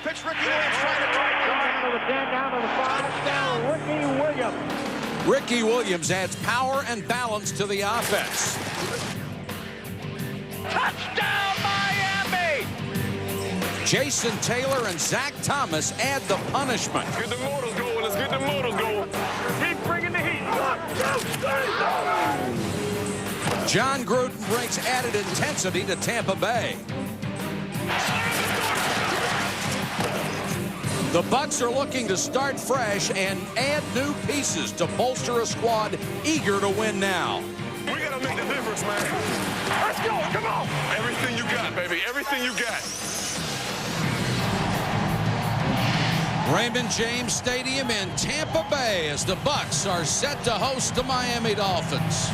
pitch, Ricky Williams trying to down to the 10, down to the 5, down Ricky Williams. Ricky Williams adds power and balance to the offense. Touchdown, Miami! Jason Taylor and Zach Thomas add the punishment. Let's get the motors going. Let's get the motors going. Keep bringing the heat. 1, 2, 3, John Gruden brings added intensity to Tampa Bay. The Bucs are looking to start fresh and add new pieces to bolster a squad eager to win now. We got to make the difference, man. Let's go. Come on. Everything you got, baby. Everything you got. Raymond James Stadium in Tampa Bay as the Bucs are set to host the Miami Dolphins.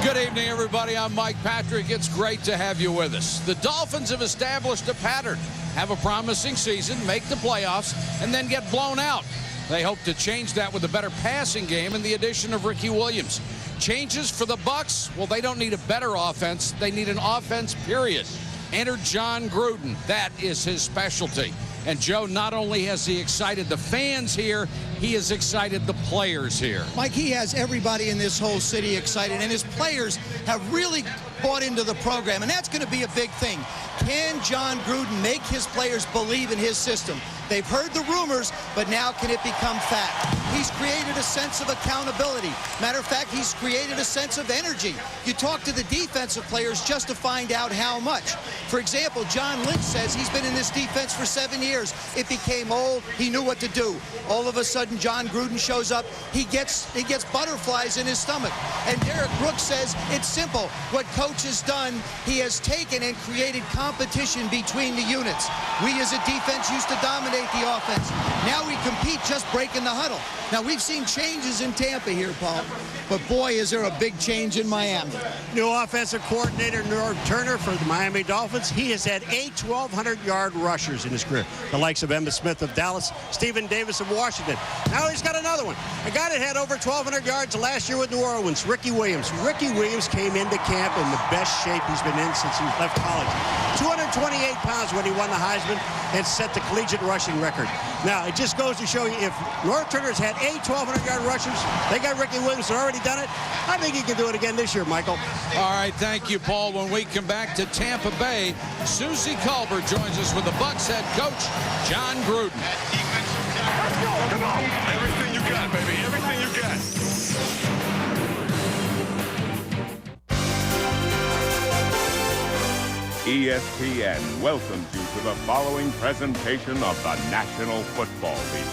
Good evening, everybody. I'm Mike Patrick. It's great to have you with us. The Dolphins have established a pattern. Have a promising season, make the playoffs, and then get blown out. They hope to change that with a better passing game and the addition of Ricky Williams. Changes for the Bucs? Well, they don't need a better offense. They need an offense, period. Enter John Gruden. That is his specialty. And Joe, not only has he excited the fans here, he has excited the players here. Mike, he has everybody in this whole city excited, and his players have really bought into the program, and that's going to be a big thing. Can John Gruden make his players believe in his system? They've heard the rumors, but now can it become fact? He's created a sense of accountability. Matter of fact, he's created a sense of energy. You talk to the defensive players just to find out how much. For example, John Lynch says he's been in this defense for 7 years. It became old. He knew what to do. All of a sudden, John Gruden shows up. He gets butterflies in his stomach. And Derek Brooks says it's simple. What Coach has done, he has taken and created competition between the units. We as a defense used to dominate the offense. Now we compete just breaking the huddle. Now we've seen changes in Tampa here, Paul, but boy, is there a big change in Miami. New offensive coordinator Norv Turner for the Miami Dolphins. He has had 8 1,200-yard rushers in his career. The likes of Emmitt Smith of Dallas, Stephen Davis of Washington. Now he's got another one. A guy that had over 1,200 yards last year with New Orleans, Ricky Williams. Ricky Williams came into camp in the best shape he's been in since he left college. 228 pounds when he won the Heisman and set the collegiate rushing record. Now, it just goes to show you, if Norv Turner's had 8 1,200-yard rushers, they got Ricky Williams who's already done it. I think he can do it again this year, Michael. All right, thank you, Paul. When we come back to Tampa Bay, Susie Colbert joins us with the Bucs head coach, John Gruden. Let's go. Come on. Everything you got, baby. Everything you got. ESPN welcomes you to the following presentation of the National Football League.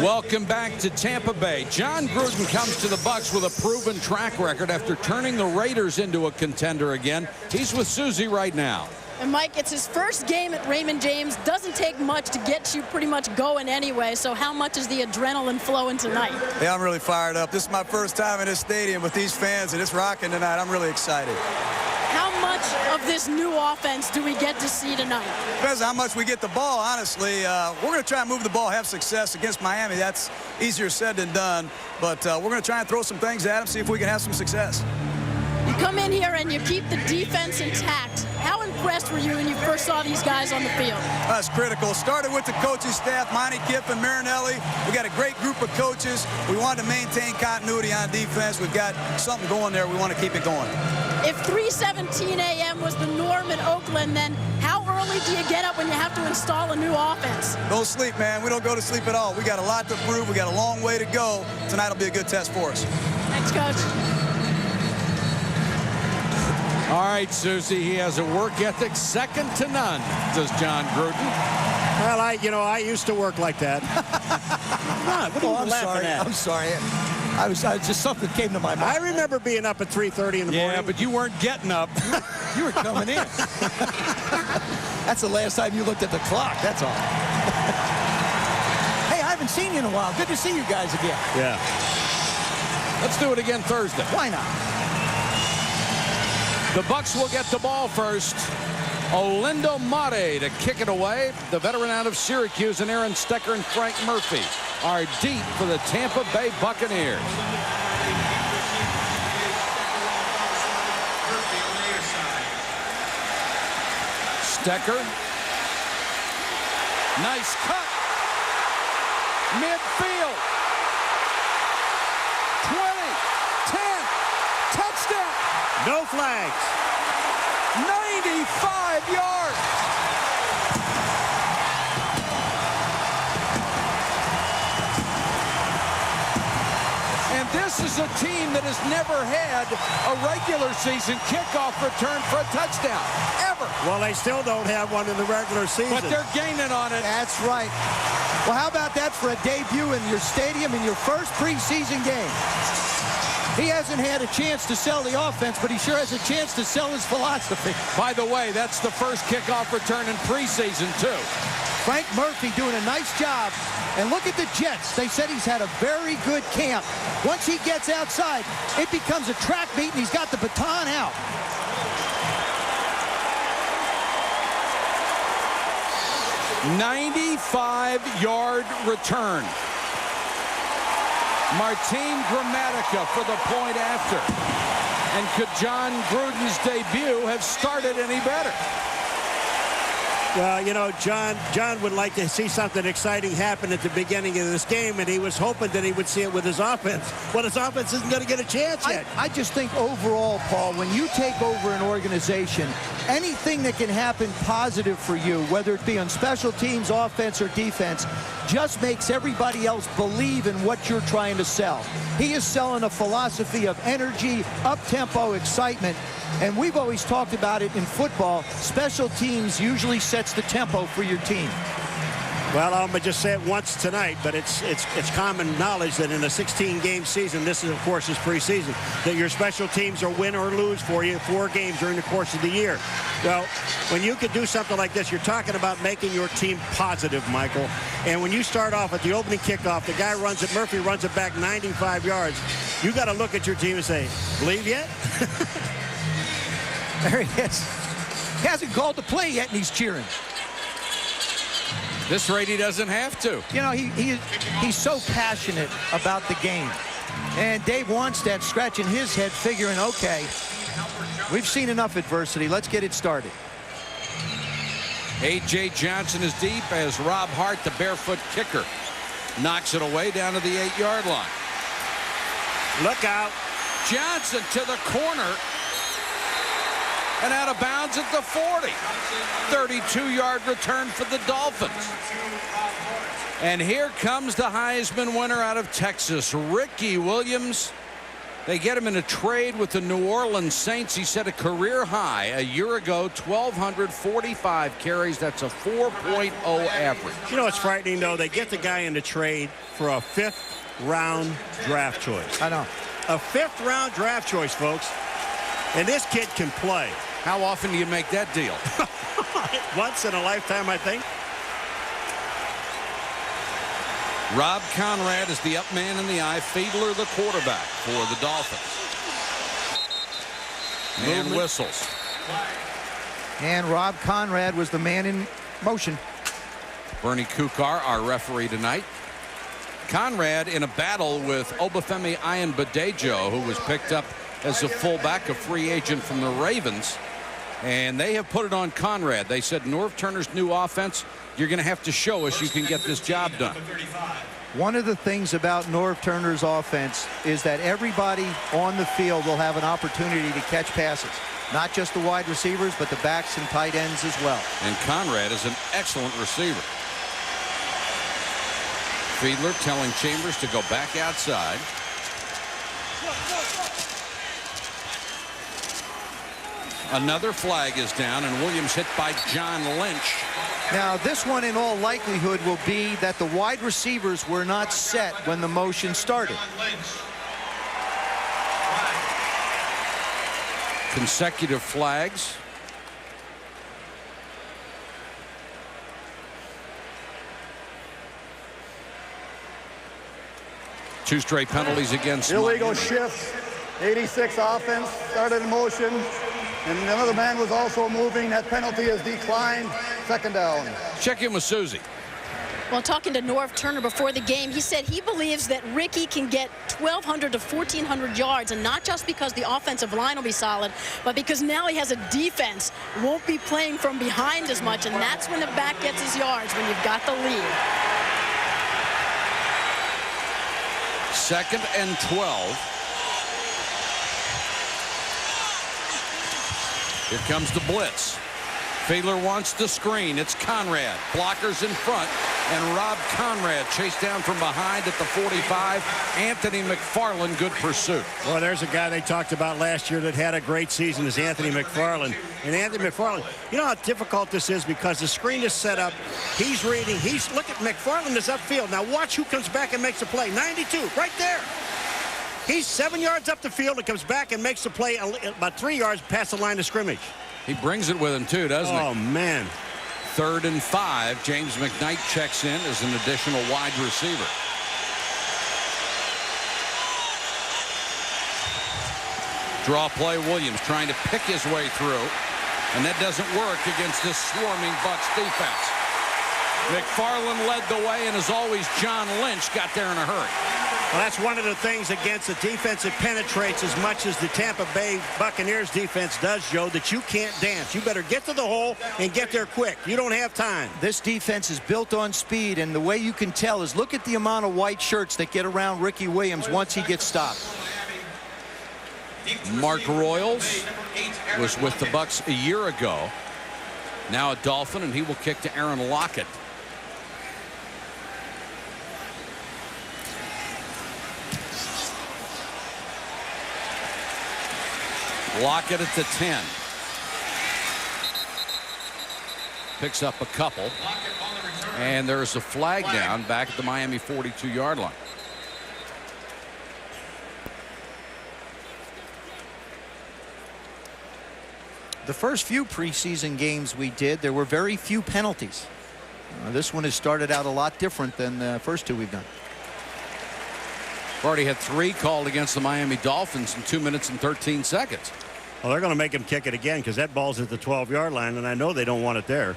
Welcome back to Tampa Bay. John Gruden comes to the Bucs with a proven track record after turning the Raiders into a contender again. He's with Susie right now. And Mike, it's his first game at Raymond James. Doesn't take much to get you pretty much going anyway. So how much is the adrenaline flowing tonight? Yeah, I'm really fired up. This is my first time in this stadium with these fans, and it's rocking tonight. I'm really excited. How much of this new offense do we get to see tonight? Depends on how much we get the ball, honestly. We're going to try and move the ball, have success against Miami. That's easier said than done. But we're going to try and throw some things at them, see if we can have some success. You come in here and you keep the defense intact. How impressed were you when you first saw these guys on the field? That's critical. Started with the coaching staff, Monty Kiffin, Marinelli. We got a great group of coaches. We wanted to maintain continuity on defense. We've got something going there. We want to keep it going. If 3:17 a.m. was the norm in Oakland, then how early do you get up when you have to install a new offense? Don't sleep, man. We don't go to sleep at all. We got a lot to prove. We got a long way to go. Tonight will be a good test for us. Thanks, Coach. All right, Susie, he has a work ethic second to none, does John Gruden. Well, I used to work like that. What are you laughing at? I'm sorry. I was just something came to my mind. I remember being up at 3:30 in the morning. Yeah, but you weren't getting up. You were coming in. That's the last time you looked at the clock, that's all. Hey, I haven't seen you in a while. Good to see you guys again. Yeah. Let's do it again Thursday. Why not? The Bucs will get the ball first. Olindo Mate to kick it away. The veteran out of Syracuse, and Aaron Stecker and Frank Murphy are deep for the Tampa Bay Buccaneers. Stecker. Nice cut. Midfield. 20, 10, touchdown. No flags. 95 yards. And this is a team that has never had a regular season kickoff return for a touchdown, ever. Well, they still don't have one in the regular season. But they're gaining on it. That's right. Well, how about that for a debut in your stadium in your first preseason game? He hasn't had a chance to sell the offense, but he sure has a chance to sell his philosophy. By the way, that's the first kickoff return in preseason, too. Frank Murphy doing a nice job. And look at the Jets. They said he's had a very good camp. Once he gets outside, it becomes a track meet, and he's got the baton out. "95-yard return. Martin Gramatica for the point after. And could John Gruden's debut have started any better? Well, you know, John would like to see something exciting happen at the beginning of this game, and he was hoping that he would see it with his offense. Well, his offense isn't going to get a chance yet. I just think overall, Paul, when you take over an organization, anything that can happen positive for you, whether it be on special teams, offense, or defense, just makes everybody else believe in what you're trying to sell. He is selling a philosophy of energy, up-tempo, excitement. And we've always talked about it in football. Special teams usually sets the tempo for your team. Well, I'm going to just say it once tonight, but it's common knowledge that in a 16-game season, this is, of course, is preseason, that your special teams are win or lose for you 4 games during the course of the year. Well, when you could do something like this, you're talking about making your team positive, Michael. And when you start off at the opening kickoff, the guy runs it, Murphy runs it back 95 yards. You got to look at your team and say, believe yet? There he is. He hasn't called the play yet, and he's cheering. This rate, he doesn't have to. You know, he's so passionate about the game. And Dave Wanstead scratching his head, figuring, okay, we've seen enough adversity. Let's get it started. A.J. Johnson is deep as Rob Hart, the barefoot kicker, knocks it away down to the 8-yard line. Look out. Johnson to the corner. And out of bounds at the 40. 32-yard return for the Dolphins. And here comes the Heisman winner out of Texas, Ricky Williams. They get him in a trade with the New Orleans Saints. He set a career high a year ago, 1,245 carries. That's a 4.0 average. You know what's frightening, though? They get the guy in the trade for a 5th-round draft choice. I know. A 5th-round draft choice, folks. And this kid can play. How often do you make that deal? Once in a lifetime, I think. Rob Conrad is the up man in the eye. Fiedler, the quarterback for the Dolphins. And whistles. And Rob Conrad was the man in motion. Bernie Kukar, our referee tonight. Conrad in a battle with Obafemi Ayanbadejo, who was picked up as a fullback, a free agent from the Ravens. And they have put it on Conrad. They said, Norv Turner's new offense, you're going to have to show us you can get this job done. One of the things about Norv Turner's offense is that everybody on the field will have an opportunity to catch passes. Not just the wide receivers, but the backs and tight ends as well. And Conrad is an excellent receiver. Fiedler telling Chambers to go back outside. Another flag is down, and Williams hit by John Lynch. Now, this one in all likelihood will be that the wide receivers were not set when the motion started. Consecutive flags. Two straight penalties against illegal shift. 86 offense started in motion, and another man was also moving. That penalty is declined. 2nd down. Check in with Susie. Well, talking to Norv Turner before the game, he said he believes that Ricky can get 1,200 to 1,400 yards, and not just because the offensive line will be solid, but because now he has a defense, won't be playing from behind as much, and that's when the back gets his yards, when you've got the lead. 2nd and 12. Here comes the blitz. Fiedler wants the screen. It's Conrad. Blockers in front. And Rob Conrad chased down from behind at the 45. Anthony McFarland, good pursuit. Well, there's a guy they talked about last year that had a great season, is Anthony McFarland. And Anthony McFarland, you know how difficult this is because the screen is set up. He's reading. Look at McFarland is upfield. Now watch who comes back and makes the play. 92, right there. He's 7 yards up the field and comes back and makes the play about 3 yards past the line of scrimmage. He brings it with him, too, doesn't he? Oh, man. 3rd and 5. James McKnight checks in as an additional wide receiver. Draw play, Williams trying to pick his way through. And that doesn't work against this swarming Bucs defense. McFarland led the way, and as always, John Lynch got there in a hurry. Well, that's one of the things against a defense that penetrates as much as the Tampa Bay Buccaneers defense does, Joe, that you can't dance. You better get to the hole and get there quick. You don't have time. This defense is built on speed, and the way you can tell is look at the amount of white shirts that get around Ricky Williams once he gets stopped. Mark Royals was with the Bucs a year ago. Now a Dolphin, and he will kick to Aaron Lockett. Lockett at the 10. Picks up a couple. And there's a flag down back at the Miami 42-yard line. The first few preseason games we did, there were very few penalties. This one has started out a lot different than the first two we've done. We've already had 3 called against the Miami Dolphins in 2 minutes and 13 seconds. Well, they're going to make him kick it again because that ball's at the 12-yard line, and I know they don't want it there.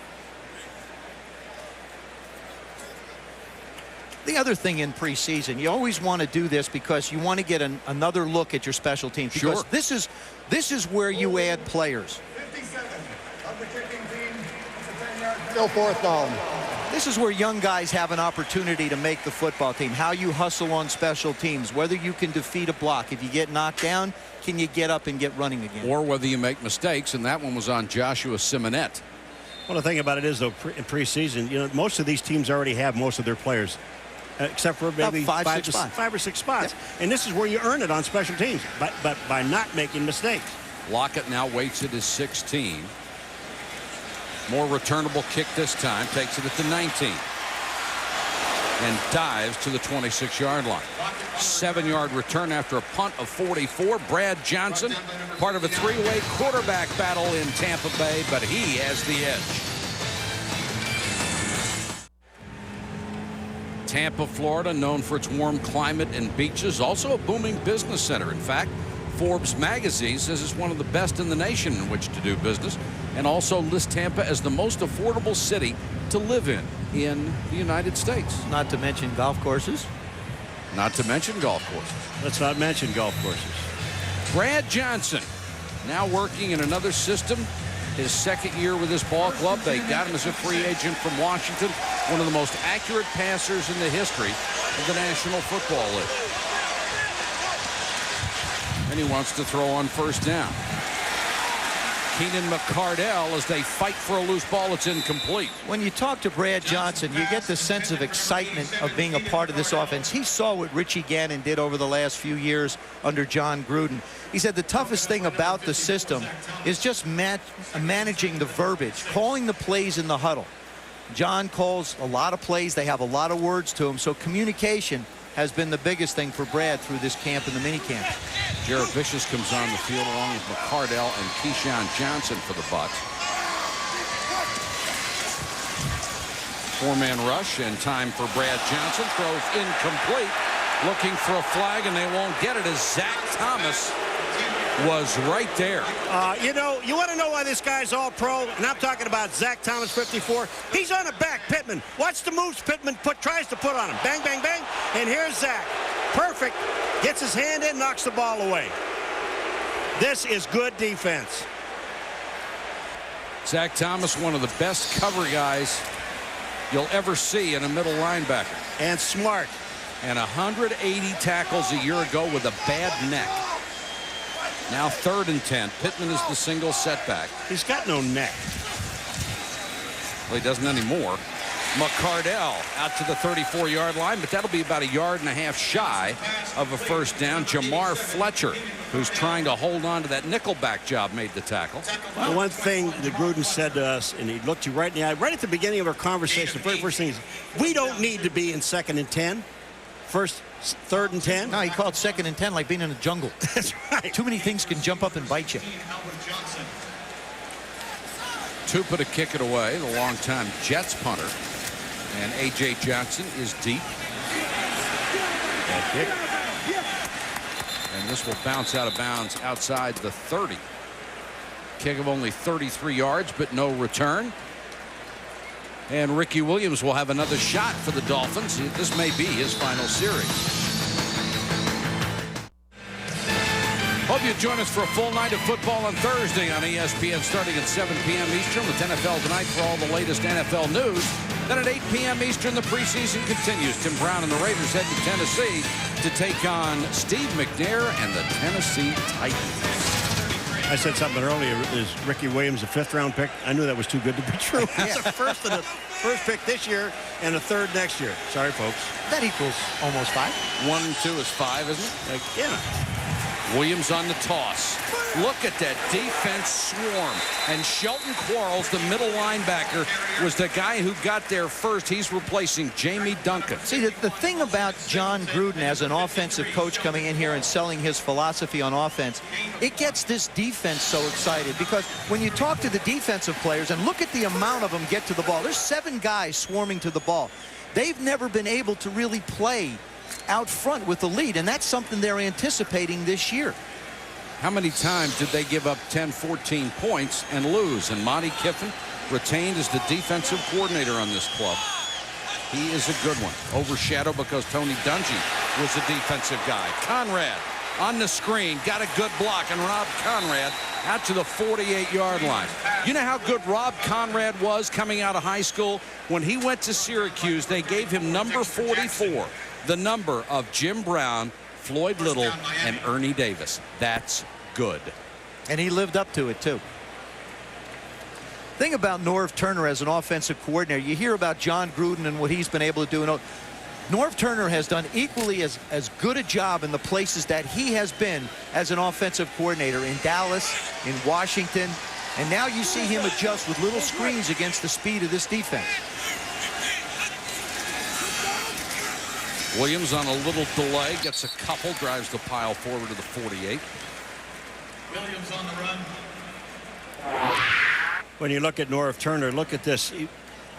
The other thing in preseason, you always want to do this because you want to get another look at your special teams. Because sure. This is where you add players. 57 of the kicking team. Still 4th down. This is where young guys have an opportunity to make the football team. How you hustle on special teams, whether you can defeat a block. If you get knocked down, can you get up and get running again? Or whether you make mistakes, and that one was on Joshua Simonette. Well, the thing about it is, though, in preseason, you know, most of these teams already have most of their players, except for maybe 5 or 6 spots. Yep. And this is where you earn it on special teams, but by not making mistakes. Lockett now waits at his 16. More returnable kick this time. Takes it at the 19. And dives to the 26-yard line. 7-yard return after a punt of 44. Brad Johnson, part of a 3-way quarterback battle in Tampa Bay, but he has the edge. Tampa, Florida, known for its warm climate and beaches, also a booming business center. In fact, Forbes magazine says it's one of the best in the nation in which to do business, and also lists Tampa as the most affordable city to live in the United States. Not to mention golf courses. Not to mention golf courses. Let's not mention golf courses. Brad Johnson now working in another system. His 2nd year with this ball club. They got him as a free agent from Washington. One of the most accurate passers in the history of the National Football League. And he wants to throw on 1st down. Keenan McCardell as they fight for a loose ball. It's incomplete. When you talk to Brad Johnson, you get the sense of excitement of being a part of this offense. He saw what Richie Gannon did over the last few years under John Gruden. He said the toughest thing about the system is just managing the verbiage, calling the plays in the huddle. John calls a lot of plays. They have a lot of words to them. So communication has been the biggest thing for Brad through this camp and the mini camp. Jared Vicious comes on the field along with McCardell and Keyshawn Johnson for the Bucs. 4-man rush and time for Brad Johnson. Throws incomplete. Looking for a flag, and they won't get it as Zach Thomas was right there. You know, you want to know why this guy's all pro? And I'm talking about Zach Thomas, 54. He's on the back. Pittman. Watch the moves Pittman tries to put on him. Bang, bang, bang. And here's Zach. Perfect. Gets his hand in, knocks the ball away. This is good defense. Zach Thomas, one of the best cover guys you'll ever see in a middle linebacker. And smart. And 180 tackles a year ago with a bad neck. Now 3rd and 10. Pittman is the single setback. He's got no neck. Well, he doesn't anymore. McCardell out to the 34-yard line, but that'll be about 1.5 yards shy of a first down. Jamar Fletcher, who's trying to hold on to that nickelback job, made the tackle. The one thing that Gruden said to us, and he looked you right in the eye, right at the beginning of our conversation, the very first thing is, we don't need to be in 2nd and 10. 3rd and 10. No, he called 2nd and 10 like being in a jungle. That's right. Too many things can jump up and bite you. Tupa to kick it away, the longtime Jets punter. And A.J. Johnson is deep. That kick. And this will bounce out of bounds outside the 30. Kick of only 33 yards, but no return. And Ricky Williams will have another shot for the Dolphins. This may be his final series. Hope you join us for a full night of football on Thursday on ESPN starting at 7 p.m. Eastern with NFL Tonight for all the latest NFL news. Then at 8 p.m. Eastern, the preseason continues. Tim Brown and the Raiders head to Tennessee to take on Steve McNair and the Tennessee Titans. I said something earlier. Is Ricky Williams a 5th-round pick? I knew that was too good to be true. It's a first pick this year and a 3rd next year. Sorry, folks. That equals almost 5. 1 and 2 is 5, isn't it? Yeah. Williams on the toss. Look at that defense swarm. And Shelton Quarles, the middle linebacker, was the guy who got there first. He's replacing Jamie Duncan. See, the thing about John Gruden as an offensive coach coming in here and selling his philosophy on offense, it gets this defense so excited because when you talk to the defensive players and look at the amount of them get to the ball, there's 7 guys swarming to the ball. They've never been able to really play out front with the lead, and that's something they're anticipating this year. How many times did they give up 10, 14 points and lose? And Monty Kiffin retained as the defensive coordinator on this club. He is a good one. Overshadowed because Tony Dungy was a defensive guy. Conrad on the screen, got a good block, and Rob Conrad out to the 48-yard line. You know how good Rob Conrad was coming out of high school? When he went to Syracuse, they gave him number 44, the number of Jim Brown, Floyd Little, and Ernie Davis. That's good. And he lived up to it, too. Thing about Norv Turner as an offensive coordinator, you hear about John Gruden and what he's been able to do. Norv Turner has done equally as good a job in the places that he has been as an offensive coordinator in Dallas, in Washington, and now you see him adjust with little screens against the speed of this defense. Williams on a little delay, gets a couple, drives the pile forward to the 48. Williams on the run. When you look at Norv Turner, look at this. He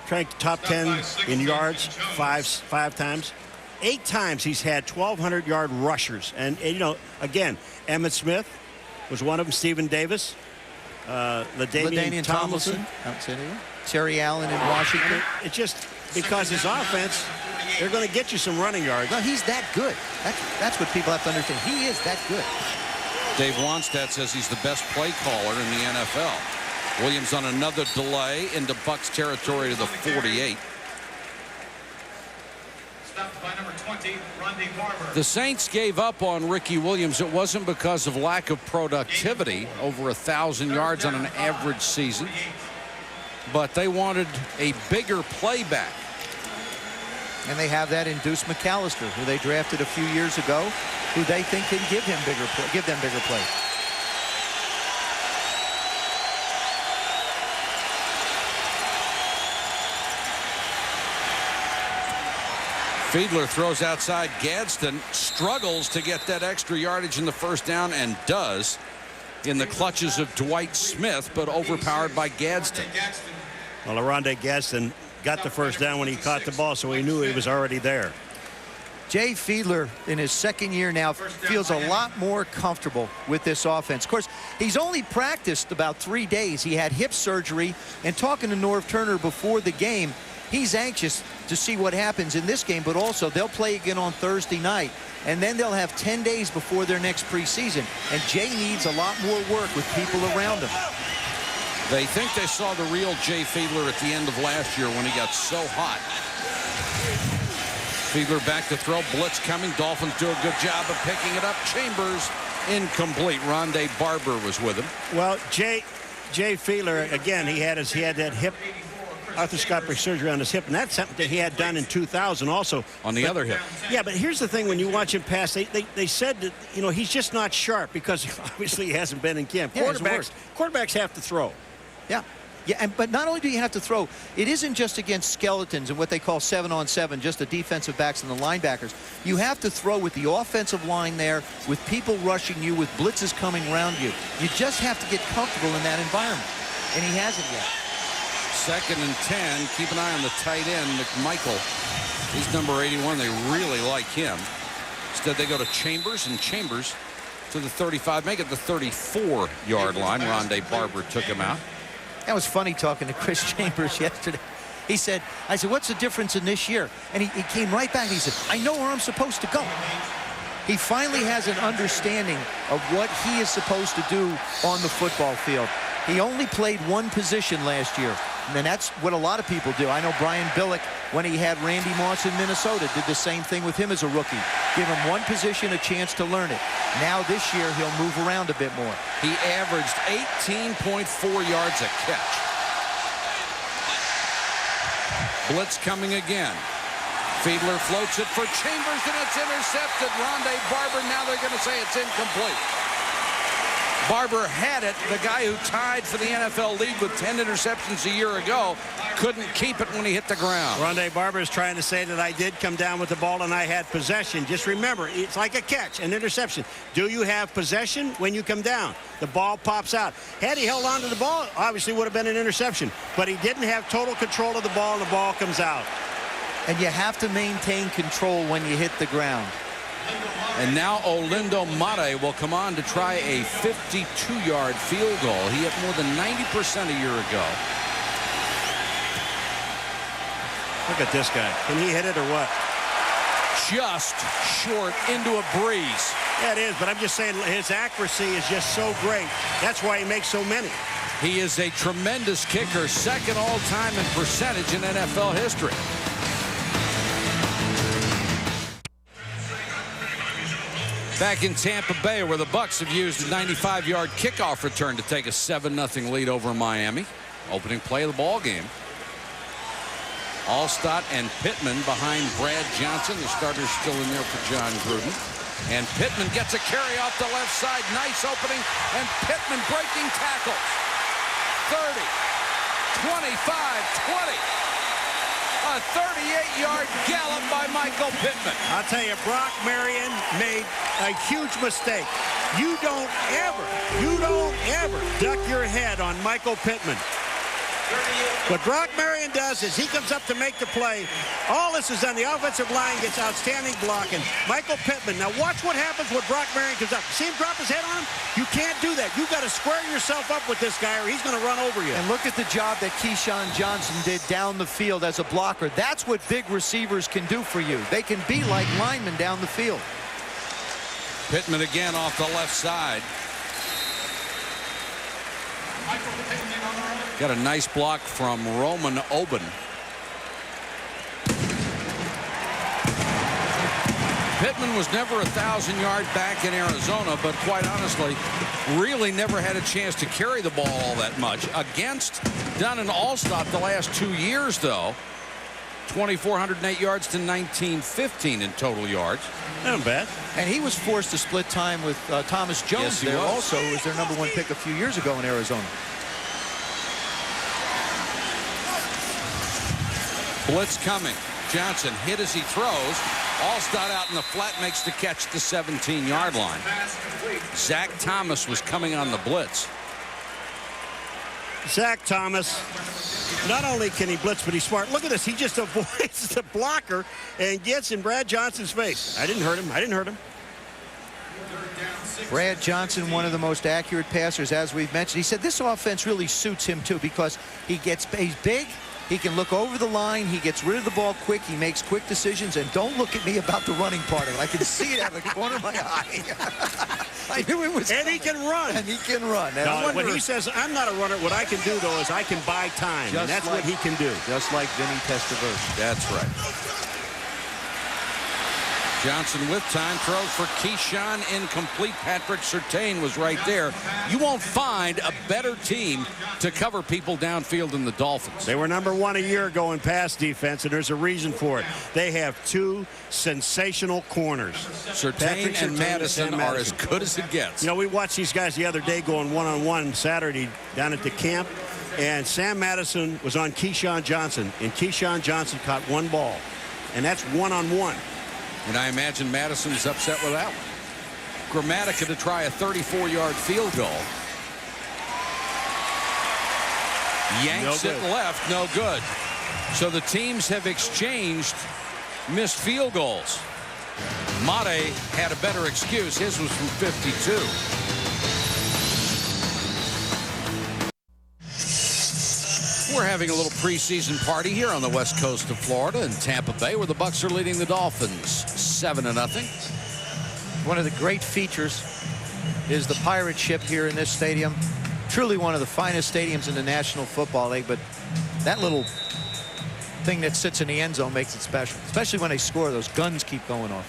ranked top 10 in yards five times. 8 times he's had 1,200-yard rushers. And, you know, again, Emmitt Smith was one of them. Stephen Davis, LaDainian Tomlinson, Terry Allen in Washington. It's just because his offense, they're going to get you some running yards. No, he's that good. That's what people have to understand. He is that good. Dave Wannstedt says he's the best play caller in the NFL. Williams on another delay into Bucs territory to the 48. Stopped by number 20, Ronde Barber. The Saints gave up on Ricky Williams. It wasn't because of lack of productivity, over 1,000 yards on an average season, but they wanted a bigger playback. And they have that in Deuce McAllister, who they drafted a few years ago, who they think can give them bigger play. Fiedler throws outside. Gadsden struggles to get that extra yardage in the first down, and does in the clutches of Dwight Smith, but overpowered by Gadsden. Well, Ronde Gadsden got the first down when he caught the ball, so he knew he was already there. Jay Fiedler, in his second year now, feels a lot more comfortable with this offense. Of course, he's only practiced about 3 days. He had hip surgery, and talking to Norv Turner before the game, he's anxious to see what happens in this game, but also they'll play again on Thursday night, and then they'll have 10 days before their next preseason, and Jay needs a lot more work with people around him. They think they saw the real Jay Fiedler at the end of last year when he got so hot. Fiedler back to throw. Blitz coming. Dolphins do a good job of picking it up. Chambers incomplete. Rondé Barber was with him. Well, Jay Fiedler, again, he had that hip arthroscopic surgery on his hip, and that's something that he had done in 2000 also. On the other hip. Yeah, but here's the thing: when you watch him pass, they said that, you know, he's just not sharp because obviously he hasn't been in camp. Yeah, Quarterbacks have to throw. Yeah. Yeah, but not only do you have to throw, it isn't just against skeletons and what they call 7-on-7, just the defensive backs and the linebackers. You have to throw with the offensive line there, with people rushing you, with blitzes coming around you. You just have to get comfortable in that environment, and he hasn't yet. 2nd and 10. Keep an eye on the tight end, McMichael. He's number 81. They really like him. Instead, they go to Chambers, and Chambers to the 35, make it the 34-yard line. Rondé Barber took him out. That was funny talking to Chris Chambers yesterday. He said, I said, what's the difference in this year? And he came right back and he said, I know where I'm supposed to go. He finally has an understanding of what he is supposed to do on the football field. He only played one position last year, and that's what a lot of people do. I know Brian Billick, when he had Randy Moss in Minnesota, did the same thing with him as a rookie. Give him one position, a chance to learn it. Now this year, he'll move around a bit more. He averaged 18.4 yards a catch. Blitz coming again. Fiedler floats it for Chambers, and it's intercepted. Rondé Barber, now they're going to say it's incomplete. Barber had it. The guy who tied for the NFL lead with 10 interceptions a year ago couldn't keep it when he hit the ground. Rondé Barber is trying to say that I did come down with the ball and I had possession. Just remember, it's like a catch, an interception. Do you have possession when you come down? The ball pops out. Had he held on to the ball, obviously would have been an interception. But he didn't have total control of the ball, and the ball comes out. And you have to maintain control when you hit the ground. And now Olindo Mate will come on to try a 52-yard field goal. He hit more than 90% a year ago. Look at this guy. Can he hit it or what? Just short into a breeze. Yeah, it is, but I'm just saying his accuracy is just so great. That's why he makes so many. He is a tremendous kicker, second all-time in percentage in NFL history. Back in Tampa Bay, where the Bucs have used a 95-yard kickoff return to take a 7-0 lead over Miami. Opening play of the ball game. Allstott and Pittman behind Brad Johnson. The starter's still in there for John Gruden. And Pittman gets a carry off the left side. Nice opening. And Pittman breaking tackles. 30, 25, 20. A 38-yard gallop by Michael Pittman. I'll tell you, Brock Marion made a huge mistake. You don't ever duck your head on Michael Pittman. What Brock Marion does is he comes up to make the play. All this is done. The offensive line gets outstanding blocking. Michael Pittman. Now watch what happens when Brock Marion comes up. See him drop his head on him? You can't do that. You've got to square yourself up with this guy, or he's going to run over you. And look at the job that Keyshawn Johnson did down the field as a blocker. That's what big receivers can do for you. They can be like linemen down the field. Pittman again off the left side. Got a nice block from Roman Oben. Pittman was never a 1,000-yard back in Arizona, but quite honestly, really never had a chance to carry the ball all that much. Against Dunn and Allstott the last 2 years, though, 2,408 yards to 1,915 in total yards. Not bad. And he was forced to split time with Thomas Jones there also, who was their #1 pick a few years ago in Arizona. Blitz coming. Johnson hit as he throws. Allstott out in the flat, makes the catch at the 17-yard line. Zach Thomas was coming on the blitz. Zach Thomas Not only can he blitz, but he's smart. Look at this. He just avoids the blocker and gets in Brad Johnson's face. I didn't hurt him. I didn't hurt him. Brad Johnson, one of the most accurate passers, as we've mentioned. He said this offense really suits him, too, because he's big. He can look over the line. He gets rid of the ball quick. He makes quick decisions. And don't look at me about the running part of it. I can see it out of the corner of my eye. I knew it was. And he can run. And he can run. No, when he says, I'm not a runner, what I can do, though, is I can buy time. And that's what he can do. Just like Vinny Testaverde. That's right. Johnson with time, throws for Keyshawn, incomplete. Patrick Surtain was right there. You won't find a better team to cover people downfield than the Dolphins. They were #1 a year ago in pass defense, and there's a reason for it. They have 2 sensational corners. Surtain and Madison are as good as it gets. You know, we watched these guys the other day going one-on-one Saturday down at the camp, and Sam Madison was on Keyshawn Johnson, and Keyshawn Johnson caught 1 ball, and that's one-on-one. And I imagine Madison's upset with that one. Grammatica to try a 34-yard field goal. Yanks it left, no good. So the teams have exchanged missed field goals. Mate had a better excuse. His was from 52. We're having a little preseason party here on the west coast of Florida in Tampa Bay, where the Bucs are leading the Dolphins 7-0. One of the great features is the pirate ship here in this stadium. Truly one of the finest stadiums in the National Football League, but that little thing that sits in the end zone makes it special, especially when they score. Those guns keep going off.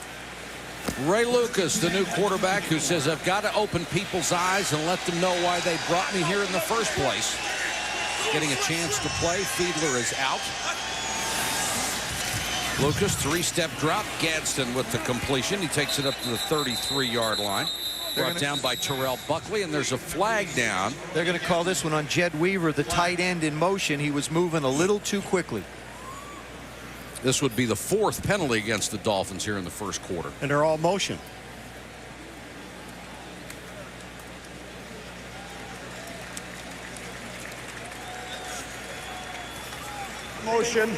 Ray Lucas, the new quarterback, who says, I've got to open people's eyes and let them know why they brought me here in the first place. Getting a chance to play. Fiedler is out. Lucas, 3-step drop. Gadsden with the completion. He takes it up to the 33-yard line. Brought down by Terrell Buckley, and there's a flag down. They're going to call this one on Jed Weaver, the tight end in motion. He was moving a little too quickly. This would be the 4th penalty against the Dolphins here in the first quarter. And they're all motion. Motion,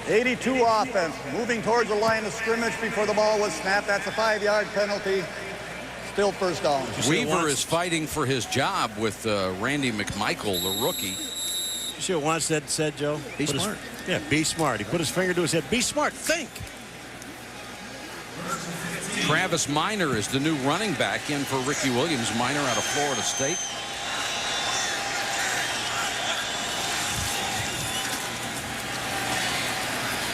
82 offense, moving towards the line of scrimmage before the ball was snapped. That's a 5-yard penalty. Still first down. Weaver is fighting for his job with Randy McMichael, the rookie. You see what Wanstead said, Joe? Be smart. Yeah, be smart. He put his finger to his head. Be smart. Think. Travis Minor is the new running back in for Ricky Williams. Minor out of Florida State.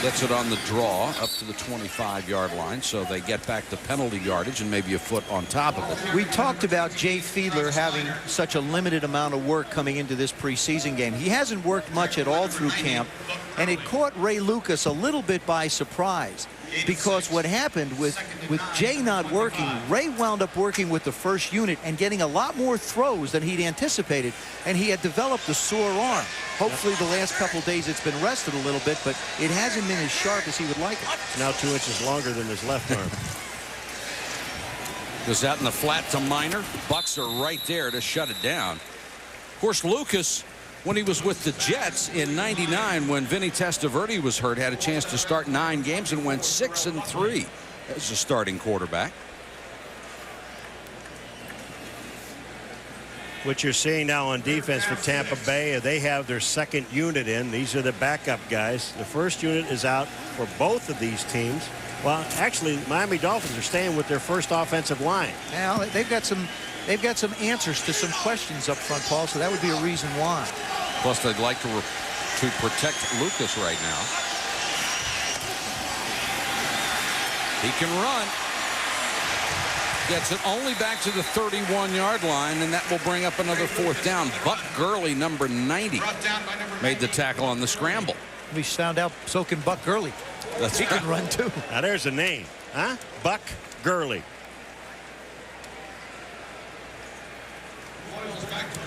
Gets it on the draw up to the 25-yard line, so they get back the penalty yardage and maybe a foot on top of it. We talked about Jay Fiedler having such a limited amount of work coming into this preseason game. He hasn't worked much at all through camp, and it caught Ray Lucas a little bit by surprise, because what happened with Jay not working, Ray wound up working with the first unit and getting a lot more throws than he'd anticipated, and he had developed a sore arm. Hopefully the last couple of days it's been rested a little bit, but it hasn't been as sharp as he would like it. It's now 2 inches longer than his left arm. Goes out in the flat to Minor. Bucs are right there to shut it down. Of course, Lucas, when he was with the Jets in '99, when Vinny Testaverde was hurt, had a chance to start 9 games and went 6-3 as a starting quarterback. What you're seeing now on defense for Tampa Bay, they have their 2nd unit in. These are the backup guys. The first unit is out for both of these teams. Well, actually, Miami Dolphins are staying with their first offensive line. Now they've got some answers to some questions up front, Paul, so that would be a reason why. Plus, they'd like to protect Lucas right now. He can run. Gets it only back to the 31-yard line, and that will bring up another 4th down. Buck Gurley, number 90, made the tackle on the scramble. We found out so can Buck Gurley. He can run too. Now there's a name, huh? Buck Gurley.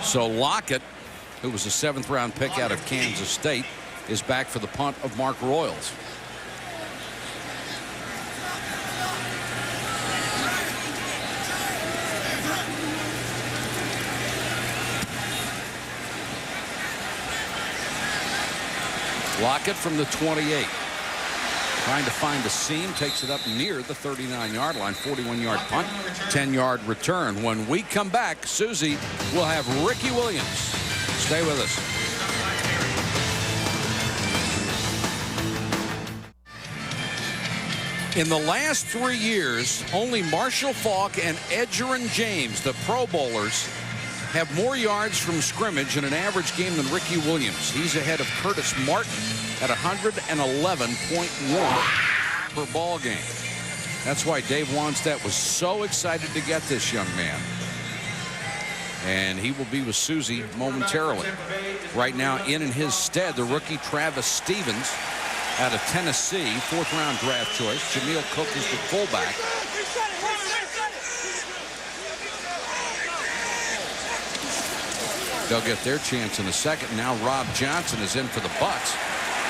So Lockett, who was a 7th-round pick out of Kansas State, is back for the punt of Mark Royals. Lockett from the 28. Trying to find the seam, takes it up near the 39-yard line. 41-yard punt, 10-yard return. When we come back, Susie will have Ricky Williams. Stay with us. In the last 3 years, only Marshall Faulk and Edgerrin James, the Pro Bowlers, have more yards from scrimmage in an average game than Ricky Williams. He's ahead of Curtis Martin at 111.1 per ball game. That's why Dave Wanstead was so excited to get this young man. And he will be with Susie momentarily. Right now, in his stead, the rookie Travis Stevens out of Tennessee, 4th-round draft choice. Jameel Cook is the fullback. They'll get their chance in a second. Now Rob Johnson is in for the Bucs,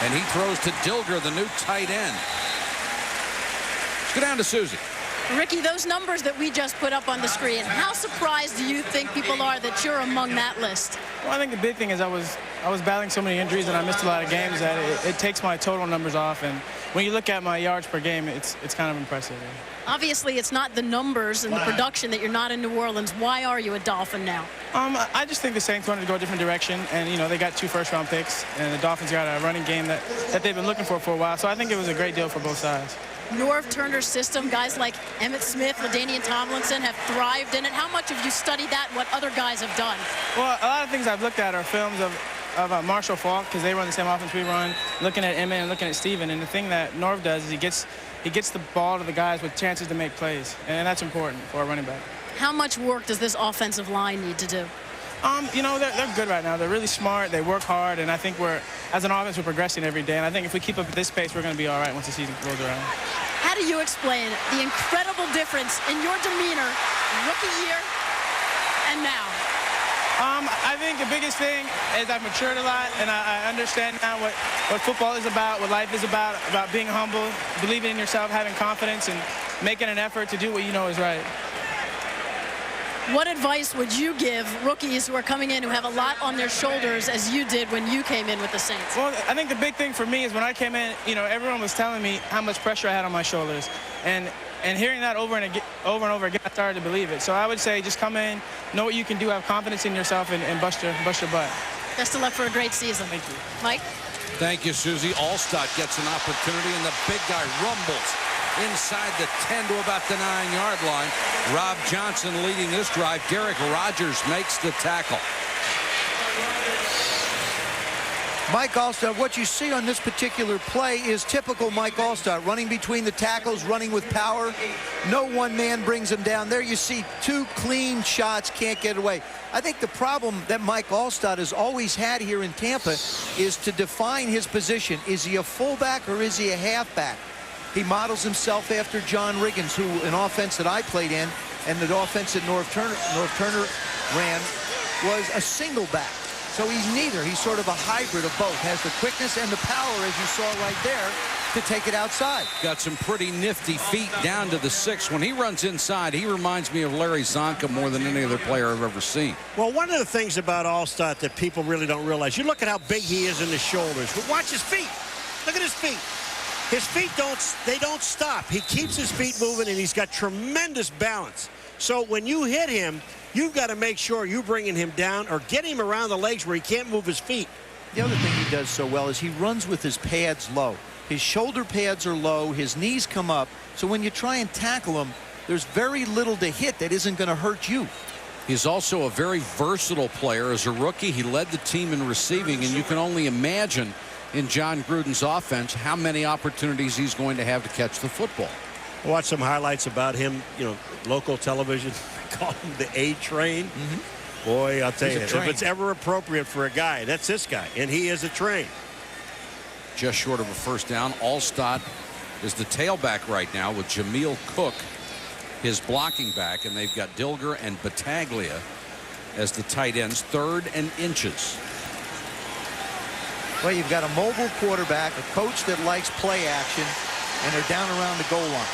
and he throws to Dilger, the new tight end. Let's go down to Susie. Ricky, those numbers that we just put up on the screen, how surprised do you think people are that you're among that list? Well, I think the big thing is I was battling so many injuries and I missed a lot of games that it takes my total numbers off. And when you look at my yards per game, it's kind of impressive. Obviously, it's not the numbers and the production that you're not in New Orleans. Why are you a Dolphin now? I just think the Saints wanted to go a different direction, and you know they got 2 first-round picks, and the Dolphins got a running game that they've been looking for a while. So I think it was a great deal for both sides. Norv Turner's system, guys like Emmitt Smith, LaDainian Tomlinson have thrived in it. How much have you studied that, what other guys have done? Well, a lot of things I've looked at are films of Marshall Faulk, because they run the same offense we run, looking at Emmitt and looking at Steven. And the thing that Norv does is he gets the ball to the guys with chances to make plays, and that's important for a running back. How much work does this offensive line need to do? You know, they're good right now. They're really smart. They work hard, and I think as an offense, we're progressing every day. And I think if we keep up at this pace, we're going to be all right once the season rolls around. How do you explain the incredible difference in your demeanor rookie year and now? I think the biggest thing is I've matured a lot, and I understand now what football is about, what life is about being humble, believing in yourself, having confidence, and making an effort to do what you know is right. What advice would you give rookies who are coming in who have a lot on their shoulders as you did when you came in with the Saints? Well, I think the big thing for me is when I came in, you know, everyone was telling me how much pressure I had on my shoulders. And hearing that over and over again, I started to believe it. So I would say just come in, know what you can do, have confidence in yourself, and bust your butt. Best of luck for a great season. Thank you. Mike? Thank you, Susie. Allstott gets an opportunity, and the big guy rumbles inside the 10 to about the 9-yard line. Rob Johnson leading this drive. Derek Rogers makes the tackle. Mike Allstott, what you see on this particular play is typical Mike Allstott, running between the tackles, running with power. No one man brings him down. There you see 2 clean shots, can't get away. I think the problem that Mike Allstott has always had here in Tampa is to define his position. Is he a fullback or is he a halfback? He models himself after John Riggins, who an offense that I played in, and the offense that Norv Turner ran was a single back. So he's neither. He's sort of a hybrid of both. Has the quickness and the power, as you saw right there, to take it outside. Got some pretty nifty feet down to the 6. When he runs inside, he reminds me of Larry Zonka more than any other player I've ever seen. Well, one of the things about Allstott that people really don't realize, you look at how big he is in the shoulders. But watch his feet. Look at his feet. His feet don't stop. He keeps his feet moving, and he's got tremendous balance. So when you hit him, you've got to make sure you're bringing him down or get him around the legs where he can't move his feet. The other thing he does so well is he runs with his pads low. His shoulder pads are low, his knees come up, so when you try and tackle him, there's very little to hit that isn't going to hurt you. He's also a very versatile player. As a rookie, he led the team in receiving, and you can only imagine in John Gruden's offense how many opportunities he's going to have to catch the football. Watch some highlights about him, you know, local television. Call him the A-Train. Boy, I'll tell you, if it's ever appropriate for a guy, that's this guy, and he is a train. Just short of a first down. Allstott is the tailback right now with Jameel Cook, his blocking back, and they've got Dilger and Battaglia as the tight ends, 3rd and inches. Well, you've got a mobile quarterback, a coach that likes play action, and they're down around the goal line.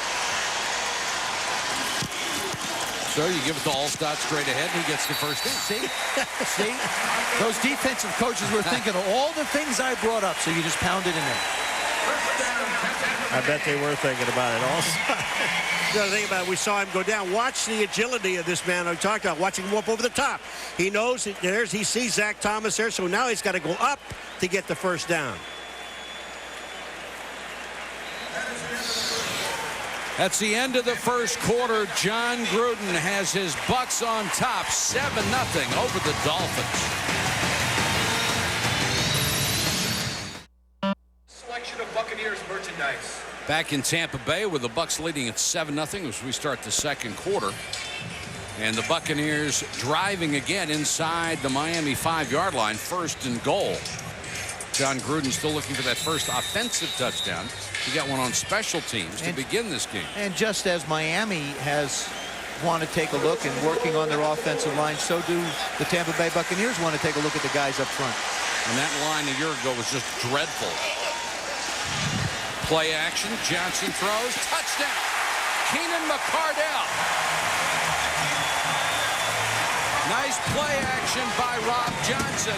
So you give it to Allstott straight ahead, and he gets the first down. See? See? Those defensive coaches were thinking of all the things I brought up, so you just pound it in there. I bet they were thinking about it also. You got to think about it. We saw him go down. Watch the agility of this man I talked about. Watching him up over the top. He knows he sees Zach Thomas there, so now he's got to go up to get the first down. That's the end of the first quarter. John Gruden has his Bucs on top, 7-0 over the Dolphins. Selection of Buccaneers merchandise. Back in Tampa Bay with the Bucs leading at 7-0 as we start the second quarter. And the Buccaneers driving again inside the Miami 5-yard line, 1st and goal. John Gruden still looking for that first offensive touchdown. He got one on special teams to begin this game. And just as Miami has want to take a look and working on their offensive line, so do the Tampa Bay Buccaneers want to take a look at the guys up front. And that line a year ago was just dreadful. Play action. Johnson throws. Touchdown. Keenan McCardell. Nice play action by Rob Johnson.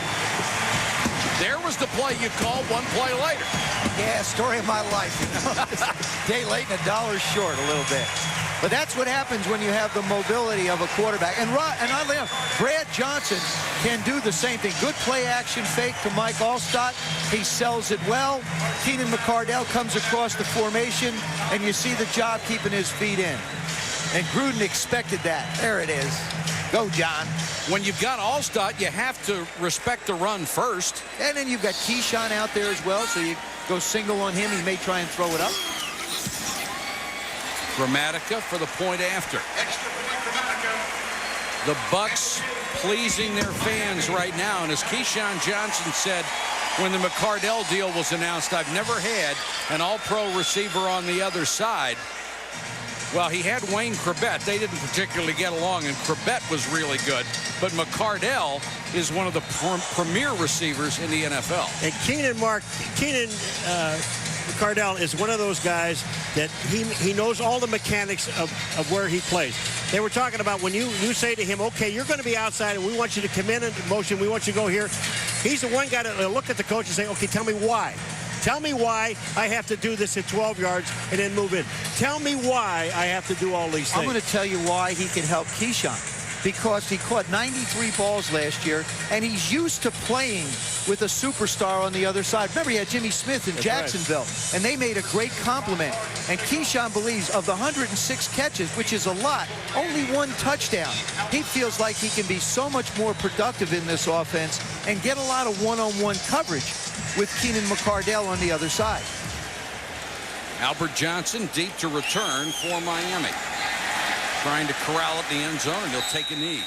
There was the play you called one play later. Yeah, story of my life. Day late and $1 short a little bit. But that's what happens when you have the mobility of a quarterback. And oddly enough, Brad Johnson can do the same thing. Good play action fake to Mike Allstott. He sells it well. Keenan McCardell comes across the formation, and you see the job keeping his feet in. And Gruden expected that. There it is. Go, John. When you've got Allstott, you have to respect the run first. And then you've got Keyshawn out there as well, so you go single on him. He may try and throw it up. Gramatica for the point after. Extra point Gramatica. The Bucs pleasing their fans right now. And as Keyshawn Johnson said when the McCardell deal was announced, I've never had an all-pro receiver on the other side. Well, he had Wayne Crabett. They didn't particularly get along, and Crabett was really good. But McCardell is one of the premier receivers in the NFL. And Keenan McCardell is one of those guys that he knows all the mechanics of where he plays. They were talking about when you say to him, okay, you're going to be outside and we want you to come in motion, we want you to go here. He's the one guy to look at the coach and say, okay, tell me why. Tell me why I have to do this at 12 yards and then move in. Tell me why I have to do all these things. I'm going to tell you why he can help Keyshawn. Because he caught 93 balls last year, and he's used to playing with a superstar on the other side. Remember, he had Jimmy Smith in Jacksonville, and they made a great compliment. And Keyshawn believes of the 106 catches, which is a lot, only 1 touchdown. He feels like he can be so much more productive in this offense and get a lot of one-on-one coverage with Keenan McCardell on the other side. Albert Johnson deep to return for Miami. Trying to corral it in the end zone, and he'll take a knee.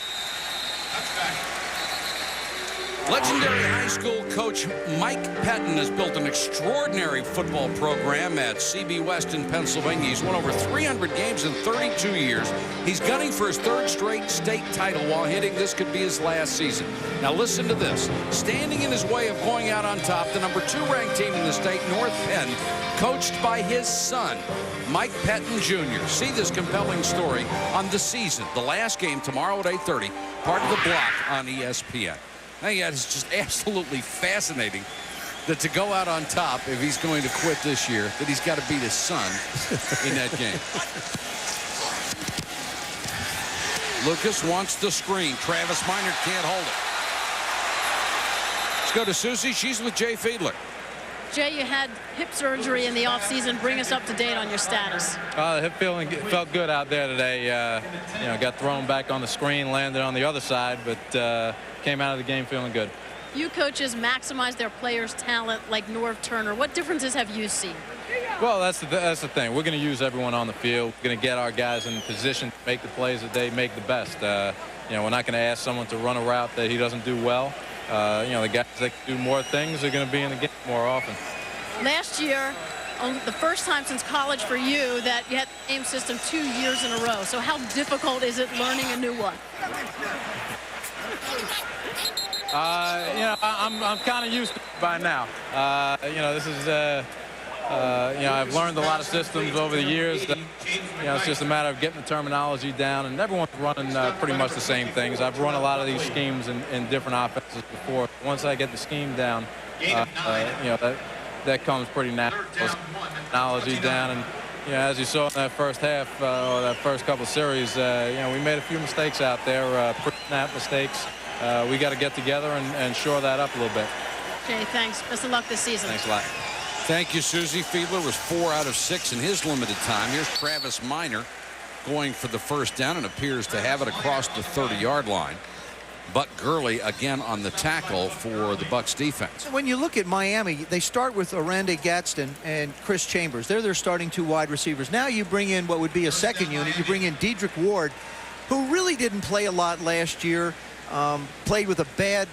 Legendary high school coach Mike Pettin has built an extraordinary football program at CB West in Pennsylvania. He's won over 300 games in 32 years. He's gunning for his 3rd straight state title while hitting this could be his last season. Now listen to this. Standing in his way of going out on top, the number 2 ranked team in the state, North Penn, coached by his son, Mike Pettin Jr. See this compelling story on The Season, the last game tomorrow at 8:30, part of The Block on ESPN. I think it's just absolutely fascinating that to go out on top, if he's going to quit this year, that he's got to beat his son in that game. Lucas wants the screen. Travis Minor can't hold it. Let's go to Susie. She's with Jay Fiedler. Jay, you had hip surgery in the offseason. Bring us up to date on your status. The hip felt good out there today. Got thrown back on the screen, landed on the other side, but came out of the game feeling good. You coaches maximize their players' talent like Norv Turner. What differences have you seen? Well, that's the thing. We're going to use everyone on the field. We're going to get our guys in position to make the plays that they make the best. We're not going to ask someone to run a route that he doesn't do well. The guys that can do more things are going to be in the game more often. Last year, the first time since college for you that you had the game system 2 years in a row. So how difficult is it learning a new one? I'm kind of used to it by now. This is I've learned a lot of systems over the years. It's just a matter of getting the terminology down, and everyone's running pretty much the same things. I've run a lot of these schemes in different offenses before. Once I get the scheme down, that comes pretty natural. Terminology down, and as you saw in that first half, or that first couple of series, we made a few mistakes out there, pre-snap mistakes. We got to get together and shore that up a little bit. Jay, thanks. Best of luck this season. Thanks a lot. Thank you, Susie. Fiedler was 4 out of 6 in his limited time. Here's Travis Minor going for the first down and appears to have it across the 30-yard line. But Gurley again on the tackle for the Bucs defense. When you look at Miami, they start with Orlando Gadsden and Chris Chambers. They're their starting 2 wide receivers. Now you bring in what would be a second unit. You bring in Dedrick Ward, who really didn't play a lot last year. Played with a bad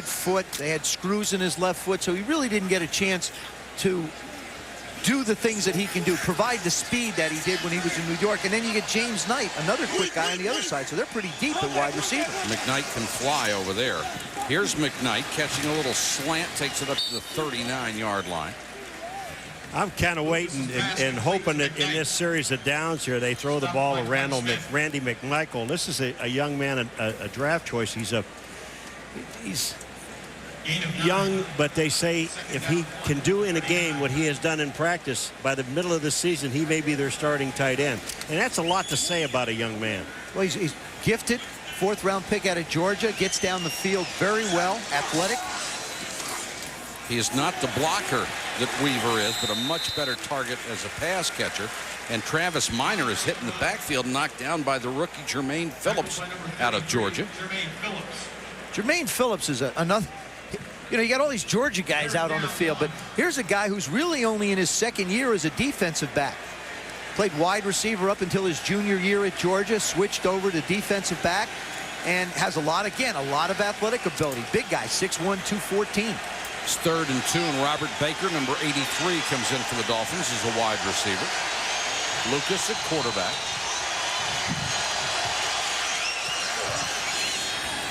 foot. They had screws in his left foot, so he really didn't get a chance to do the things that he can do, provide the speed that he did when he was in New York. And then you get James Knight, another quick guy on the other side, so they're pretty deep at wide receiver. McKnight can fly over there. Here's McKnight catching a little slant, takes it up to the 39-yard line. I'm kind of waiting and hoping that in this series of downs here, they throw the ball to Randy McMichael. This is a young man, a draft choice. He's young, but they say if he can do in a game what he has done in practice, by the middle of the season, he may be their starting tight end. And that's a lot to say about a young man. Well, he's gifted, 4th-round pick out of Georgia, gets down the field very well, athletic. He is not the blocker that Weaver is, but a much better target as a pass catcher. And Travis Minor is hit in the backfield, knocked down by the rookie Jermaine Phillips out of Georgia. Jermaine Phillips is another. You got all these Georgia guys out on the field, but here's a guy who's really only in his 2nd year as a defensive back. Played wide receiver up until his junior year at Georgia, switched over to defensive back, and has a lot of athletic ability. Big guy, 6'1", 214. It's 3rd and 2, and Robert Baker, number 83, comes in for the Dolphins as a wide receiver. Lucas at quarterback.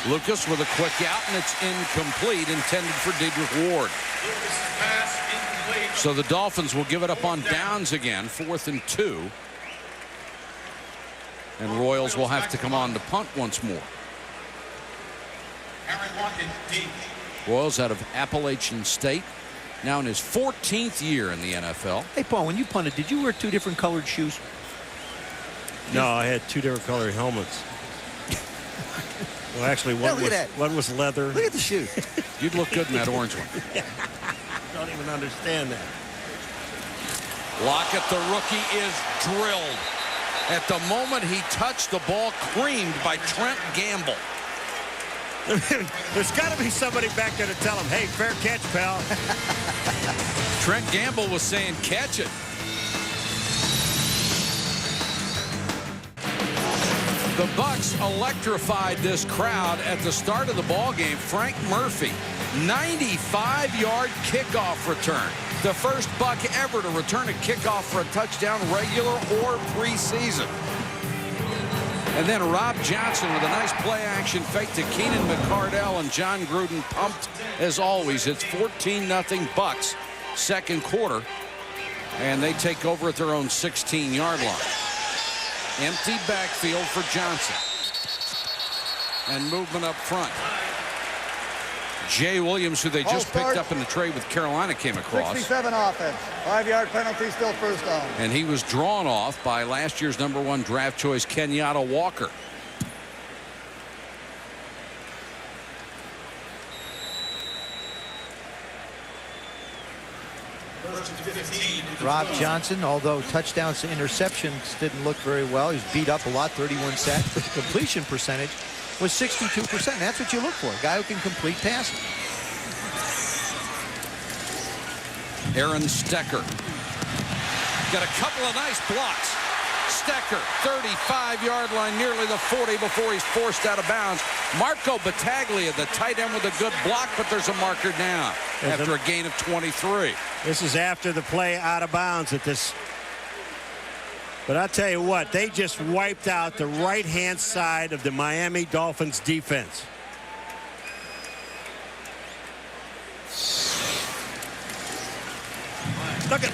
Lucas with a quick out, and it's incomplete, intended for Dedrick Ward. So the Dolphins will give it up on downs again, 4th and 2. And Royals will have to come on to punt once more. Royals out of Appalachian State, now in his 14th year in the NFL. Hey, Paul, when you punted, did you wear 2 different colored shoes? No, I had 2 different colored helmets. Well, actually, one was leather. Look at the shoe. You'd look good in that orange one. Don't even understand that. Lockett, the rookie, is drilled. At the moment he touched the ball, creamed by Trent Gamble. There's got to be somebody back there to tell him, hey, fair catch, pal. Trent Gamble was saying, catch it. The Bucs electrified this crowd at the start of the ball game. Frank Murphy, 95-yard kickoff return. The first Buck ever to return a kickoff for a touchdown, regular or preseason. And then Rob Johnson with a nice play-action fake to Keenan McCardell, and John Gruden pumped as always. It's 14-0 Bucs, 2nd quarter, and they take over at their own 16-yard line. Empty backfield for Johnson. And movement up front. Jay Williams, who they just picked up in the trade with Carolina, came across. 67 offense. 5-yard penalty, still first down. And he was drawn off by last year's #1 draft choice, Kenyatta Walker. Rob Johnson, although touchdowns to interceptions didn't look very well. He was beat up a lot, 31 sacks, but the completion percentage was 62%. That's what you look for, a guy who can complete passes. Aaron Stecker. Got a couple of nice blocks. Stecker, 35-yard line, nearly the 40 before he's forced out of bounds. Marco Battaglia, the tight end, with a good block, but there's a marker down after a gain of 23. This is after the play out of bounds at this. But I'll tell you what, they just wiped out the right-hand side of the Miami Dolphins defense. Look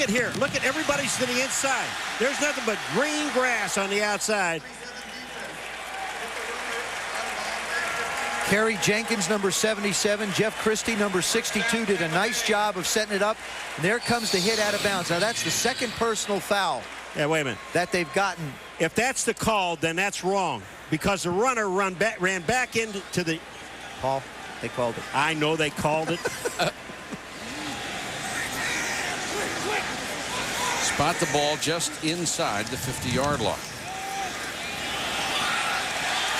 at here. Look at everybody sitting inside. There's nothing but green grass on the outside. Kerry Jenkins, number 77. Jeff Christie, number 62, did a nice job of setting it up. And there comes the hit out of bounds. Now, that's the second personal foul. Yeah, wait a minute. That they've gotten. If that's the call, then that's wrong. Because the runner ran back into the... Paul, they called it. I know they called it. Spot the ball just inside the 50-yard line.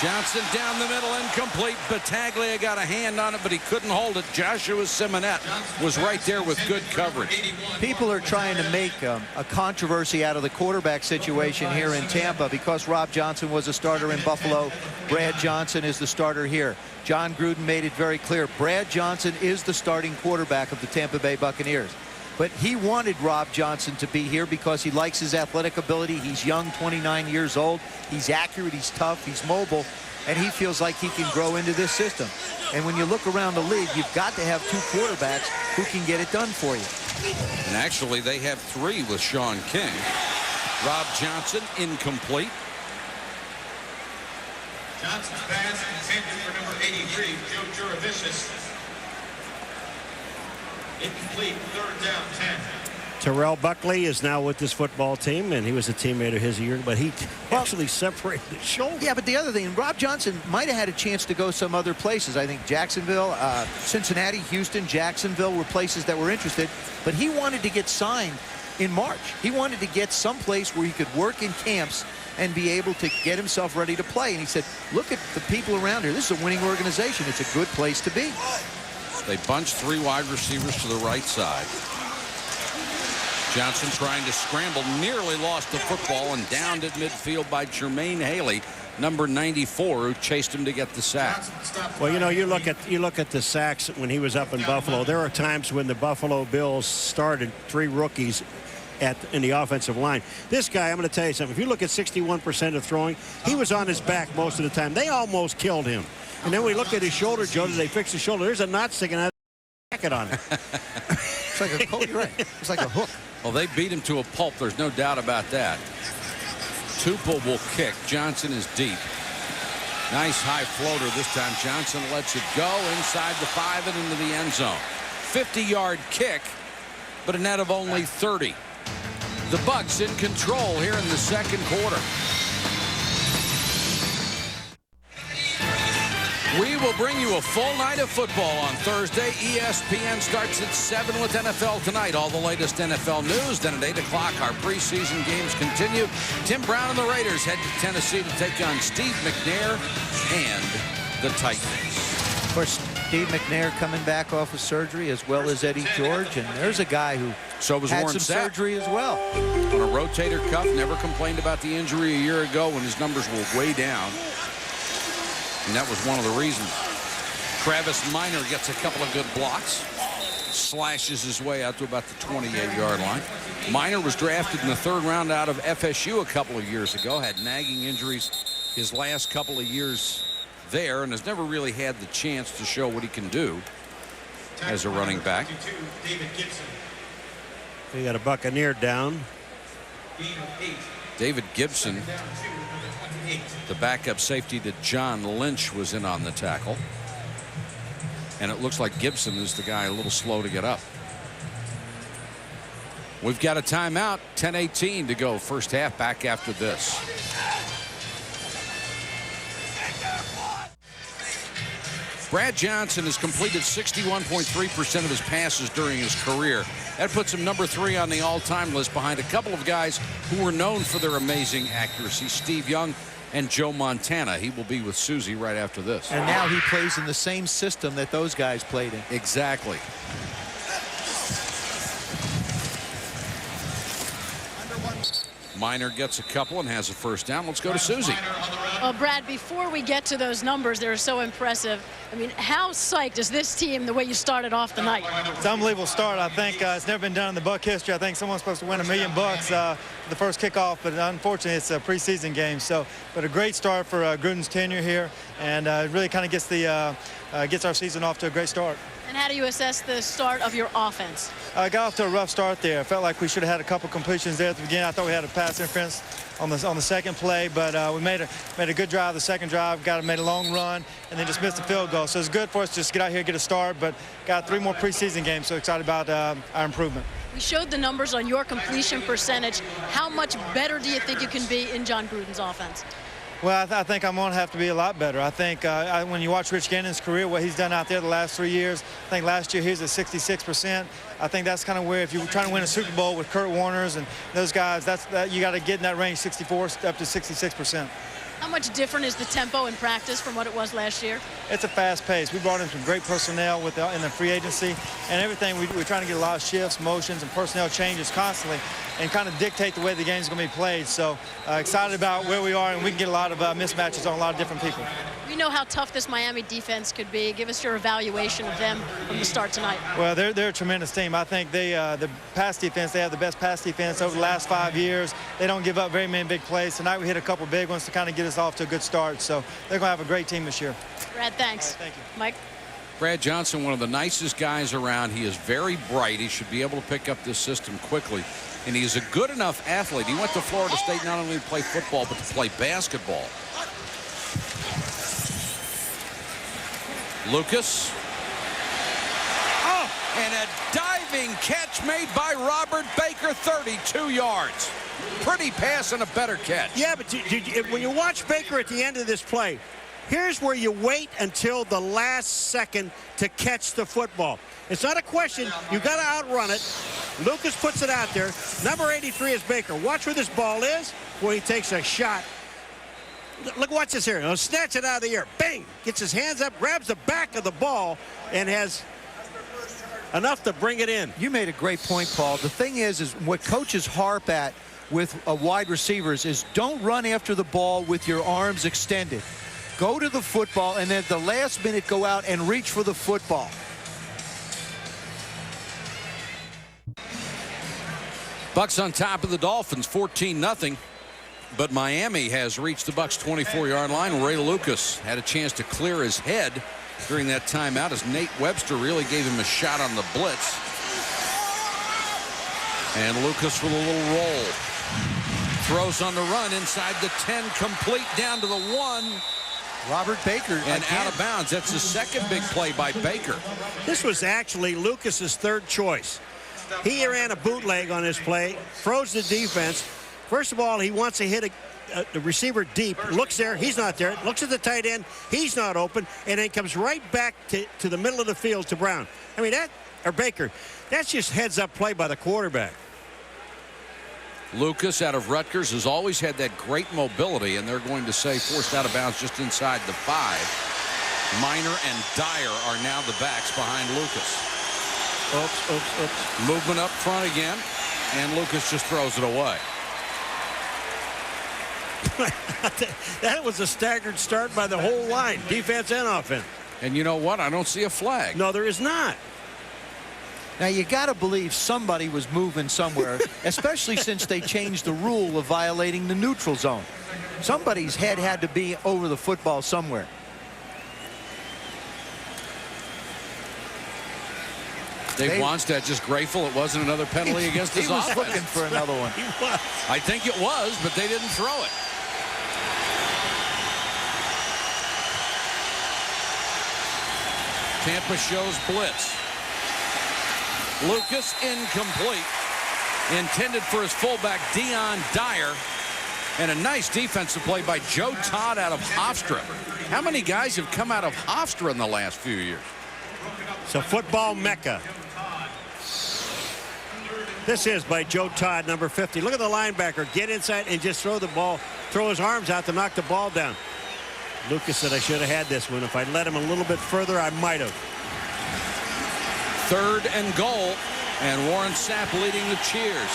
Johnson down the middle, incomplete. Battaglia got a hand on it, but he couldn't hold it. Joshua Simonette was right there with good coverage. People are trying to make a controversy out of the quarterback situation here in Tampa because Rob Johnson was a starter in Buffalo. Brad Johnson is the starter here. John Gruden made it very clear. Brad Johnson is the starting quarterback of the Tampa Bay Buccaneers. But he wanted Rob Johnson to be here because he likes his athletic ability. He's young, 29 years old. He's accurate, he's tough, he's mobile, and he feels like he can grow into this system. And when you look around the league, you've got to have two quarterbacks who can get it done for you. And actually, they have three with Sean King. Rob Johnson, incomplete. Johnson's pass intended for number 83, Joe Juravicius. Incomplete, 3rd down, 10. Terrell Buckley is now with this football team, and he was a teammate of his a year, but he actually separated his shoulder. Yeah, but the other thing, Rob Johnson might have had a chance to go some other places. I think Jacksonville, Cincinnati, Houston, Jacksonville were places that were interested, but he wanted to get signed in March. He wanted to get someplace where he could work in camps and be able to get himself ready to play. And he said, look at the people around here. This is a winning organization. It's a good place to be. They bunched three wide receivers to the right side. Johnson trying to scramble, nearly lost the football and downed at midfield by Jermaine Haley, number 94, who chased him to get the sack. Well, you know, you look at the sacks when he was up in Buffalo. There are times when the Buffalo Bills started three rookies in the offensive line. This guy, I'm going to tell you something. If you look at 61% of throwing, he was on his back most of the time. They almost killed him. And then we look at his shoulder, Joe. Did they fix his shoulder? There's a knot sticking out of the jacket on it. It's like a you're right. It's like a hook. Well, they beat him to a pulp. There's no doubt about that. Tupou will kick. Johnson is deep. Nice high floater this time. Johnson lets it go inside the 5 and into the end zone. 50-yard kick, but a net of only 30. The Bucs in control here in the second quarter. We will bring you a full night of football on Thursday. ESPN starts at 7 with NFL Tonight. All the latest NFL news. Then at 8 o'clock, our preseason games continue. Tim Brown and the Raiders head to Tennessee to take on Steve McNair and the Titans. Of course, Steve McNair coming back off of surgery, as well as Eddie George. And there's a guy who had some surgery as well. On a rotator cuff, never complained about the injury a year ago when his numbers were way down. And that was one of the reasons. Travis Minor gets a couple of good blocks. Slashes his way out to about the 28-yard line. Minor was drafted in the 3rd round out of FSU a couple of years ago. Had nagging injuries his last couple of years there and has never really had the chance to show what he can do as a running back. We got a Buccaneer down. David Gibson, the backup safety to John Lynch, was in on the tackle. And it looks like Gibson is the guy a little slow to get up. We've got a timeout, 10:18 to go. First half, back after this. Brad Johnson has completed 61.3% of his passes during his career. That puts him number 3 on the all-time list behind a couple of guys who were known for their amazing accuracy, Steve Young and Joe Montana. He will be with Susie right after this. And now he plays in the same system that those guys played in. Exactly. Minor gets a couple and has a first down. Let's go to Susie. Well, Brad, before we get to those numbers, they're so impressive. I mean, how psyched is this team the way you started off the night? It's an unbelievable start. I think it's never been done in the Buck history. I think someone's supposed to win $1 million for the first kickoff, but unfortunately it's a preseason game. So, but a great start for Gruden's tenure here, and it really kind of gets our season off to a great start. And how do you assess the start of your offense? Got off to a rough start there. I felt like we should have had a couple completions there at the beginning. I thought we had a pass interference on the second play, but we made a good drive the second drive, made a long run, and then just missed the field goal. So it's good for us to just get out here, get a start, but got 3 more preseason games, so excited about our improvement. We showed the numbers on your completion percentage. How much better do you think you can be in John Gruden's offense? Well, I think I'm going to have to be a lot better. I think when you watch Rich Gannon's career, what he's done out there the last 3 years, I think last year he was at 66%. I think that's kind of where if you're trying to win a Super Bowl with Kurt Warner's and those guys, you got to get in that range, 64 up to 66%. How much different is the tempo in practice from what it was last year? It's a fast pace. We brought in some great personnel in the free agency and everything. We're trying to get a lot of shifts, motions, and personnel changes constantly and kind of dictate the way the game's going to be played. So excited about where we are, and we can get a lot of mismatches on a lot of different people. We know how tough this Miami defense could be. Give us your evaluation of them from the start tonight. Well, they're a tremendous team. I think the pass defense, they have the best pass defense over the last 5 years. They don't give up very many big plays. Tonight we hit a couple big ones to kind of get us off to a good start. So they're going to have a great team this year. Brad, thanks. Right, thank you. Mike? Brad Johnson, one of the nicest guys around. He is very bright. He should be able to pick up this system quickly. And he's a good enough athlete. He went to Florida State not only to play football, but to play basketball. Lucas. Oh, and a diving catch made by Robert Baker, 32 yards. Pretty pass and a better catch. Yeah, but when you watch Baker at the end of this play, here's where you wait until the last second to catch the football. It's not a question. You've got to outrun it. Lucas puts it out there. Number 83 is Baker. Watch where this ball is, where he takes a shot. Look, watch this here. He'll snatch it out of the air. Bang! Gets his hands up, grabs the back of the ball, and has enough to bring it in. You made a great point, Paul. The thing is what coaches harp at with wide receivers is don't run after the ball with your arms extended. Go to the football, and then at the last minute go out and reach for the football. Bucs on top of the Dolphins, 14-0. But Miami has reached the Bucs 24-yard line. Ray Lucas had a chance to clear his head during that timeout as Nate Webster really gave him a shot on the blitz. And Lucas with a little roll. Throws on the run inside the 10, complete down to the 1. Robert Baker. And out of bounds. That's the second big play by Baker. This was actually Lucas's third choice. He ran a bootleg on his play, froze the defense. First of all, he wants to hit the receiver deep. Looks there, he's not there. Looks at the tight end, he's not open, and then comes right back to the middle of the field to Brown. I mean, Baker, that's just heads-up play by the quarterback. Lucas out of Rutgers has always had that great mobility, and they're going to say forced out of bounds just inside the 5. Minor and Dyer are now the backs behind Lucas. Oops. Movement up front again, and Lucas just throws it away. That was a staggered start by the whole line, defense and offense. And you know what? I don't see a flag. No, there is not. Now, you got to believe somebody was moving somewhere, especially since they changed the rule of violating the neutral zone. Somebody's head had to be over the football somewhere. Dave Wannstedt just grateful it wasn't another penalty against his offense. He was looking for another one. He was. I think it was, but they didn't throw it. Tampa shows blitz. Lucas incomplete. Intended for his fullback, Dion Dyer. And a nice defensive play by Joe Todd out of Hofstra. How many guys have come out of Hofstra in the last few years? It's a football mecca. This is by Joe Todd, number 50. Look at the linebacker. Get inside and just throw the ball, throw his arms out to knock the ball down. Lucas said I should have had this one. If I'd let him a little bit further, I might have. 3rd and goal, and Warren Sapp leading the cheers.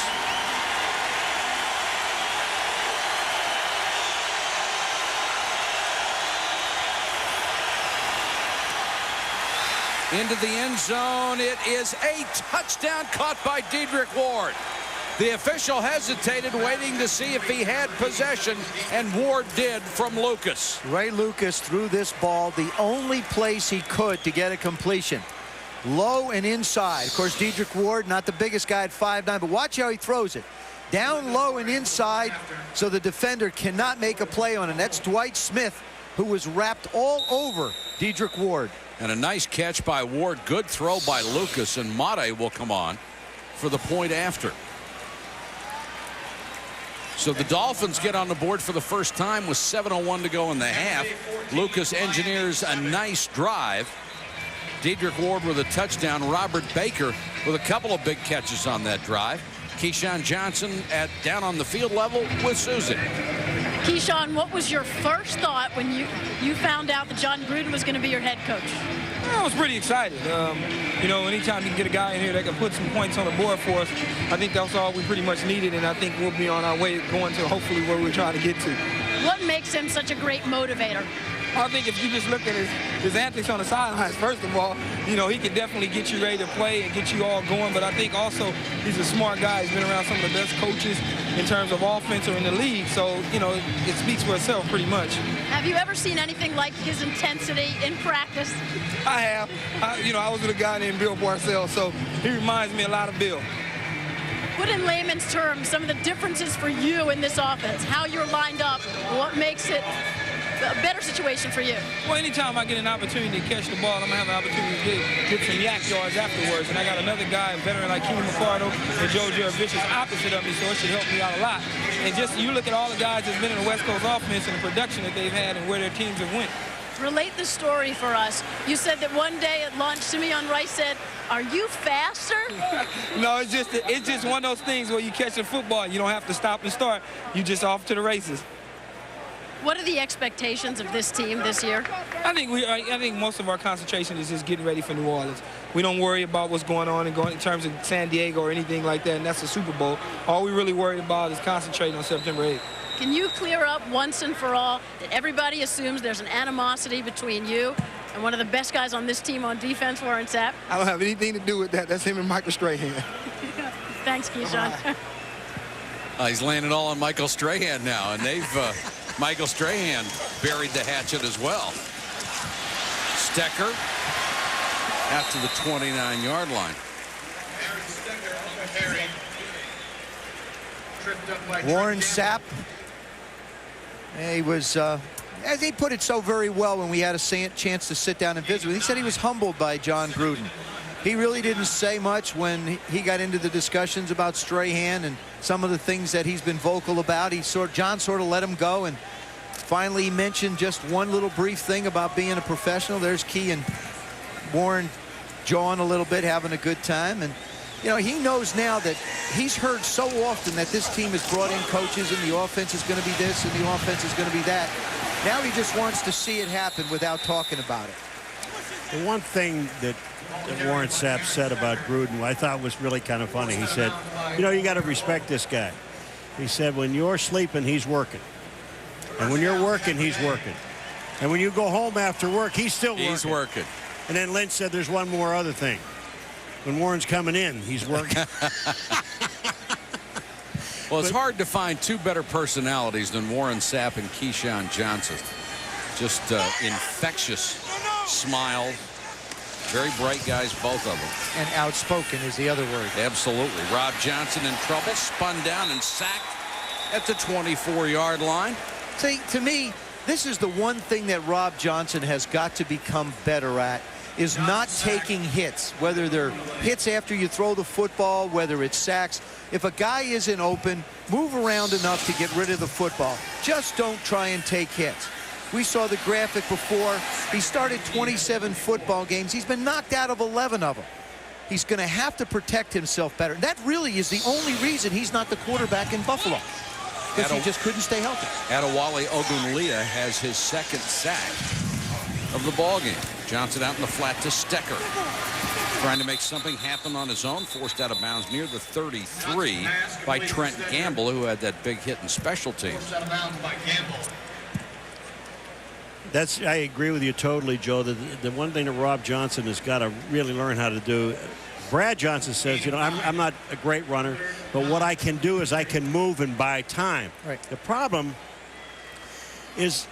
into the end zone. It is a touchdown caught by Dedrick Ward. The official hesitated, waiting to see if he had possession, and Ward did from Lucas. Ray Lucas threw this ball the only place he could to get a completion. Low and inside. Of course, Dedrick Ward, not the biggest guy at 5'9", but watch how he throws it. Down low and inside, so the defender cannot make a play on it. That's Dwight Smith, who was wrapped all over Dedrick Ward. And a nice catch by Ward. Good throw by Lucas, and Mate will come on for the point after. So the Dolphins get on the board for the first time with 7:01 to go in the half. Lucas engineers a nice drive. Dedrick Ward with a touchdown. Robert Baker with a couple of big catches on that drive. Keyshawn Johnson down on the field level with Susan. Keyshawn, what was your first thought when you found out that John Gruden was going to be your head coach? I was pretty excited. You know, anytime you can get a guy in here that can put some points on the board for us, I think that's all we pretty much needed, and I think we'll be on our way going to hopefully where we're trying to get to. What makes him such a great motivator? I think if you just look at his antics on the sidelines, first of all, you know, he can definitely get you ready to play and get you all going. But I think also he's a smart guy. He's been around some of the best coaches in terms of offense or in the league. So, you know, it speaks for itself pretty much. Have you ever seen anything like his intensity in practice? I have. I was with a guy named Bill Parcells, so he reminds me a lot of Bill. Put in layman's terms some of the differences for you in this offense, how you're lined up, what makes it a better situation for you. Well, anytime I get an opportunity to catch the ball, I'm going to have an opportunity to get some yak yards afterwards. And I got another guy, a veteran like Keenan McCardle and Joe Juravicius opposite of me, so it should help me out a lot. And just you look at all the guys that's been in the West Coast offense and the production that they've had and where their teams have went. Relate the story for us. You said that one day at lunch, Simeon Rice said, "Are you faster?" No, it's just one of those things where you catch a football, you don't have to stop and start. You just off to the races. What are the expectations of this team this year? I think most of our concentration is just getting ready for New Orleans. We don't worry about what's going on in terms of San Diego or anything like that, and that's the Super Bowl. All we really worry about is concentrating on September 8th. Can you clear up once and for all that everybody assumes there's an animosity between you and one of the best guys on this team on defense, Warren Sapp? I don't have anything to do with that. That's him and Michael Strahan. Thanks, Keyshawn. He's laying it all on Michael Strahan now, and they've Michael Strahan buried the hatchet as well. Stecker out to the 29-yard line. Warren Sapp, he was, as he put it so very well when we had a chance to sit down and visit with him, he said he was humbled by John Gruden. He really didn't say much when he got into the discussions about Strahan and some of the things that he's been vocal about. John sort of let him go, and finally he mentioned just one little brief thing about being a professional. There's Key and Warren jawing a little bit, having a good time. And, you know, he knows now that he's heard so often that this team has brought in coaches and the offense is going to be this and the offense is going to be that. Now he just wants to see it happen without talking about it. The one thing that Warren Sapp said about Gruden I thought was really kind of funny. He said, you know, you got to respect this guy. He said, when you're sleeping, he's working. And when you're working, he's working. And when you go home after work, he's still working. He's working. And then Lynch said there's one more other thing. When Warren's coming in, he's working. Well, it's hard to find two better personalities than Warren Sapp and Keyshawn Johnson. Just infectious smile. Very bright guys, both of them. And outspoken is the other word. Absolutely. Rob Johnson in trouble, spun down and sacked at the 24-yard line. See, to me, this is the one thing that Rob Johnson has got to become better at, is not taking hits, whether they're hits after you throw the football, whether it's sacks. If a guy isn't open, move around enough to get rid of the football. Just don't try and take hits. We saw the graphic before. He started 27 football games. He's been knocked out of 11 of them. He's going to have to protect himself better. That really is the only reason he's not the quarterback in Buffalo, because he just couldn't stay healthy. Adewale Ogunleye has his second sack of the ball game. Johnson out in the flat to Stecker, trying to make something happen on his own, forced out of bounds near the 33 by Trent Gamble, who had that big hit in special teams. I agree with you totally, Joe. The one thing that Rob Johnson has got to really learn how to do. Brad Johnson says, I'm not a great runner, but what I can do is I can move and buy time. Right. The problem is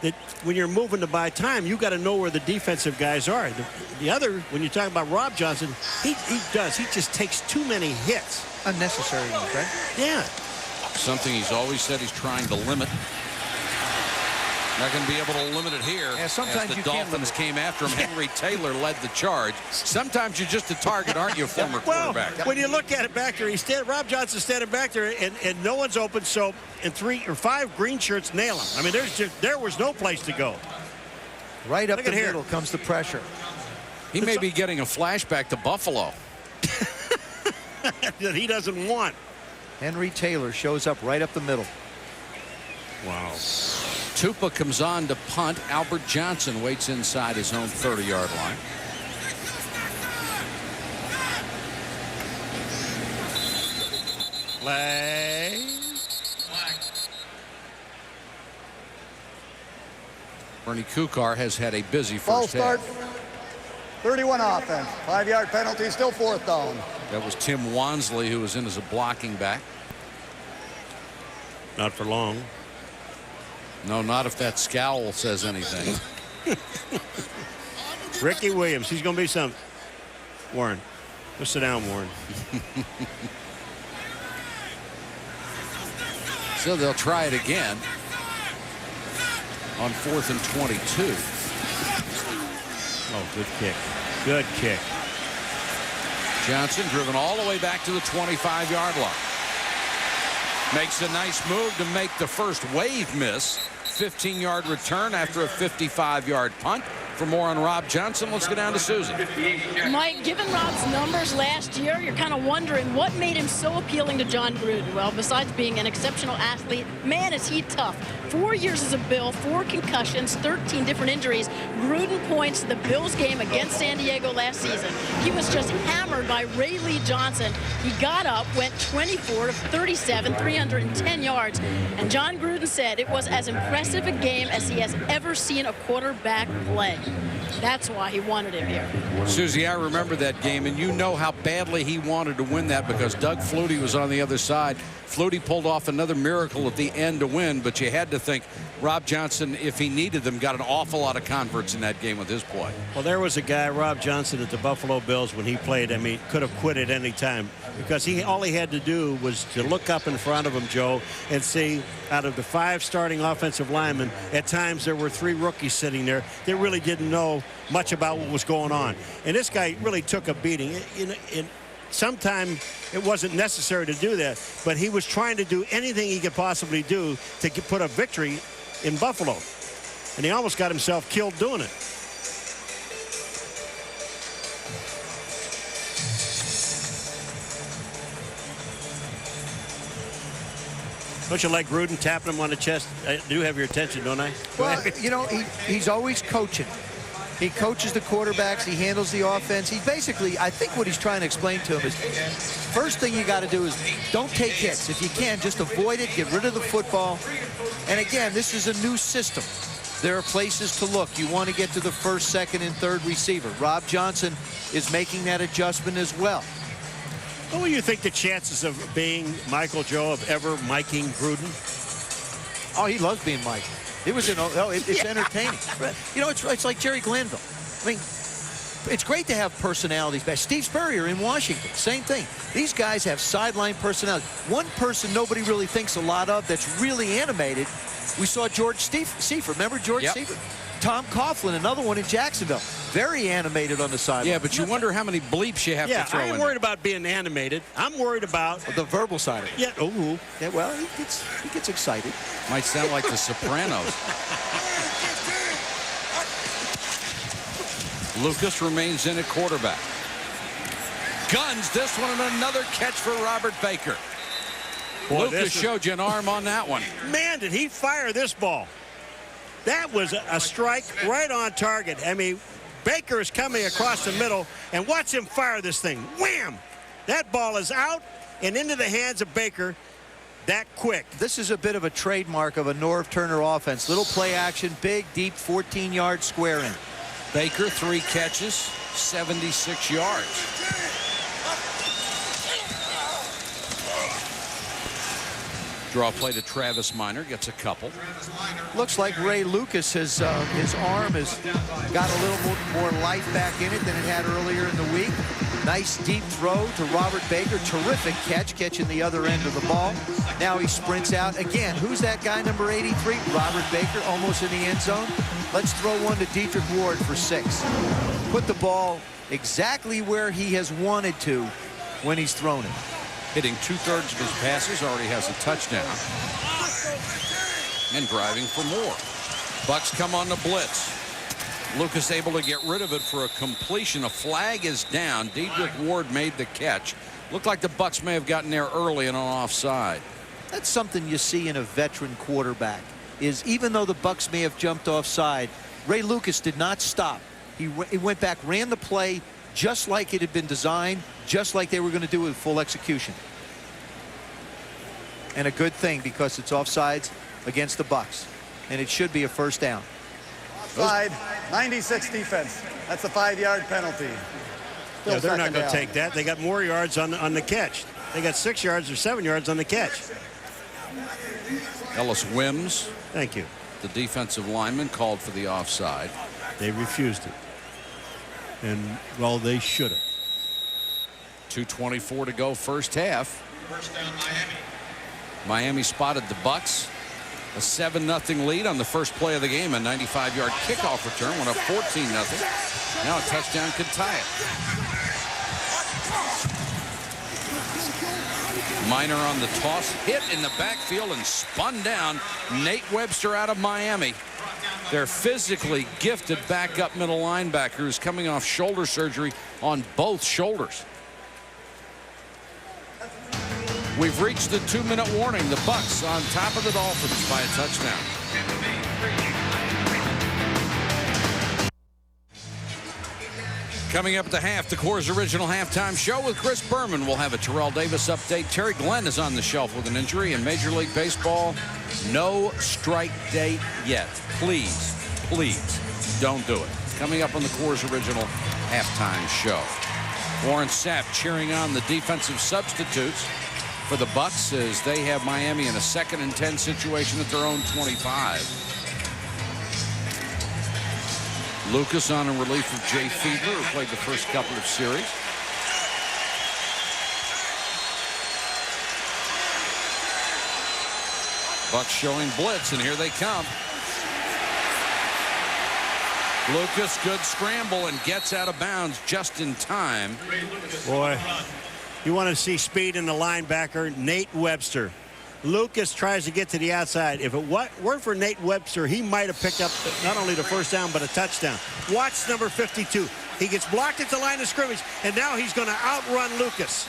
that when you're moving to buy time, you got to know where the defensive guys are. The other, when you talk about Rob Johnson, he just takes too many hits. Unnecessary ones, right? Yeah. Something he's always said he's trying to limit. Not going to be able to limit it here. Yeah, sometimes as the you can't Dolphins came after him. Henry Taylor led the charge. Sometimes you're just a target, aren't you, former quarterback? When you look at it back there, Rob Johnson's standing back there, and no one's open. So, and 3 or 5 green shirts nail him. I mean, there was no place to go. Right up the middle comes the pressure. He may be getting a flashback to Buffalo. That he doesn't want. Henry Taylor shows up right up the middle. Wow. Tupa comes on to punt. Albert Johnson waits inside his own 30-yard line. Play. Bernie Kukar has had a busy False first half. start. 31 offense. 5-yard penalty. Still 4th down. That was Tim Wansley, who was in as a blocking back. Not for long. No, not if that scowl says anything. Ricky Williams. He's going to be some. Warren. Go sit down, Warren. So they'll try it again on 4th and 22. Oh, good kick. Good kick. Johnson driven all the way back to the 25-yard line. Makes a nice move to make the first wave miss. 15-yard return after a 55-yard punt. For more on Rob Johnson, let's go down to Susie. Mike, given Rob's numbers last year, you're kind of wondering what made him so appealing to John Gruden. Well, besides being an exceptional athlete, man, is he tough. 4 years as a Bill, 4 concussions, 13 different injuries. Gruden points to the Bills game against San Diego last season. He was just hammered by Ray Lee Johnson. He got up, went 24 of 37, 310 yards. And John Gruden said it was as impressive a game as he has ever seen a quarterback play. That's why he wanted him here. Susie, I remember that game, and you know how badly he wanted to win that because Doug Flutie was on the other side. Flutie pulled off another miracle at the end to win, but you had to think Rob Johnson, if he needed them, got an awful lot of converts in that game with his play. Well, there was a guy, Rob Johnson, at the Buffalo Bills when he played. I mean, could have quit at any time because all he had to do was to look up in front of him, Joe, and see out of the 5 starting offensive linemen, at times there were 3 rookies sitting there that really didn't know much about what was going on. And this guy really took a beating. Sometimes it wasn't necessary to do that, but he was trying to do anything he could possibly do to put a victory in Buffalo. And he almost got himself killed doing it. Don't you like Gruden tapping him on the chest? I do have your attention, don't I? Well, you know, he's always coaching. He coaches the quarterbacks. He handles the offense. He basically, I think what he's trying to explain to him is first thing you got to do is don't take hits. If you can, just avoid it. Get rid of the football. And again, this is a new system. There are places to look. You want to get to the first, second, and third receiver. Rob Johnson is making that adjustment as well. What do you think the chances of being Michael Joe of ever miking Gruden? Oh, he loves being Mike. It was it's entertaining. You know, it's like Jerry Glanville. I mean, it's great to have personalities back. Steve Spurrier in Washington, same thing. These guys have sideline personality. One person nobody really thinks a lot of that's really animated, we saw George Seifert. Remember George Seifert? Tom Coughlin, another one in Jacksonville. Very animated on the sideline. Yeah, but you wonder how many bleeps you have to throw in. I ain't worried about being animated. I'm worried about the verbal side of it. Yeah. Oh. Yeah. Well, he gets excited. Might sound like the Sopranos. Lucas remains in at quarterback. Guns this one and another catch for Robert Baker. Boy, Lucas showed you an arm on that one. Man, did he fire this ball. That was a strike right on target. I mean, Baker is coming across the middle, and watch him fire this thing. Wham! That ball is out and into the hands of Baker. that quick. This is a bit of a trademark of a Norv Turner offense. Little play action, big, deep, 14-yard square in. Baker, 3 catches, 76 yards. Draw play to Travis Minor, gets a couple. Looks like Ray Lucas has his arm has got a little more life back in it than it had earlier in the week. Nice deep throw to Robert Baker. Terrific catch, catching the other end of the ball. Now he sprints out again. Who's that guy, number 83? Robert Baker, almost in the end zone. Let's throw one to Dietrich Ward for 6. Put the ball exactly where he has wanted to when he's thrown it. Hitting 2/3 of his passes, already has a touchdown. And driving for more. Bucs come on the blitz. Lucas able to get rid of it for a completion. A flag is down. Dietrich Ward made the catch. Looked like the Bucs may have gotten there early and on offside. That's something you see in a veteran quarterback, is even though the Bucs may have jumped offside, Ray Lucas did not stop. He went back, ran the play just like it had been designed, just like they were going to do with full execution. And a good thing, because it's offsides against the Bucs, and it should be a first down. Offside, 96 defense. That's a 5-yard penalty. Yeah, they're not going to take that. They got more yards on the catch. They got 6 yards or 7 yards on the catch. Ellis Wims. Thank you. The defensive lineman called for the offside. They refused it. And, well, they should have. 2:24 to go first half. First down, Miami. Miami spotted the Bucs. A 7-0 lead on the first play of the game. A 95-yard kickoff return. Went up 14-0. Now a touchdown could tie it. Minor on the toss, hit in the backfield and spun down. Nate Webster out of Miami. Their physically gifted backup middle linebacker who's coming off shoulder surgery on both shoulders. We've reached the 2-minute warning. The Bucs on top of the Dolphins by a touchdown. Coming up at the half, the Coors Original Halftime Show with Chris Berman. We'll have a Terrell Davis update. Terry Glenn is on the shelf with an injury in Major League Baseball. No strike date yet. Please, please don't do it. Coming up on the Coors Original Halftime Show. Warren Sapp cheering on the defensive substitutes for the Bucs as they have Miami in a 2nd and 10 situation at their own 25. Lucas on a relief of Jay Fiedler, who played the first couple of series. Bucs showing blitz, and here they come. Lucas, good scramble, and gets out of bounds just in time. Boy, you want to see speed in the linebacker, Nate Webster. Lucas tries to get to the outside. If it weren't for Nate Webster, he might have picked up not only the first down, but a touchdown. Watch number 52. He gets blocked at the line of scrimmage, and now he's going to outrun Lucas.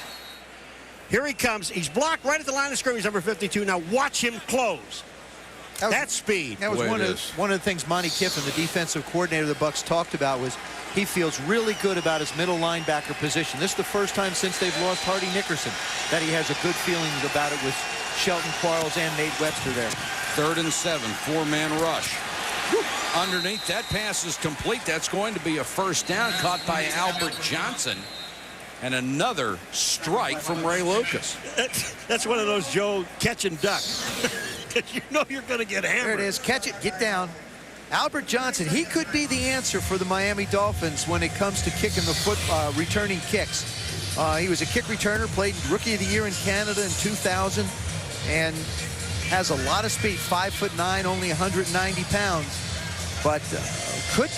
Here he comes. He's blocked right at the line of scrimmage, number 52. Now watch him close. That's speed. That was one of the things Monty Kiffin, the defensive coordinator of the Bucs, talked about was he feels really good about his middle linebacker position. This is the first time since they've lost Hardy Nickerson that he has a good feeling about it with Shelton Quarles and Nate Webster there. 3rd and 7, 4-man rush. Underneath, that pass is complete. That's going to be a first down, caught by Albert Johnson. And another strike from Ray Lucas. That's one of those, Joe, catch and duck. You know you're going to get hammered. There it is. Catch it. Get down. Albert Johnson, he could be the answer for the Miami Dolphins when it comes to kicking the returning kicks. He was a kick returner, played Rookie of the Year in Canada in 2000, and has a lot of speed. 5'9", only 190 pounds. But could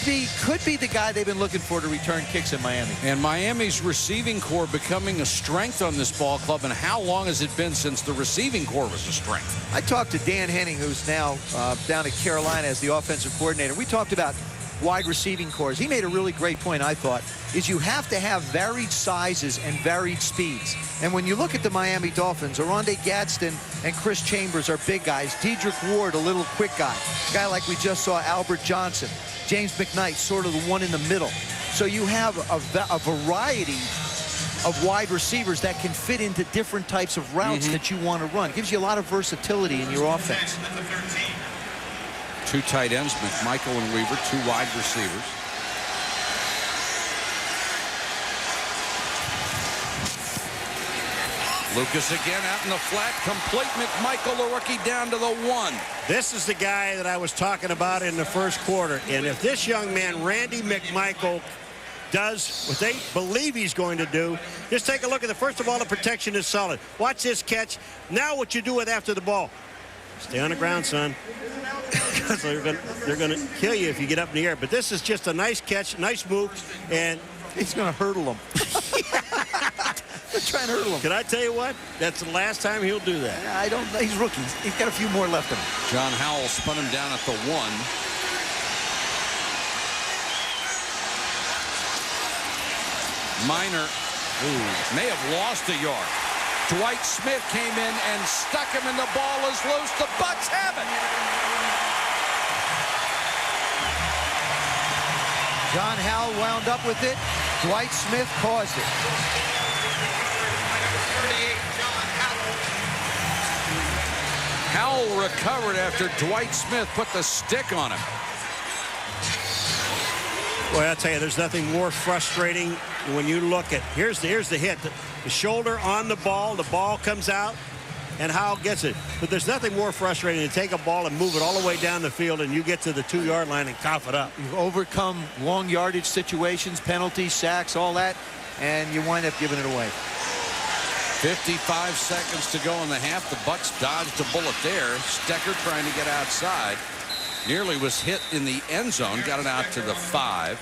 be the guy they've been looking for to return kicks in Miami. And Miami's receiving corps becoming a strength on this ball club. And how long has it been since the receiving corps was a strength? I talked to Dan Henning, who's now down at Carolina as the offensive coordinator. We talked about wide receiving corps. He made a really great point, I thought, is you have to have varied sizes and varied speeds. And when you look at the Miami Dolphins, Oronde Gadsden and Chris Chambers are big guys. Dietrich Ward, a little quick guy. A guy like we just saw, Albert Johnson. James McKnight, sort of the one in the middle. So you have a variety of wide receivers that can fit into different types of routes that you want to run. It gives you a lot of versatility in your offense. 2 tight ends, McMichael and Weaver, 2 wide receivers. Lucas again out in the flat, complete. McMichael, the rookie, down to the 1. This is the guy that I was talking about in the first quarter. And if this young man, Randy McMichael, does what they believe he's going to do, just take a look at the, first of all, the protection is solid. Watch this catch. Now what you do with after the ball. Stay on the ground, son. Because they're going to kill you if you get up in the air. But this is just a nice catch, nice move, and he's going to hurdle him. They're trying to hurdle him. Can I tell you what? That's the last time he'll do that. I don't. He's rookie. He's got a few more left in him. John Howell spun him down at the 1. Minor may have lost a yard. Dwight Smith came in and stuck him, and the ball is loose. The Bucs have it. John Howell wound up with it. Dwight Smith caused it. Howell recovered after Dwight Smith put the stick on him. Boy, I'll tell you, there's nothing more frustrating when you look at, here's the hit, the shoulder on the ball comes out, and Howell gets it. But there's nothing more frustrating to take a ball and move it all the way down the field, and you get to the 2-yard line and cough it up. You've overcome long yardage situations, penalties, sacks, all that, and you wind up giving it away. 55 seconds to go in the half. The Bucs dodged a bullet there. Stecker trying to get outside. Nearly was hit in the end zone. Got it out to the 5.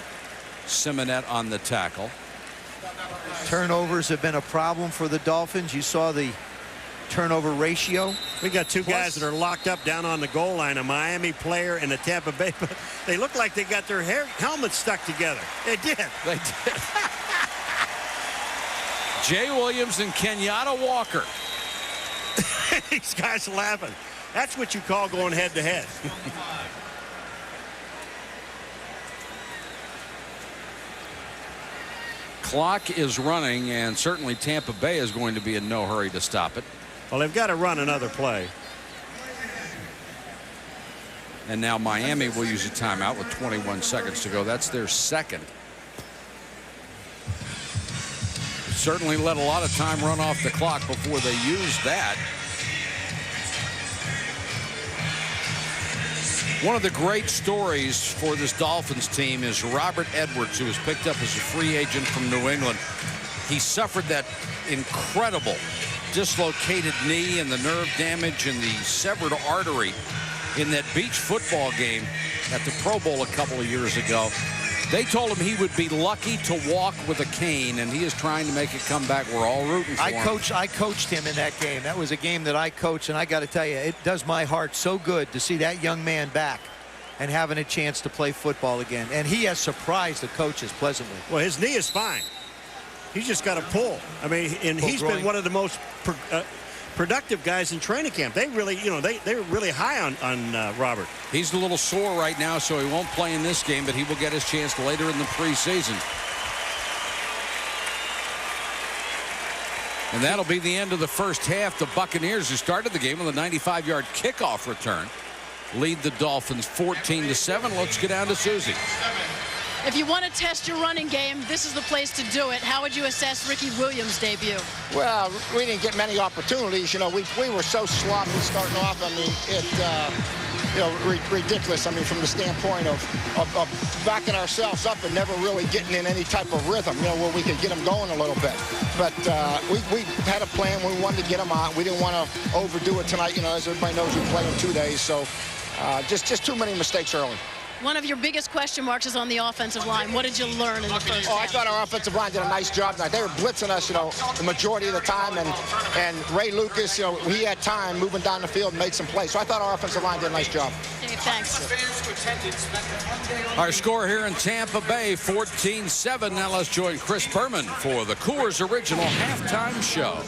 Simonette on the tackle. Turnovers have been a problem for the Dolphins. You saw the turnover ratio. We got 2 guys that are locked up down on the goal line, a Miami player and a Tampa Bay. They look like they got their helmets stuck together. They did. They did. Jay Williams and Kenyatta Walker. These guys laughing. That's what you call going head to head. Clock is running, and certainly Tampa Bay is going to be in no hurry to stop it. Well, they've got to run another play. And now Miami will use a timeout with 21 seconds to go. That's their second. Certainly let a lot of time run off the clock before they use that. One of the great stories for this Dolphins team is Robert Edwards, who was picked up as a free agent from New England. He suffered that incredible dislocated knee and the nerve damage and the severed artery in that beach football game at the Pro Bowl a couple of years ago. They told him he would be lucky to walk with a cane, and he is trying to make a comeback. We're all rooting for him. I coached him in that game. That was a game that I coached, and I got to tell you, it does my heart so good to see that young man back and having a chance to play football again. And he has surprised the coaches pleasantly. Well, his knee is fine. He's just got a pull. I mean, and he's been one of the most productive guys in training camp. They really, you know, they're really high on Robert. He's a little sore right now, so he won't play in this game, but he will get his chance later in the preseason. And that'll be the end of the first half. The Buccaneers, who started the game with a 95-yard kickoff return, lead the Dolphins 14-7. Let's get down to Susie. If you want to test your running game, this is the place to do it. How would you assess Ricky Williams' debut? Well, we didn't get many opportunities. You know, we were so sloppy starting off. I mean, ridiculous. I mean, from the standpoint of backing ourselves up and never really getting in any type of rhythm, you know, where we could get them going a little bit. But we had a plan. We wanted to get them out. We didn't want to overdo it tonight. You know, as everybody knows, we play in 2 days. So just too many mistakes early. One of your biggest question marks is on the offensive line. What did you learn in the first half? I thought our offensive line did a nice job tonight. They were blitzing us, you know, the majority of the time, and Ray Lucas, you know, he had time moving down the field and made some plays. So I thought our offensive line did a nice job. Dave, thanks. Our score here in Tampa Bay, 14-7. Now let's join Chris Berman for the Coors Original Halftime Show.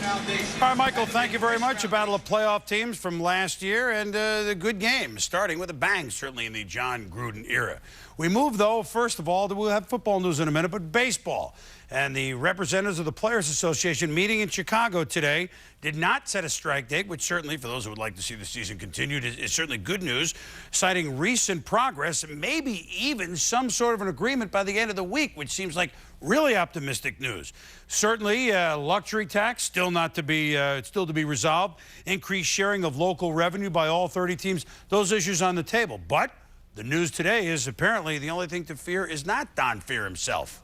All right, Michael, thank you very much. A battle of playoff teams from last year and the good games, starting with a bang, certainly in the John Gruden era. We move, though, first of all, we'll have football news in a minute, but baseball. And the representatives of the Players Association meeting in Chicago today did not set a strike date, which certainly, for those who would like to see the season continued, is certainly good news, citing recent progress and maybe even some sort of an agreement by the end of the week, which seems like really optimistic news. Certainly, luxury tax still to be resolved. Increased sharing of local revenue by all 30 teams. Those issues on the table. But the news today is apparently the only thing to fear is not Don Fear himself.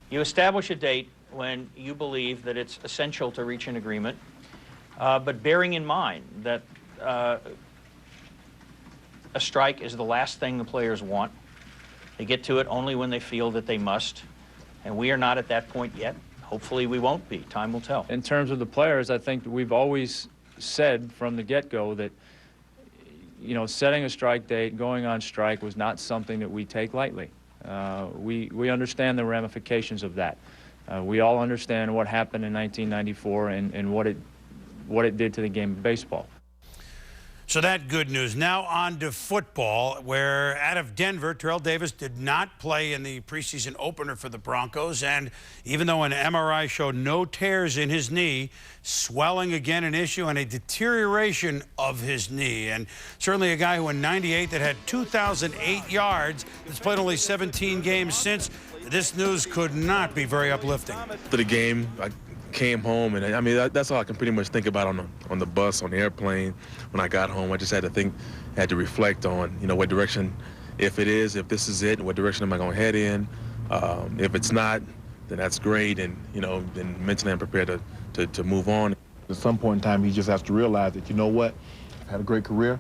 You establish a date when you believe that it's essential to reach an agreement, but bearing in mind that a strike is the last thing the players want. They get to it only when they feel that they must, and we are not at that point yet. Hopefully we won't be. Time will tell. In terms of the players, I think we've always said from the get-go that, you know, setting a strike date, going on strike was not something that we take lightly. We understand the ramifications of that. We all understand what happened in 1994 and what it did to the game of baseball. So that good news. Now on to football, where out of Denver, Terrell Davis did not play in the preseason opener for the Broncos. And even though an MRI showed no tears in his knee, swelling again an issue and a deterioration of his knee. And certainly a guy who in '98 that had 2,008 yards, has played only 17 games since. This news could not be very uplifting. After the game, I came home, and I mean that's all I can pretty much think about on the bus, on the airplane. When I got home, I just had to reflect on, you know, what direction, if this is it, what direction am I going to head in? If it's not, then that's great, and you know, then mentally I'm prepared to move on. At some point in time, he just has to realize that, you know what, I've had a great career.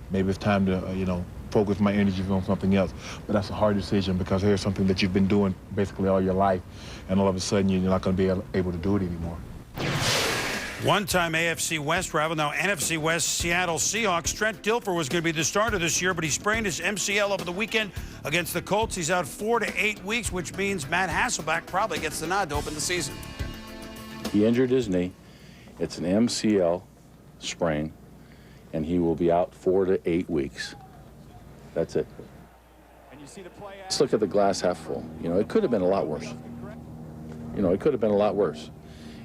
Maybe it's time to you know, focus my energy on something else. But that's a hard decision, because here's something that you've been doing basically all your life, and all of a sudden you're not going to be able to do it anymore. One-time AFC West rival, now NFC West Seattle Seahawks. Trent Dilfer was going to be the starter this year, but he sprained his MCL over the weekend against the Colts. He's out 4 to 8 weeks, which means Matt Hasselbeck probably gets the nod to open the season. He injured his knee. It's an MCL sprain, and he will be out 4 to 8 weeks. That's it. Let's look at the glass half full. You know, it could have been a lot worse. You know, it could have been a lot worse.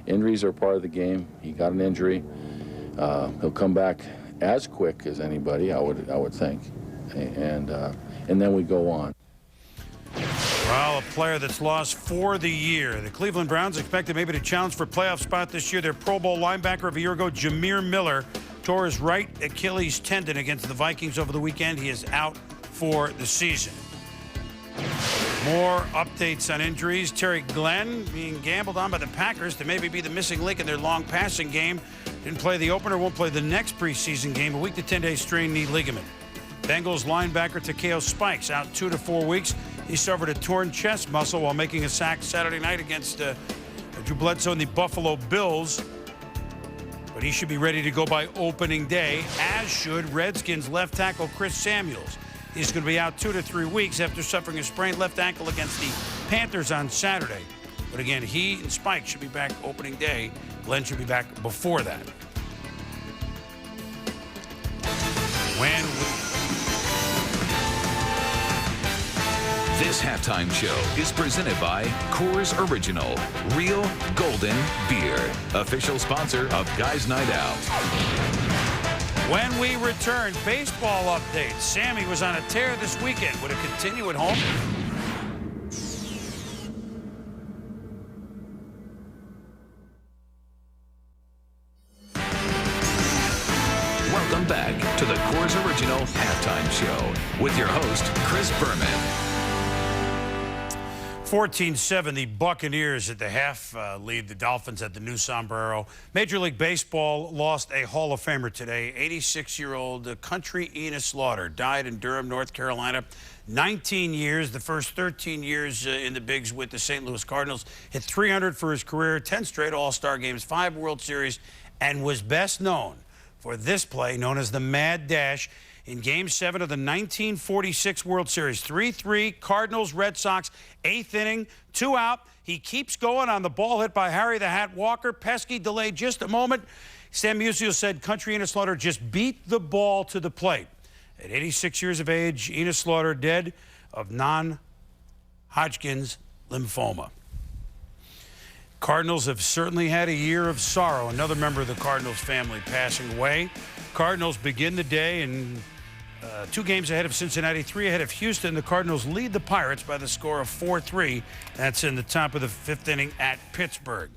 Injuries are part of the game. He got an injury. He'll come back as quick as anybody, I would think, and then we go on. Well, a player that's lost for the year. The Cleveland Browns expected maybe to challenge for a playoff spot this year. Their Pro Bowl linebacker of a year ago, Jameer Miller, tore his right Achilles tendon against the Vikings over the weekend. He is out for the season. More updates on injuries. Terry Glenn being gambled on by the Packers to maybe be the missing link in their long passing game. Didn't play the opener, won't play the next preseason game. A week to 10 days strained knee ligament. Bengals linebacker Takeo Spikes out 2 to 4 weeks. He suffered a torn chest muscle while making a sack Saturday night against Drew Bledsoe and the Buffalo Bills. But he should be ready to go by opening day, as should Redskins left tackle Chris Samuels. He's going to be out 2 to 3 weeks after suffering a sprained left ankle against the Panthers on Saturday. But again, he and Spike should be back opening day. Glenn should be back before that. This halftime show is presented by Coors Original, Real Golden Beer, official sponsor of Guys Night Out. When we return, baseball updates. Sammy was on a tear this weekend. Would it continue at home? Welcome back to the Coors Original Halftime Show with your host, Chris Berman. 14-7, the Buccaneers at the half lead the Dolphins at the new sombrero. Major League Baseball lost a Hall of Famer today. 86-year-old Country Enos Slaughter died in Durham, North Carolina. 19 years, the first 13 years in the bigs with the St. Louis Cardinals. Hit 300 for his career, 10 straight All-Star games, 5 World Series, and was best known for this play known as the Mad Dash in Game 7 of the 1946 World Series. 3-3, Cardinals, Red Sox, 8th inning, 2 out. He keeps going on the ball hit by Harry the Hat Walker. Pesky delayed just a moment. Sam Musial said Country Enos Slaughter just beat the ball to the plate. At 86 years of age, Enos Slaughter dead of non-Hodgkin's lymphoma. Cardinals have certainly had a year of sorrow. Another member of the Cardinals family passing away. Cardinals begin the day and 2 games ahead of Cincinnati, 3 ahead of Houston. The Cardinals lead the Pirates by the score of 4-3. That's in the top of the 5th inning at Pittsburgh.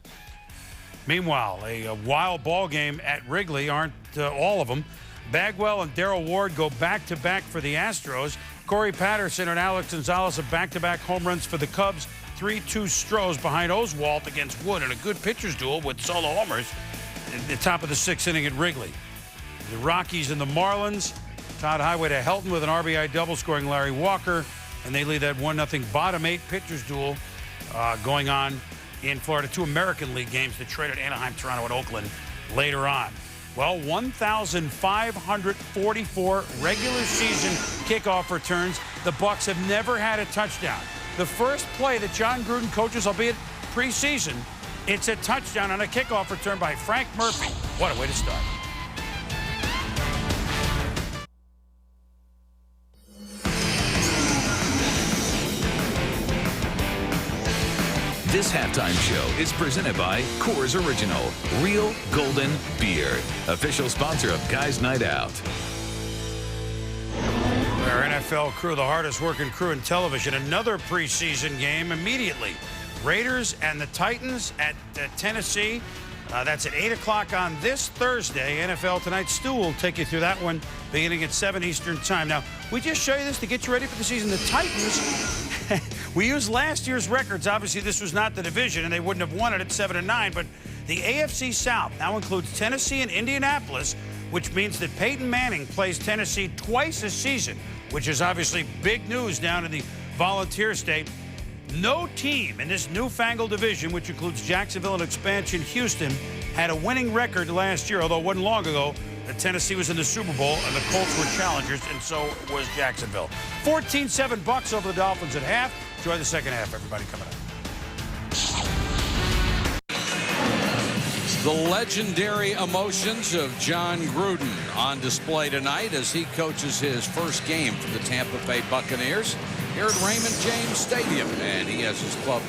Meanwhile, a wild ball game at Wrigley. Aren't all of them. Bagwell and Darrell Ward go back-to-back for the Astros. Corey Patterson and Alex Gonzalez have back-to-back home runs for the Cubs. 3-2 Strohs behind Oswalt against Wood in a good pitcher's duel with solo homers at the top of the 6th inning at Wrigley. The Rockies and the Marlins. Todd Highway to Helton with an RBI double scoring Larry Walker. And they lead that 1-0 bottom 8 pitchers duel going on in Florida. 2 American League games that traded Anaheim, Toronto, and Oakland later on. Well, 1,544 regular season kickoff returns. The Bucs have never had a touchdown. The first play that John Gruden coaches, albeit preseason, it's a touchdown on a kickoff return by Frank Murphy. What a way to start. This halftime show is presented by Coors Original, Real Golden Beer, official sponsor of Guys Night Out. Our NFL crew, the hardest working crew in television. Another preseason game immediately. Raiders and the Titans at Tennessee. That's at 8 o'clock on this Thursday. NFL Tonight. Stu will take you through that one beginning at 7 Eastern time. Now, we just show you this to get you ready for the season. The Titans, we used last year's records. Obviously, this was not the division, and they wouldn't have won it at 7-9. But the AFC South now includes Tennessee and Indianapolis, which means that Peyton Manning plays Tennessee twice a season, which is obviously big news down in the Volunteer State. No team in this newfangled division, which includes Jacksonville and expansion Houston, had a winning record last year, although it wasn't long ago that Tennessee was in the Super Bowl and the Colts were challengers, and so was Jacksonville. 14-7 Bucs over the Dolphins at half. Enjoy the second half, everybody, coming up. The legendary emotions of John Gruden on display tonight as he coaches his first game for the Tampa Bay Buccaneers here at Raymond James Stadium. And he has his club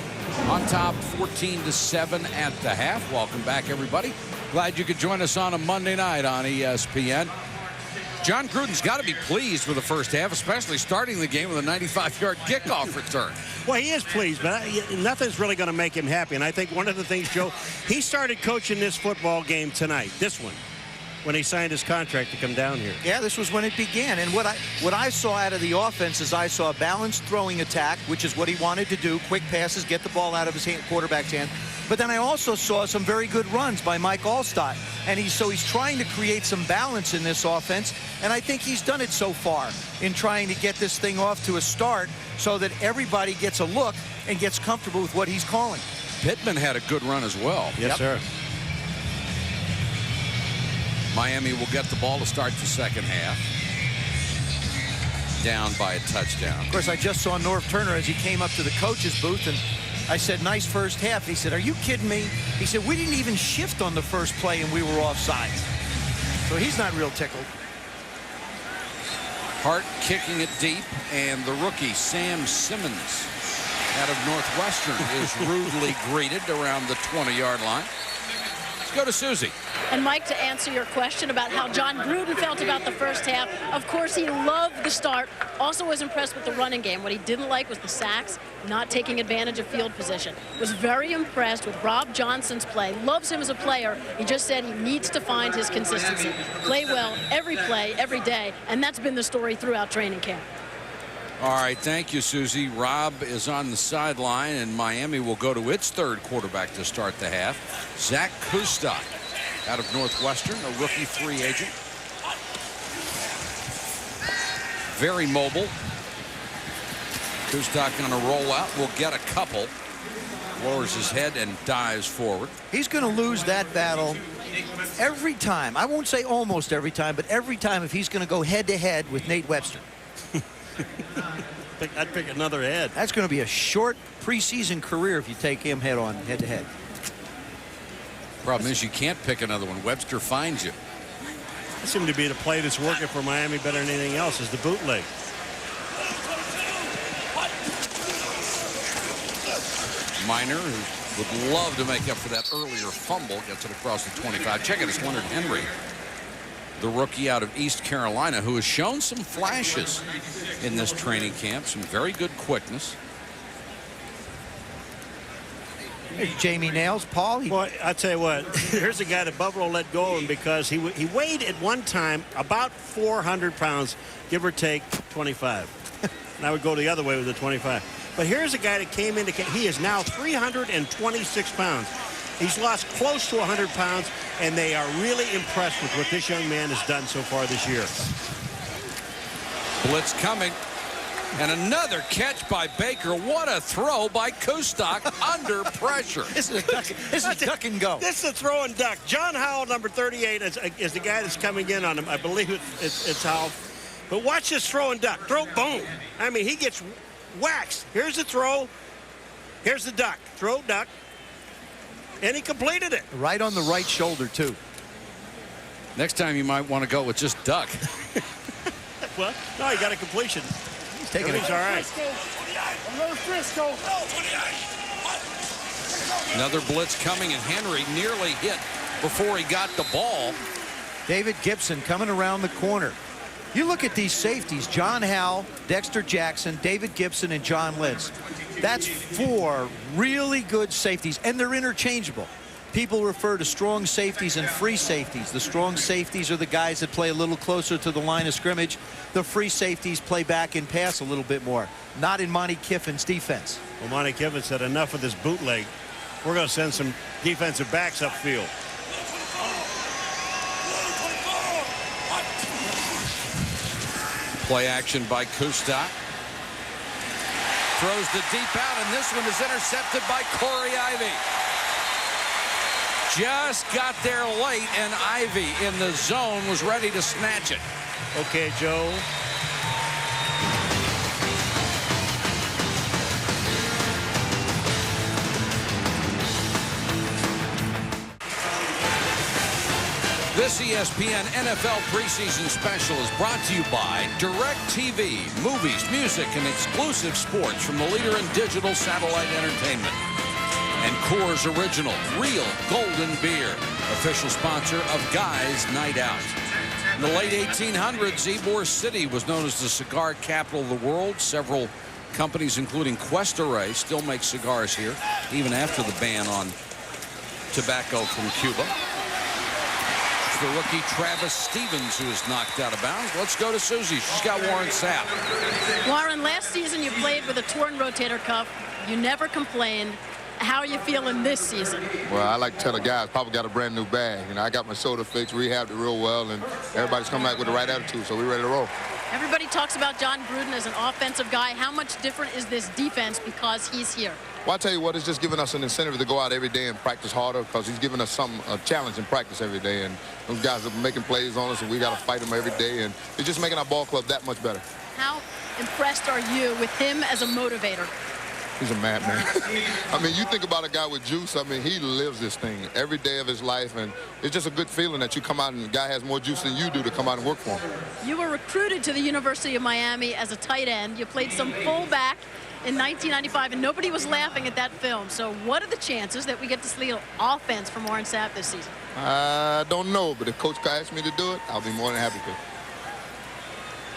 on top 14-7 at the half. Welcome back, everybody. Glad you could join us on a Monday night on ESPN. John Gruden's got to be pleased with the first half, especially starting the game with a 95-yard kickoff return. Well, he is pleased, but nothing's really going to make him happy. And I think one of the things, Joe, he started coaching this football game tonight, this one, when he signed his contract to come down here. Yeah, this was when it began. And what I saw out of the offense is I saw a balanced throwing attack, which is what he wanted to do. Quick passes, get the ball out of his quarterback's hand. But then I also saw some very good runs by Mike Allstott. And he's trying to create some balance in this offense. And I think he's done it so far in trying to get this thing off to a start so that everybody gets a look and gets comfortable with what he's calling. Pittman had a good run as well. Yes, sir. Miami will get the ball to start the second half. Down by a touchdown. Of course, I just saw Norv Turner as he came up to the coach's booth, and I said, nice first half. He said, are you kidding me? He said, we didn't even shift on the first play, and we were offside. So he's not real tickled. Hart kicking it deep, and the rookie, Sam Simmons, out of Northwestern, is rudely greeted around the 20-yard line. Let's go to Susie. And Mike, to answer your question about how John Gruden felt about the first half, of course he loved the start, also was impressed with the running game. What he didn't like was the sacks, not taking advantage of field position. Was very impressed with Rob Johnson's play, loves him as a player. He just said he needs to find his consistency. Play well every play, every day, and that's been the story throughout training camp. All right, thank you, Susie. Rob is on the sideline, and Miami will go to its third quarterback to start the half. Zach Kustok out of Northwestern, a rookie free agent. Very mobile. Kustok on a rollout will get a couple. Lowers his head and dives forward. He's going to lose that battle every time. I won't say almost every time, but every time if he's going to go head-to-head with Nate Webster. I'd pick another head. That's going to be a short preseason career if you take him head-on, head-to-head. Problem is you can't pick another one. Webster finds you. That seemed to be the play that's working for Miami better than anything else is the bootleg. Minor, who would love to make up for that earlier fumble, gets it across the 25. Check it, it's Leonard Henry, the rookie out of East Carolina, who has shown some flashes in this training camp, some very good quickness. Jamie Nails, Paul. Boy, I tell you what, here's a guy that Buffalo let go of him because he weighed at one time about 400 pounds, give or take 25. And I would go the other way with the 25. But here's a guy that came into he is now 326 pounds. He's lost close to 100 pounds, and they are really impressed with what this young man has done so far this year. Blitz coming. And another catch by Baker. What a throw by Kustok under pressure. This is duck and go. This is a throw and duck. John Howell, number 38, is the guy that's coming in on him. I believe it's Howell. But watch this throw and duck. Throw, boom. I mean, he gets waxed. Here's the throw. Here's the duck. Throw, duck. And he completed it. Right on the right shoulder, too. Next time you might want to go with just duck. Well, no, he got a completion. Taking it. All right. Another blitz coming, and Henry nearly hit before he got the ball. David Gibson coming around the corner. You look at these safeties, John Howell, Dexter Jackson, David Gibson, and John Lentz. That's 4 really good safeties, and they're interchangeable. People refer to strong safeties and free safeties. The strong safeties are the guys that play a little closer to the line of scrimmage. The free safeties play back and pass a little bit more. Not in Monty Kiffin's defense. Well, Monty Kiffin said enough of this bootleg. We're going to send some defensive backs upfield. Play action by Kustok. Throws the deep out, and this one is intercepted by Corey Ivy. Just got there late, and Ivy in the zone was ready to snatch it. Okay, Joe. This ESPN NFL preseason special is brought to you by DirecTV, movies, music, and exclusive sports from the leader in digital satellite entertainment. And Coors Original, real golden beer, official sponsor of Guys Night Out. In the late 1800s, Ybor City was known as the cigar capital of the world. Several companies, including Cuesta-Rey, still make cigars here, even after the ban on tobacco from Cuba. It's the rookie Travis Stevens who is knocked out of bounds. Let's go to Susie. She's got Warren Sapp. Warren, last season you played with a torn rotator cuff. You never complained. How are you feeling this season? Well, I like to tell the guys, Papa got a brand new bag. You know, I got my shoulder fixed, rehabbed it real well, and everybody's come back with the right attitude, so we're ready to roll. Everybody talks about John Gruden as an offensive guy. How much different is this defense because he's here? Well, I tell you what, it's just giving us an incentive to go out every day and practice harder because he's giving us a challenge in practice every day, and those guys are making plays on us, and we got to fight them every day, and it's just making our ball club that much better. How impressed are you with him as a motivator? He's a madman. I mean, you think about a guy with juice. I mean, he lives this thing every day of his life, and it's just a good feeling that you come out and the guy has more juice than you do to come out and work for him. You were recruited to the University of Miami as a tight end. You played some fullback in 1995, and nobody was laughing at that film. So what are the chances that we get to see offense from Warren Sapp this season? I don't know, but if Coach asks me to do it, I'll be more than happy to.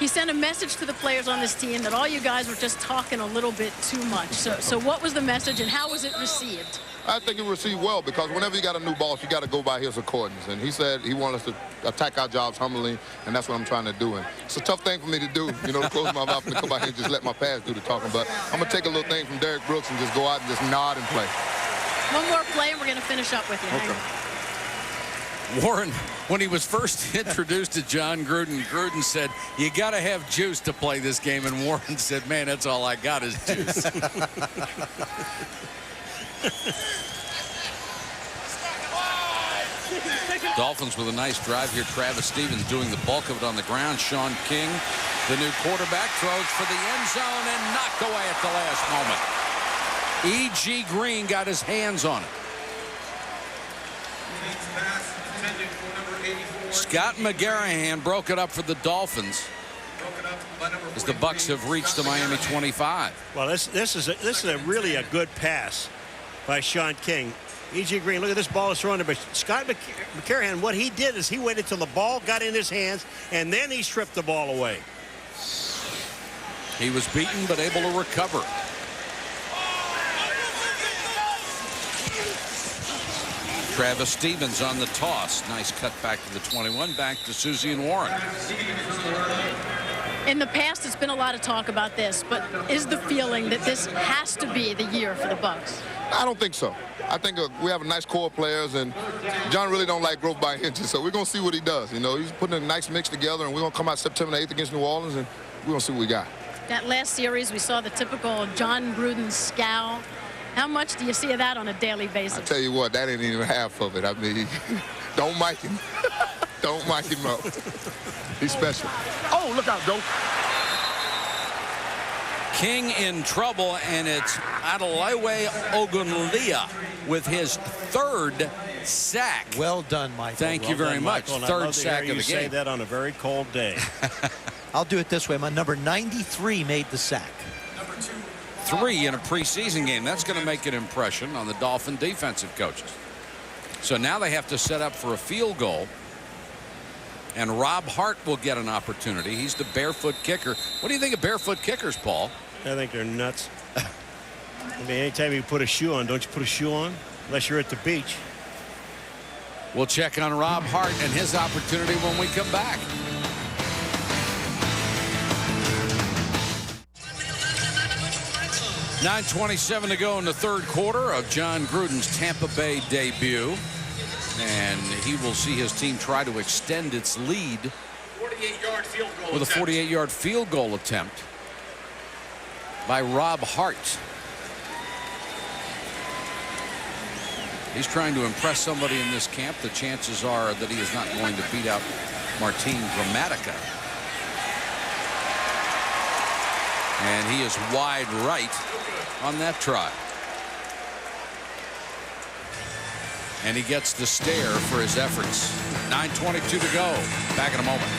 He sent a message to the players on this team that all you guys were just talking a little bit too much. So what was the message, and how was it received? I think it received well because whenever you got a new boss, you got to go by his accordance. And he said he wanted us to attack our jobs humbly, and that's what I'm trying to do. And it's a tough thing for me to do, you know, to close my mouth and come out here and just let my pads do the talking. But I'm going to take a little thing from Derrick Brooks and just go out and just nod and play. One more play, and we're going to finish up with you. Okay. Warren, when he was first introduced to John Gruden, Gruden said, you got to have juice to play this game. And Warren said, man, that's all I got is juice. Dolphins with a nice drive here. Travis Stevens doing the bulk of it on the ground. Sean King, the new quarterback, throws for the end zone and knocked away at the last moment. E.G. Green got his hands on it. Scott McGarrahan broke it up for the Dolphins as the Bucs have reached the Miami 25. Well, this is really a good pass. by Sean King. E.J. Green, look at this ball is thrown to Scott McCarran. What he did is he waited till the ball got in his hands, and then he stripped the ball away. He was beaten but able to recover. Travis Stevens on the toss. Nice cut back to the 21. Back to Susie and Warren. In the past, it's been a lot of talk about this, but is the feeling that this has to be the year for the Bucs? I don't think so. I think we have a nice core of players, and John really don't like growth by inches, so we're going to see what he does. You know, he's putting a nice mix together, and we're going to come out September 8th against New Orleans, and we're going to see what we got. That last series, we saw the typical John Gruden scowl. How much do you see of that on a daily basis? I tell you what, that ain't even half of it. I mean, don't mic him. Don't mic him up. He's special. Oh, look out, Dope. King in trouble, and it's Adelaide Ogunleye with his third sack. Well done, Michael. Thank you very much. Third sack of the game. Say that on a very cold day. I'll do it this way. My number 93 made the sack. 3 in a preseason game. That's going to make an impression on the Dolphin defensive coaches. So now they have to set up for a field goal. And Rob Hart will get an opportunity. He's the barefoot kicker. What do you think of barefoot kickers, Paul? I think they're nuts. I mean, anytime you put a shoe on, don't you put a shoe on? Unless you're at the beach. We'll check on Rob Hart and his opportunity when we come back. .9:27 to go in the third quarter of John Gruden's Tampa Bay debut. And he will see his team try to extend its lead with a 48-yard field goal attempt by Rob Hart. He's trying to impress somebody in this camp. The chances are that he is not going to beat out Martin Gramatica. And he is wide right on that try. And he gets the stare for his efforts. 9:22 to go. Back in a moment.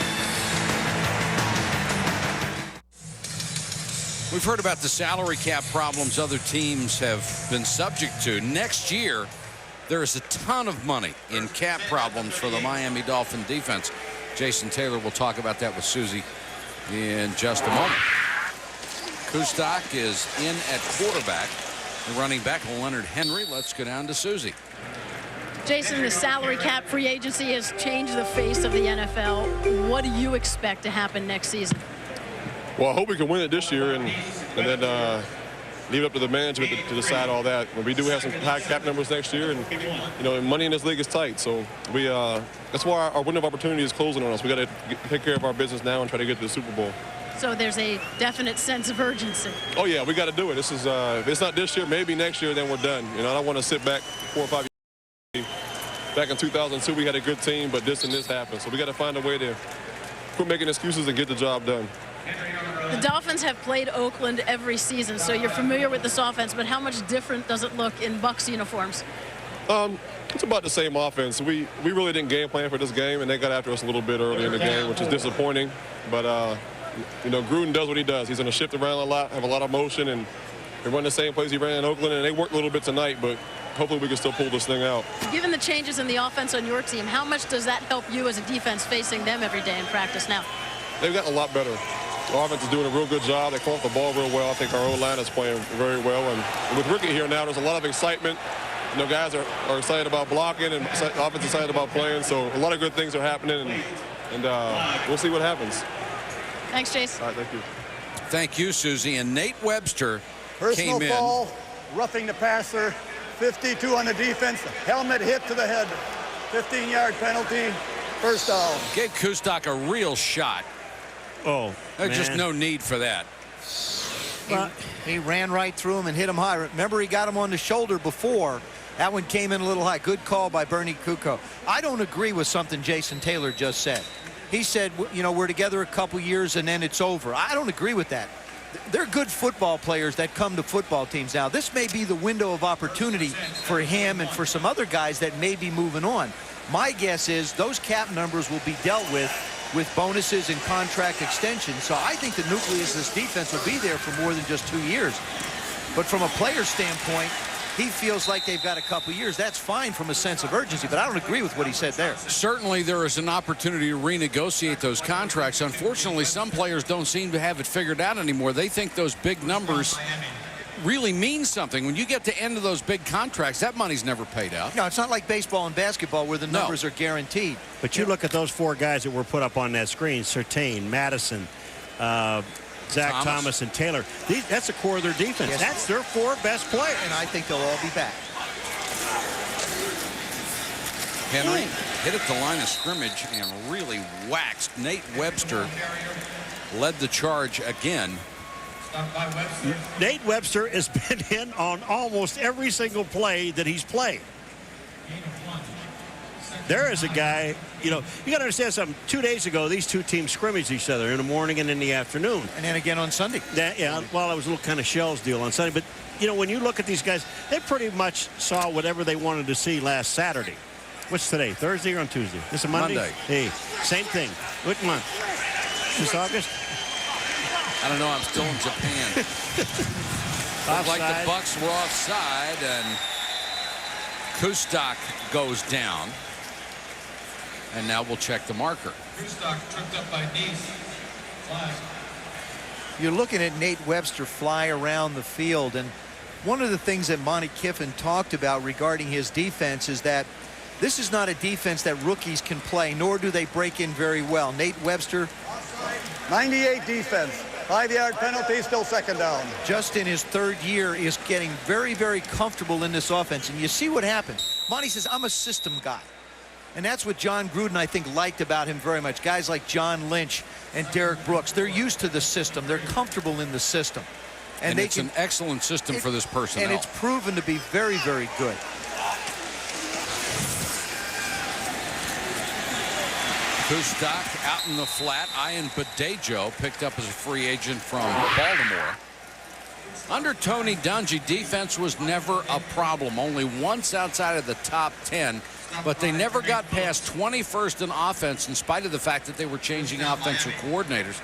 We've heard about the salary cap problems other teams have been subject to. Next year, there is a ton of money in cap problems for the Miami Dolphin defense. Jason Taylor will talk about that with Susie in just a moment. Kustak is in at quarterback. The running back, Leonard Henry. Let's go down to Susie. Jason, the salary cap free agency has changed the face of the NFL. What do you expect to happen next season? Well, I hope we can win it this year and then leave it up to the management to decide all that. We do have some high cap numbers next year, and you know, money in this league is tight. So we that's why our window of opportunity is closing on us. We got to take care of our business now and try to get to the Super Bowl. So there's a definite sense of urgency. Oh yeah, we got to do it. This is if it's not this year, maybe next year, then we're done. You know, I don't want to sit back 4 or 5 years. Back in 2002, we had a good team, but this and this happened. So we got to find a way to quit making excuses and get the job done. The Dolphins have played Oakland every season, so you're familiar with this offense, but how much different does it look in Bucs uniforms? It's about the same offense. We really didn't game plan for this game, and they got after us a little bit early in the game, which is disappointing. But, you know, Gruden does what he does. He's going to shift around a lot, have a lot of motion, and they run the same plays he ran in Oakland, and they worked a little bit tonight, but hopefully we can still pull this thing out. Given the changes in the offense on your team, how much does that help you as a defense facing them every day in practice now? They've gotten a lot better. The offense is doing a real good job. They come off the ball real well. I think our O-line is playing very well. And with Ricky here now, there's a lot of excitement. You know, guys are excited about blocking, and the offense is excited about playing. So a lot of good things are happening, and we'll see what happens. Thanks, Chase. All right, thank you. Thank you, Susie. And Nate Webster Personal came in. foul, roughing the passer, 52 on the defense, helmet hit to the head, 15-yard penalty, first down. Gave Kustak a real shot. Oh, There's just no need for that. He ran right through him and hit him high. Remember, he got him on the shoulder before. That one came in a little high. Good call by Bernie Kukoc. I don't agree with something Jason Taylor just said. He said, you know, we're together a couple years and then it's over. I don't agree with that. They're good football players that come to football teams now. This may be the window of opportunity for him and for some other guys that may be moving on. My guess is those cap numbers will be dealt with bonuses and contract extensions. So I think the nucleus of this defense will be there for more than just 2 years. But from a player standpoint, he feels like they've got a couple years. That's fine from a sense of urgency, but I don't agree with what he said there. Certainly there is an opportunity to renegotiate those contracts. Unfortunately, some players don't seem to have it figured out anymore. They think those big numbers really mean something. When you get to end of those big contracts, that money's never paid out. No, it's not like baseball and basketball where the numbers are guaranteed. But you look at those 4 guys that were put up on that screen, Surtain, Madison, Zach Thomas and Taylor. That's the core of their defense. Yes. That's their 4 best players. And I think they'll all be back. Henry hit at the line of scrimmage and really waxed. Nate Webster led the charge again. Nate Webster has been in on almost every single play that he's played. There is a guy, you got to understand something. 2 days ago, these two teams scrimmaged each other in the morning and in the afternoon. And then again on Sunday. Yeah, well, it was a little kind of shells deal on Sunday. But, when you look at these guys, they pretty much saw whatever they wanted to see last Saturday. What's today, Thursday or on Tuesday? This is Monday? Hey, same thing. What month? This August? I don't know. I'm still in Japan. Looked like the Bucs were offside, and Kustok goes down. And now we'll check the marker. Kustok tripped up by Neese. You're looking at Nate Webster fly around the field, and one of the things that Monty Kiffin talked about regarding his defense is that this is not a defense that rookies can play, nor do they break in very well. Nate Webster, 98 defense. 5-yard penalty, still second down. Just in his 3rd year, is getting very, very comfortable in this offense. And you see what happens. Monty says, I'm a system guy. And that's what John Gruden, I think, liked about him very much. Guys like John Lynch and Derek Brooks, they're used to the system. They're comfortable in the system. And it's an excellent system for this personnel. And it's proven to be very, very good. Kustok out in the flat. Ian Badejo picked up as a free agent from Baltimore. Under Tony Dungy, defense was never a problem. Only once outside of the top 10, but they never got past 21st in offense in spite of the fact that they were changing offensive coordinators.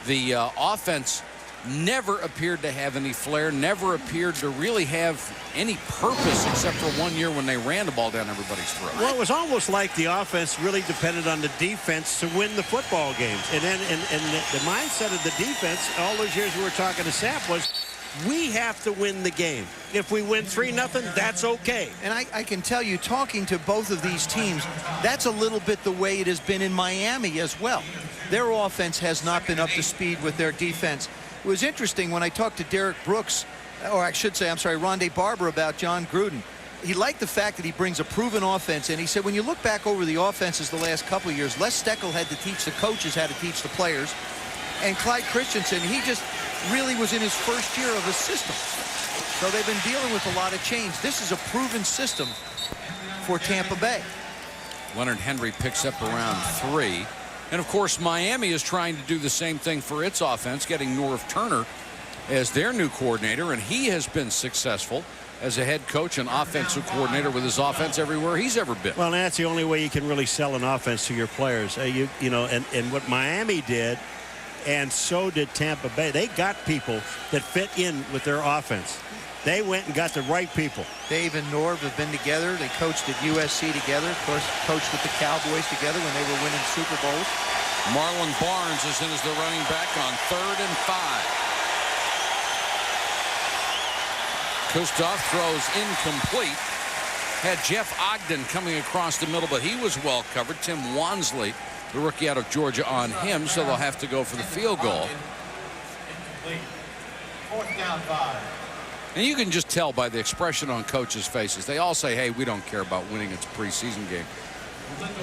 The offense never appeared to have any flair, never appeared to really have any purpose except for 1 year when they ran the ball down everybody's throat. Well, it was almost like the offense really depended on the defense to win the football games. And then the mindset of the defense all those years we were talking to Sapp was, we have to win the game. If we win 3-0, that's okay. And I can tell you, talking to both of these teams, that's a little bit the way it has been in Miami as well. Their offense has not been up to speed with their defense. It was interesting when I talked to Derek Brooks, or I should say, I'm sorry, Rondé Barber, about John Gruden. He liked the fact that he brings a proven offense, and he said when you look back over the offenses the last couple of years, Les Steckel had to teach the coaches how to teach the players, and Clyde Christensen, he just really was in his 1st year of the system. So they've been dealing with a lot of change. This is a proven system for Tampa Bay. Leonard Henry picks up around 3. And, of course, Miami is trying to do the same thing for its offense, getting Norv Turner as their new coordinator, and he has been successful as a head coach and offensive coordinator with his offense everywhere he's ever been. Well, and that's the only way you can really sell an offense to your players. And what Miami did, and so did Tampa Bay, they got people that fit in with their offense. They went and got the right people. Dave and Norv have been together. They coached at USC together. Of course, coached with the Cowboys together when they were winning Super Bowls. Marlon Barnes is in as the running back on 3rd and 5. Kustok throws incomplete. Had Jeff Ogden coming across the middle, but he was well covered. Tim Wansley, the rookie out of Georgia, on him, so they'll have to go for the field goal. 4th down 5. And you can just tell by the expression on coaches' faces. They all say, hey, we don't care about winning. It's a preseason game.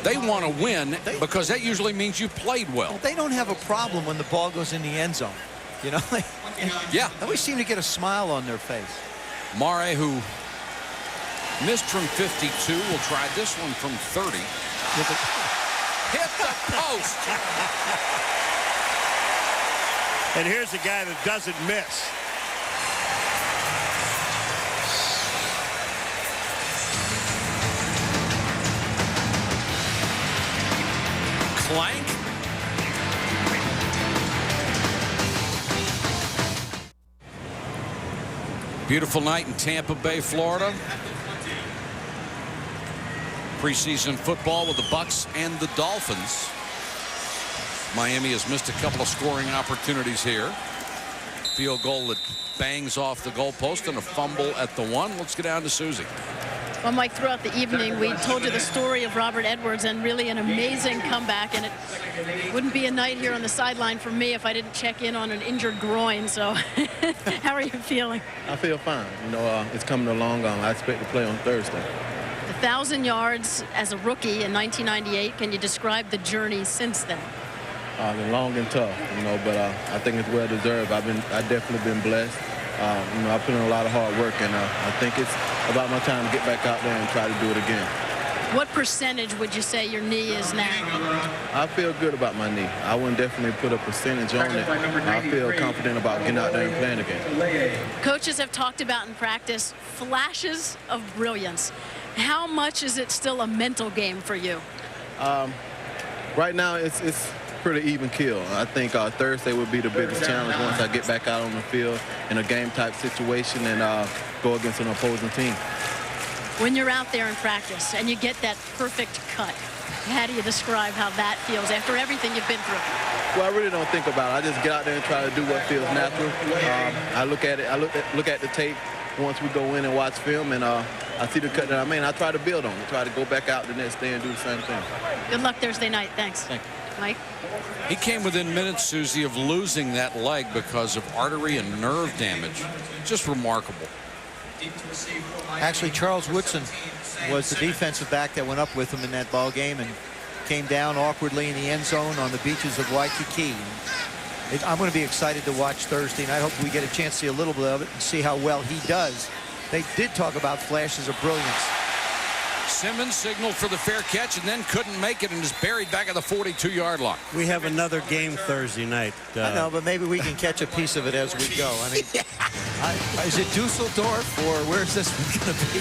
They want to win because that usually means you played well. They don't have a problem when the ball goes in the end zone. Yeah. They always seem to get a smile on their face. Mare, who missed from 52, will try this one from 30. Hit the post. And here's a guy that doesn't miss. Clank. Beautiful night in Tampa Bay, Florida. Preseason football with the Bucs and the Dolphins. Miami has missed a couple of scoring opportunities here. Field goal that bangs off the goalpost and a fumble at the 1. Let's get down to Susie. Well, Mike, throughout the evening, we told you the story of Robert Edwards and really an amazing comeback. And it wouldn't be a night here on the sideline for me if I didn't check in on an injured groin. So how are you feeling? I feel fine. You know, it's coming along. I expect to play on Thursday. 1,000 yards as a rookie in 1998. Can you describe the journey since then? Been long and tough, you know, but I think it's well deserved. I've definitely been blessed. You know, I put in a lot of hard work, and I think it's about my time to get back out there and try to do it again. What percentage would you say your knee is now? I feel good about my knee. I wouldn't definitely put a percentage on it. I feel confident about getting out there and playing again. Coaches have talked about in practice flashes of brilliance. How much is it still a mental game for you? Right now, it's pretty even kill. I think Thursday would be the biggest challenge once I get back out on the field in a game-type situation and go against an opposing team. When you're out there in practice and you get that perfect cut, how do you describe how that feels after everything you've been through? Well, I really don't think about it. I just get out there and try to do what feels natural. I look at it. I look at the tape once we go in and watch film, and I see the cut that I made. I try to build on it. Try to go back out the next day and do the same thing. Good luck Thursday night. Thanks. Thank you. Mike? He came within minutes, Susie, of losing that leg because of artery and nerve damage. Just remarkable. Actually, Charles Woodson was the defensive back that went up with him in that ball game and came down awkwardly in the end zone on the beaches of Waikiki. I'm going to be excited to watch Thursday, and I hope we get a chance to see a little bit of it and see how well he does. They did talk about flashes of brilliance. Simmons signaled for the fair catch and then couldn't make it and is buried back at the 42-yard line. We have another game Thursday night. I know, but maybe we can catch a piece of it as we go. I mean, is it Dusseldorf or where's this one going to be?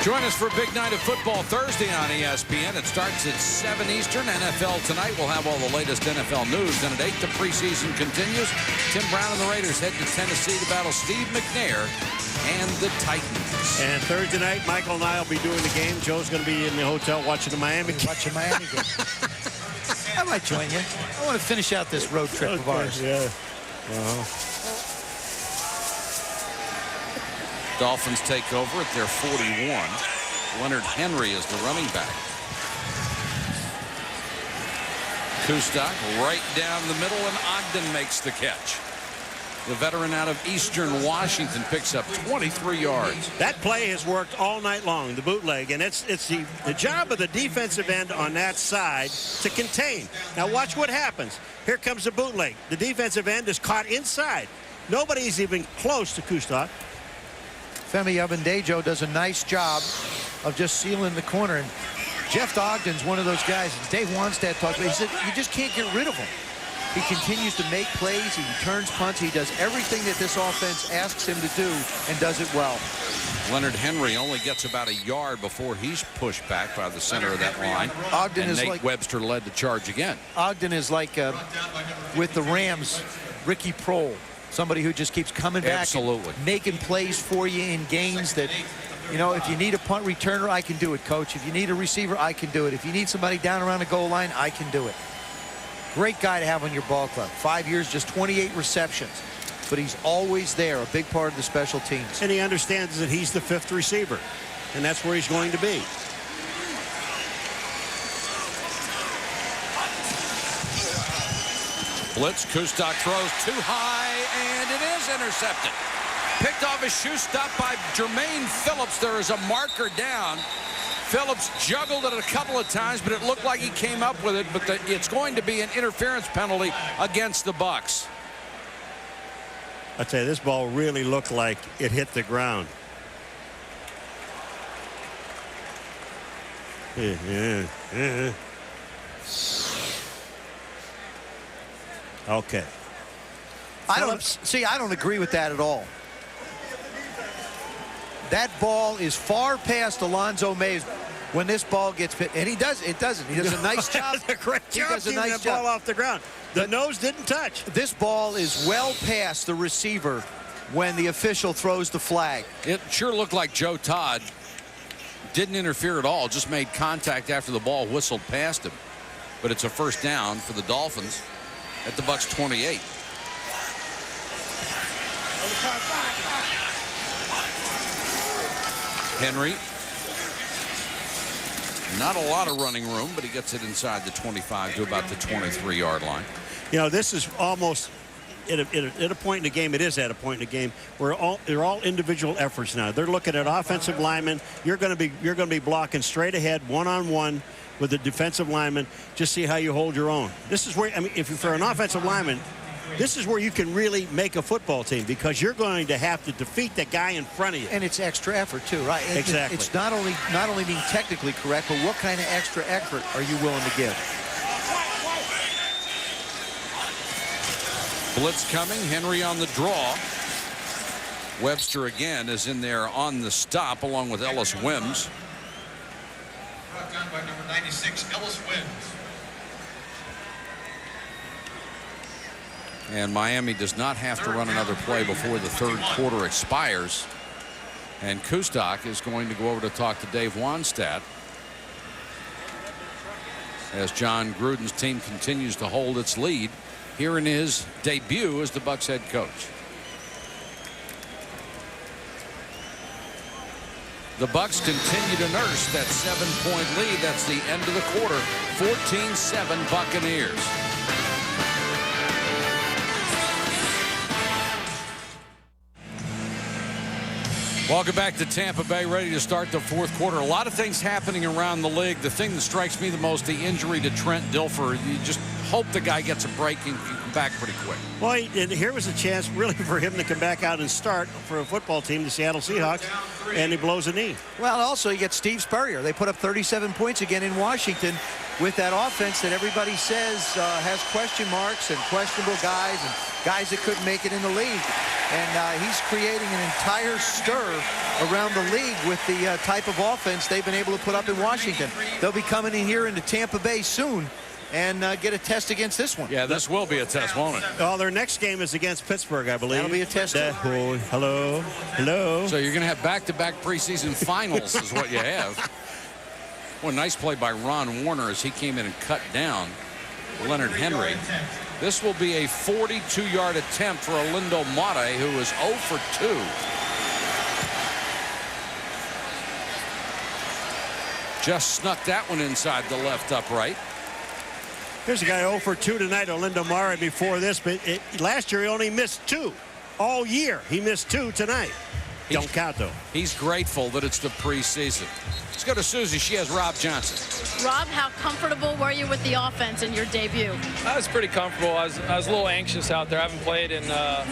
Join us for a big night of football Thursday on ESPN. It starts at 7 Eastern. NFL Tonight. We'll have all the latest NFL news. Then at 8, the preseason continues. Tim Brown and the Raiders head to Tennessee to battle Steve McNair and the Titans. And Thursday night, Michael and I will be doing the game. Joe's going to be in the hotel watching the Miami game. Watching Miami game. I might join you. I want to finish out this road trip of ours. Yeah. Dolphins take over at their 41. Leonard Henry is the running back. Kustak right down the middle, and Ogden makes the catch. The veteran out of Eastern Washington picks up 23 yards. That play has worked all night long, the bootleg, and it's the job of the defensive end on that side to contain. Now watch what happens. Here comes the bootleg. The defensive end is caught inside. Nobody's even close to Kustak. Femi Abendejo does a nice job of just sealing the corner. And Jeff Ogden's one of those guys. As Dave Wanstead talked about, he said, you just can't get rid of him. He continues to make plays. He returns punts. He does everything that this offense asks him to do and does it well. Leonard Henry only gets about a yard before he's pushed back by the center of that line. Ogden and is Nate like Webster led the charge again. Ogden is like with the Rams, Ricky Prohl. Somebody who just keeps coming back Absolutely. and making plays for you in games that, you know, if you need a punt returner, I can do it, coach. If you need a receiver, I can do it. If you need somebody down around the goal line, I can do it. Great guy to have on your ball club. 5 years, just 28 receptions. But he's always there, a big part of the special teams. And he understands that he's the 5th receiver, and that's where he's going to be. Blitz, Kustak throws too high, and it is intercepted. Picked off a shoe stop by Jermaine Phillips. There is a marker down. Phillips juggled it a couple of times, but it looked like he came up with it. But it's going to be an interference penalty against the Bucs. I tell you, this ball really looked like it hit the ground. Okay. I don't agree with that at all. That ball is far past Alonzo May's when this ball gets hit, and he does a nice job. A great job keeping that ball off the ground. The nose didn't touch. This ball is well past the receiver when the official throws the flag. It sure looked like Joe Todd didn't interfere at all, just made contact after the ball whistled past him. But it's a first down for the Dolphins at the Bucs 28. Henry. Not a lot of running room, but he gets it inside the 25 to about the 23-yard line. You know, this is almost at a point in the game. It is at a point in the game where they're all individual efforts now. They're looking at offensive linemen. You're going to be blocking straight ahead, one-on-one with the defensive lineman. Just see how you hold your own. This is where, I mean, if you're for an offensive lineman, this is where you can really make a football team, because you're going to have to defeat the guy in front of you. And it's extra effort too, right? Exactly. It's not only being technically correct, but what kind of extra effort are you willing to give? Blitz coming. Henry on the draw. Webster again is in there on the stop along with Ellis Wims. Brought down by number 96, Ellis Wims. And Miami does not have to run another play before the third quarter expires. And Kustok is going to go over to talk to Dave Wanstadt as John Gruden's team continues to hold its lead here in his debut as the Bucs head coach. The Bucs continue to nurse that 7-point lead. That's the end of the quarter. 14-7 Buccaneers. Welcome back to Tampa Bay, ready to start the fourth quarter. A lot of things happening around the league. The thing that strikes me the most, the injury to Trent Dilfer. You just hope the guy gets a break and can come back pretty quick. Well, and here was a chance really for him to come back out and start for a football team, the Seattle Seahawks, and he blows a knee. Well, also you get Steve Spurrier. They put up 37 points again in Washington with that offense that everybody says has question marks and questionable guys and guys that couldn't make it in the league. And he's creating an entire stir around the league with the type of offense they've been able to put up in Washington. They'll be coming in here into Tampa Bay soon and get a test against this one. Yeah, this will be a test, won't it? Well, their next game is against Pittsburgh, I believe. That'll be a test. Hello. So you're going to have back-to-back preseason finals is what you have. Well, nice play by Ron Warner as he came in and cut down Leonard Henry. This will be a 42-yard attempt for Olindo Mate, who is 0 for 2. Just snuck that one inside the left upright. Here's a guy 0 for 2 tonight, Olindo Mate, before this. But last year he only missed 2. All year he missed 2 tonight. Don't count, though. He's grateful that it's the preseason. Let's go to Susie. She has Rob Johnson. Rob, how comfortable were you with the offense in your debut? I was pretty comfortable. I was a little anxious out there. I haven't played in a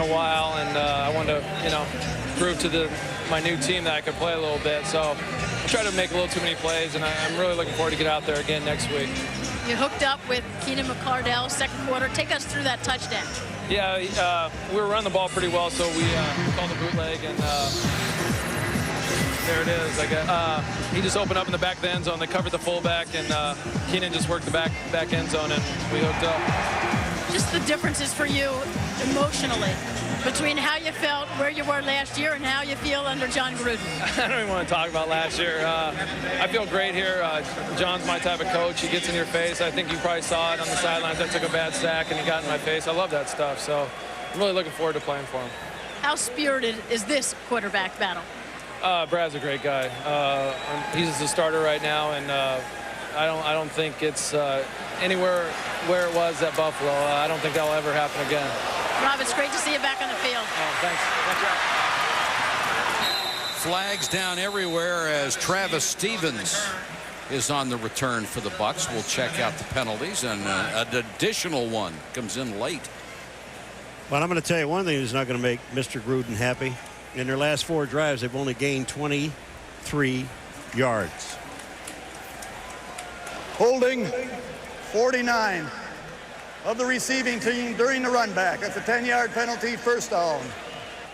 while, and I wanted to, prove to my new team that I could play a little bit. So I tried to make a little too many plays, and I'm really looking forward to get out there again next week. You hooked up with Keenan McCardell, second quarter. Take us through that touchdown. Yeah, we were running the ball pretty well, so we called the bootleg, and there it is. He just opened up in the back of the end zone. They covered the fullback, and Keenan just worked the back end zone, and we hooked up. Just the differences for you emotionally between how you felt where you were last year and how you feel under John Gruden. I don't even want to talk about last year. I feel great here. John's my type of coach. He gets in your face. I think you probably saw it on the sidelines. I took a bad sack and he got in my face. I love that stuff. So I'm really looking forward to playing for him. How spirited is this quarterback battle? Brad's a great guy. He's the starter right now, and I don't think it's anywhere where it was at Buffalo. I don't think that'll ever happen again. Rob, it's great to see you back on the field. Oh, thanks. Flags down everywhere as Travis Stevens is on the return for the Bucs. We'll check out the penalties, and an additional one comes in late. Well, I'm going to tell you one thing that's not going to make Mr. Gruden happy. In their last 4 drives, they've only gained 23 yards. Holding 49 of the receiving team during the run back. That's a 10-yard penalty, first down.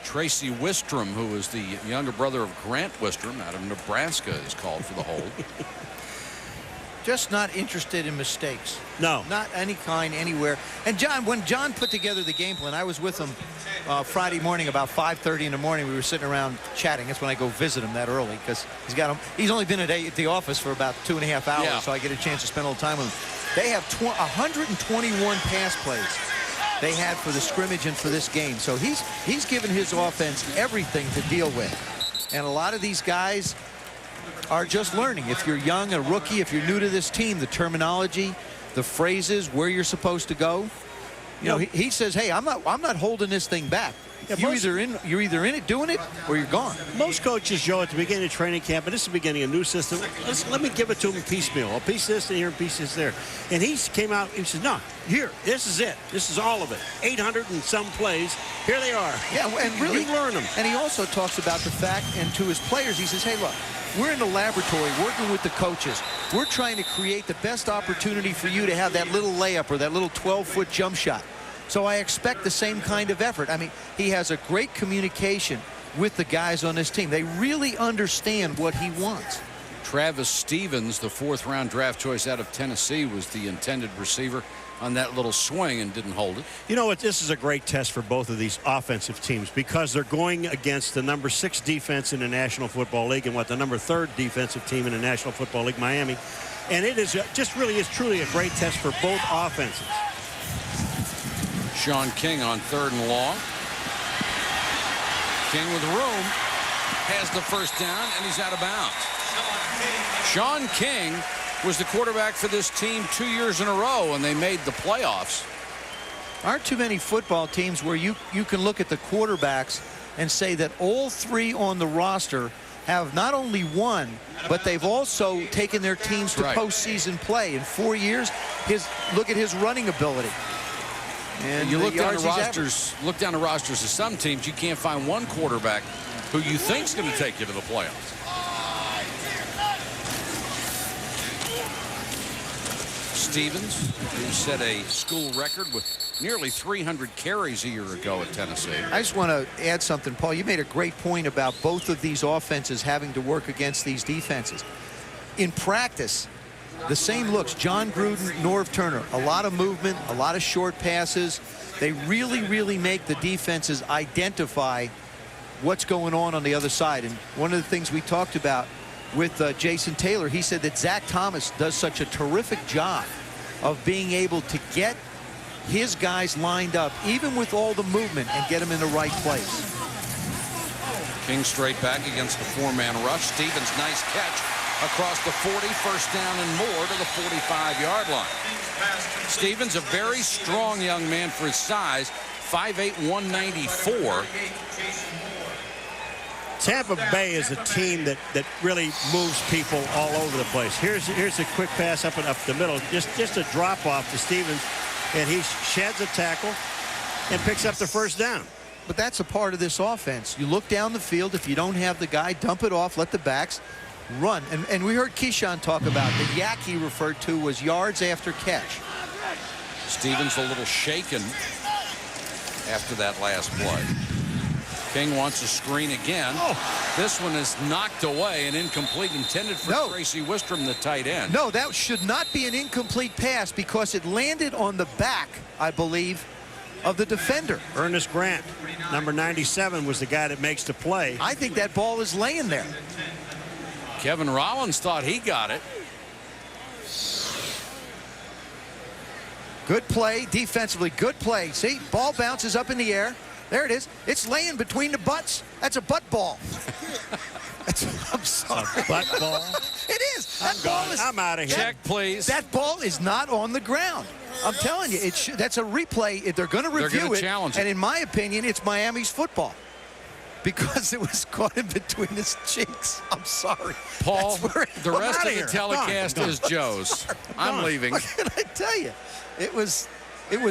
Tracy Wistrom, who is the younger brother of Grant Wistrom out of Nebraska, is called for the hold. Just not interested in mistakes. No. Not any kind, anywhere. And John, when John put together the game plan, I was with him Friday morning about 5:30 in the morning. We were sitting around chatting. That's when I go visit him that early, because he's only been at the office for about 2.5 hours, Yeah. so I get a chance to spend a little time with him. They have 121 pass plays they had for the scrimmage and for this game. So he's given his offense everything to deal with. And a lot of these guys are just learning. If you're young, a rookie, if you're new to this team, the terminology, the phrases, where you're supposed to go. You know, he says, hey, I'm not holding this thing back. Yeah, you're either in it doing it or you're gone. Most coaches, Joe, at the beginning of training camp, and this is the beginning of a new system, let me give it to him piecemeal. A piece of this and here, a piece of this there. And he came out, he said, no, here, this is it. This is all of it. 800 and some plays. Here they are. Yeah, and really you learn them. And he also talks about the fact, and to his players, he says, hey, look, we're in the laboratory working with the coaches. We're trying to create the best opportunity for you to have that little layup or that little 12-foot jump shot. So I expect the same kind of effort. I mean, he has a great communication with the guys on this team. They really understand what he wants. Travis Stevens, the 4th-round draft choice out of Tennessee, was the intended receiver on that little swing and didn't hold it. You know what? This is a great test for both of these offensive teams, because they're going against the number 6 defense in the National Football League and the number 3rd defensive team in the National Football League, Miami. And it is truly a great test for both offenses. Sean King on 3rd and long. King with room, has the first down, and he's out of bounds. Sean King was the quarterback for this team 2 years in a row, and they made the playoffs. Aren't too many football teams where you can look at the quarterbacks and say that all 3 on the roster have not only won, but they've also taken their teams to postseason play. In 4 years, look at his running ability. And you look down the rosters of some teams, you can't find one quarterback who you think's going to take you to the playoffs. Stevens, who set a school record with nearly 300 carries a year ago at Tennessee. I just want to add something, Paul. You made a great point about both of these offenses having to work against these defenses. In practice, the same looks. John Gruden, Norv Turner, a lot of movement, a lot of short passes. They really make the defenses identify what's going on the other side. And one of the things we talked about with Jason Taylor, he said that Zach Thomas does such a terrific job of being able to get his guys lined up, even with all the movement, and get them in the right place. King straight back against the 4-man rush. Stevens, nice catch across the 40, first down and more to the 45-yard line. Stevens, a very strong young man for his size, 5'8", 194. Tampa Bay is a team that really moves people all over the place. Here's a quick pass up the middle, just a drop off to Stevens, and he sheds a tackle and picks up the first down. But that's a part of this offense. You look down the field. If you don't have the guy, dump it off, let the backs run. And we heard Keyshawn talk about the yak he referred to was yards after catch. Stevens a little shaken after that last play. King wants a screen again. This one is knocked away and incomplete, intended for Tracy Wistrom, the tight end. No, that should not be an incomplete pass because it landed on the back, I believe, of the defender. Ernest Grant, number 97, was the guy that makes the play. I think that ball is laying there. Kevin Rollins thought he got it. Good play, defensively, good play. See, ball bounces up in the air. There it is. It's laying between the butts. That's a butt ball. I'm sorry. A butt ball? It is. That ball is. I'm out of here. Check, please. That ball is not on the ground. I'm telling you, that's a replay. If they're going to review it, challenge it. And in my opinion, it's Miami's football. Because it was caught in between his cheeks. I'm sorry. Paul, the rest of the telecast is Joe's. I'm leaving. What can I tell you? It was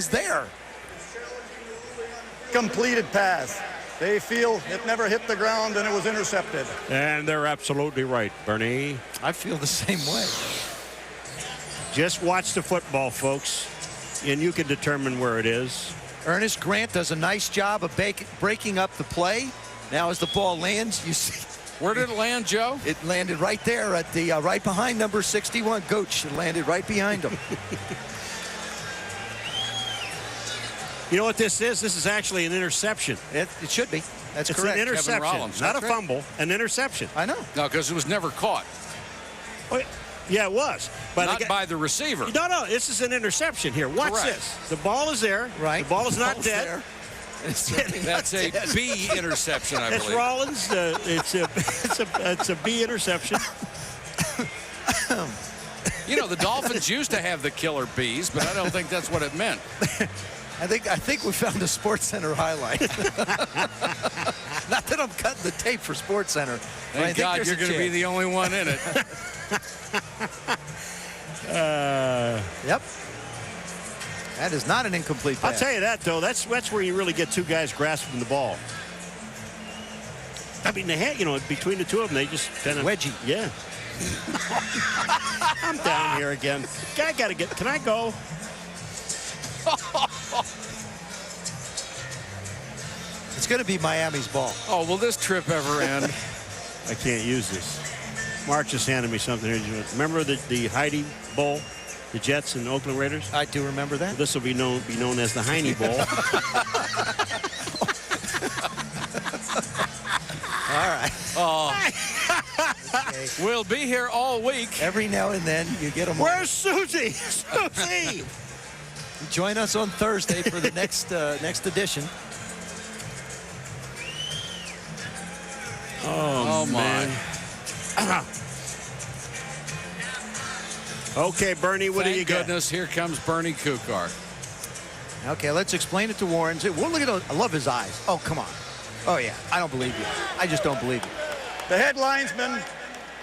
there. Completed pass. They feel it never hit the ground and it was intercepted. And they're absolutely right, Bernie. I feel the same way. Just watch the football, folks, and you can determine where it is. Ernest Grant does a nice job of breaking up the play. Now as the ball lands, you see. Where did it land, Joe? It landed right there at the right behind number 61, Gooch. It landed right behind him. You know what this is? This is actually an interception. It should be. That's it's correct. An interception, Rollins, not a right? fumble, an interception. I know. No, because it was never caught. Oh, yeah, it was. But Not by the receiver. No, this is an interception here. Watch Correct. this. The ball is there. Right. The ball is not dead. There. That's a B interception, I It's believe. Rollins. It's a B interception. You know, the Dolphins used to have the killer Bs, but I don't think that's what it meant. I think we found a SportsCenter highlight. Not that I'm cutting the tape for SportsCenter. Thank God you're going to be the only one in it. Yep. That is not an incomplete pass. I'll tell you that, though. That's where you really get two guys grasping the ball. I mean, they had, between the two of them, they just kind of wedgie. Yeah. I'm down here again. Guy got to get. Can I go? It's going to be Miami's ball. Oh, will this trip ever end? I can't use this. Mark just handed me something here. Remember the Heidi Bowl? The Jets and Oakland Raiders? I do remember that. Well, this will be known as the Heine Bowl. All right. Oh. Okay. We'll be here all week. Every now and then you get them. Where's Susie? Susie! Join us on Thursday for the next edition. Oh my. Okay, Bernie, what do you got? Thank goodness, here comes Bernie Kukar. Okay, let's explain it to Warren. Well, look at those. I love his eyes. Oh, come on. Oh, yeah. I don't believe you. I just don't believe you. The head linesman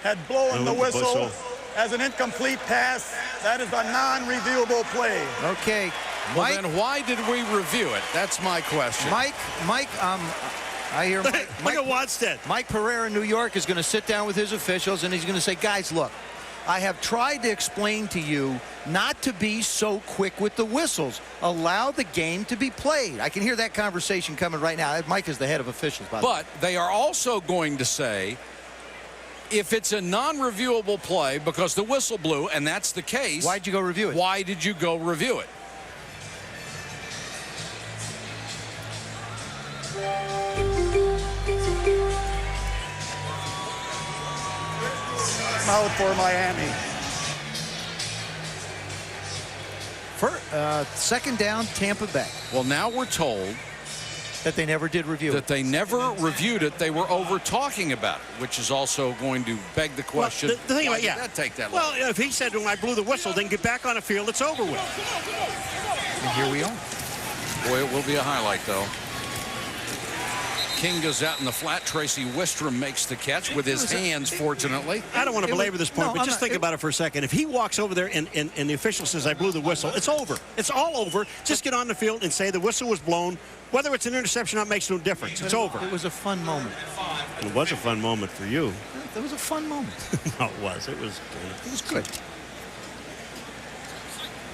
had blown the whistle as an incomplete pass. That is a non-reviewable play. Okay. Well, Mike, then why did we review it? That's my question. Mike, I hear Mike. Look at Watstead. Mike Pereira in New York is going to sit down with his officials, and he's going to say, guys, look, I have tried to explain to you not to be so quick with the whistles. Allow the game to be played. I can hear that conversation coming right now. Mike is the head of officials, by the way. But they are also going to say, if it's a non-reviewable play because the whistle blew, and that's the case. Why'd you go review it? Why did you go review it? Out for Miami. Second down, Tampa Bay. Well, now we're told that they never did review it. They never reviewed it. They were over talking about it, which is also going to beg the question. Well, the thing why about, did that take that long? Well, if he said when I blew the whistle, then get back on the field, it's over with. And here we are. Boy, it will be a highlight, though. King goes out in the flat. Tracy Wistrom makes the catch with his hands, fortunately. I don't want to belabor this point, but just think about it for a second. If he walks over there and the official says, I blew the whistle, it's over. It's all over. Just get on the field and say the whistle was blown. Whether it's an interception or not makes no difference. It's over. It was a fun moment. It was a fun moment for you. It was a fun moment. No, it was. It was good.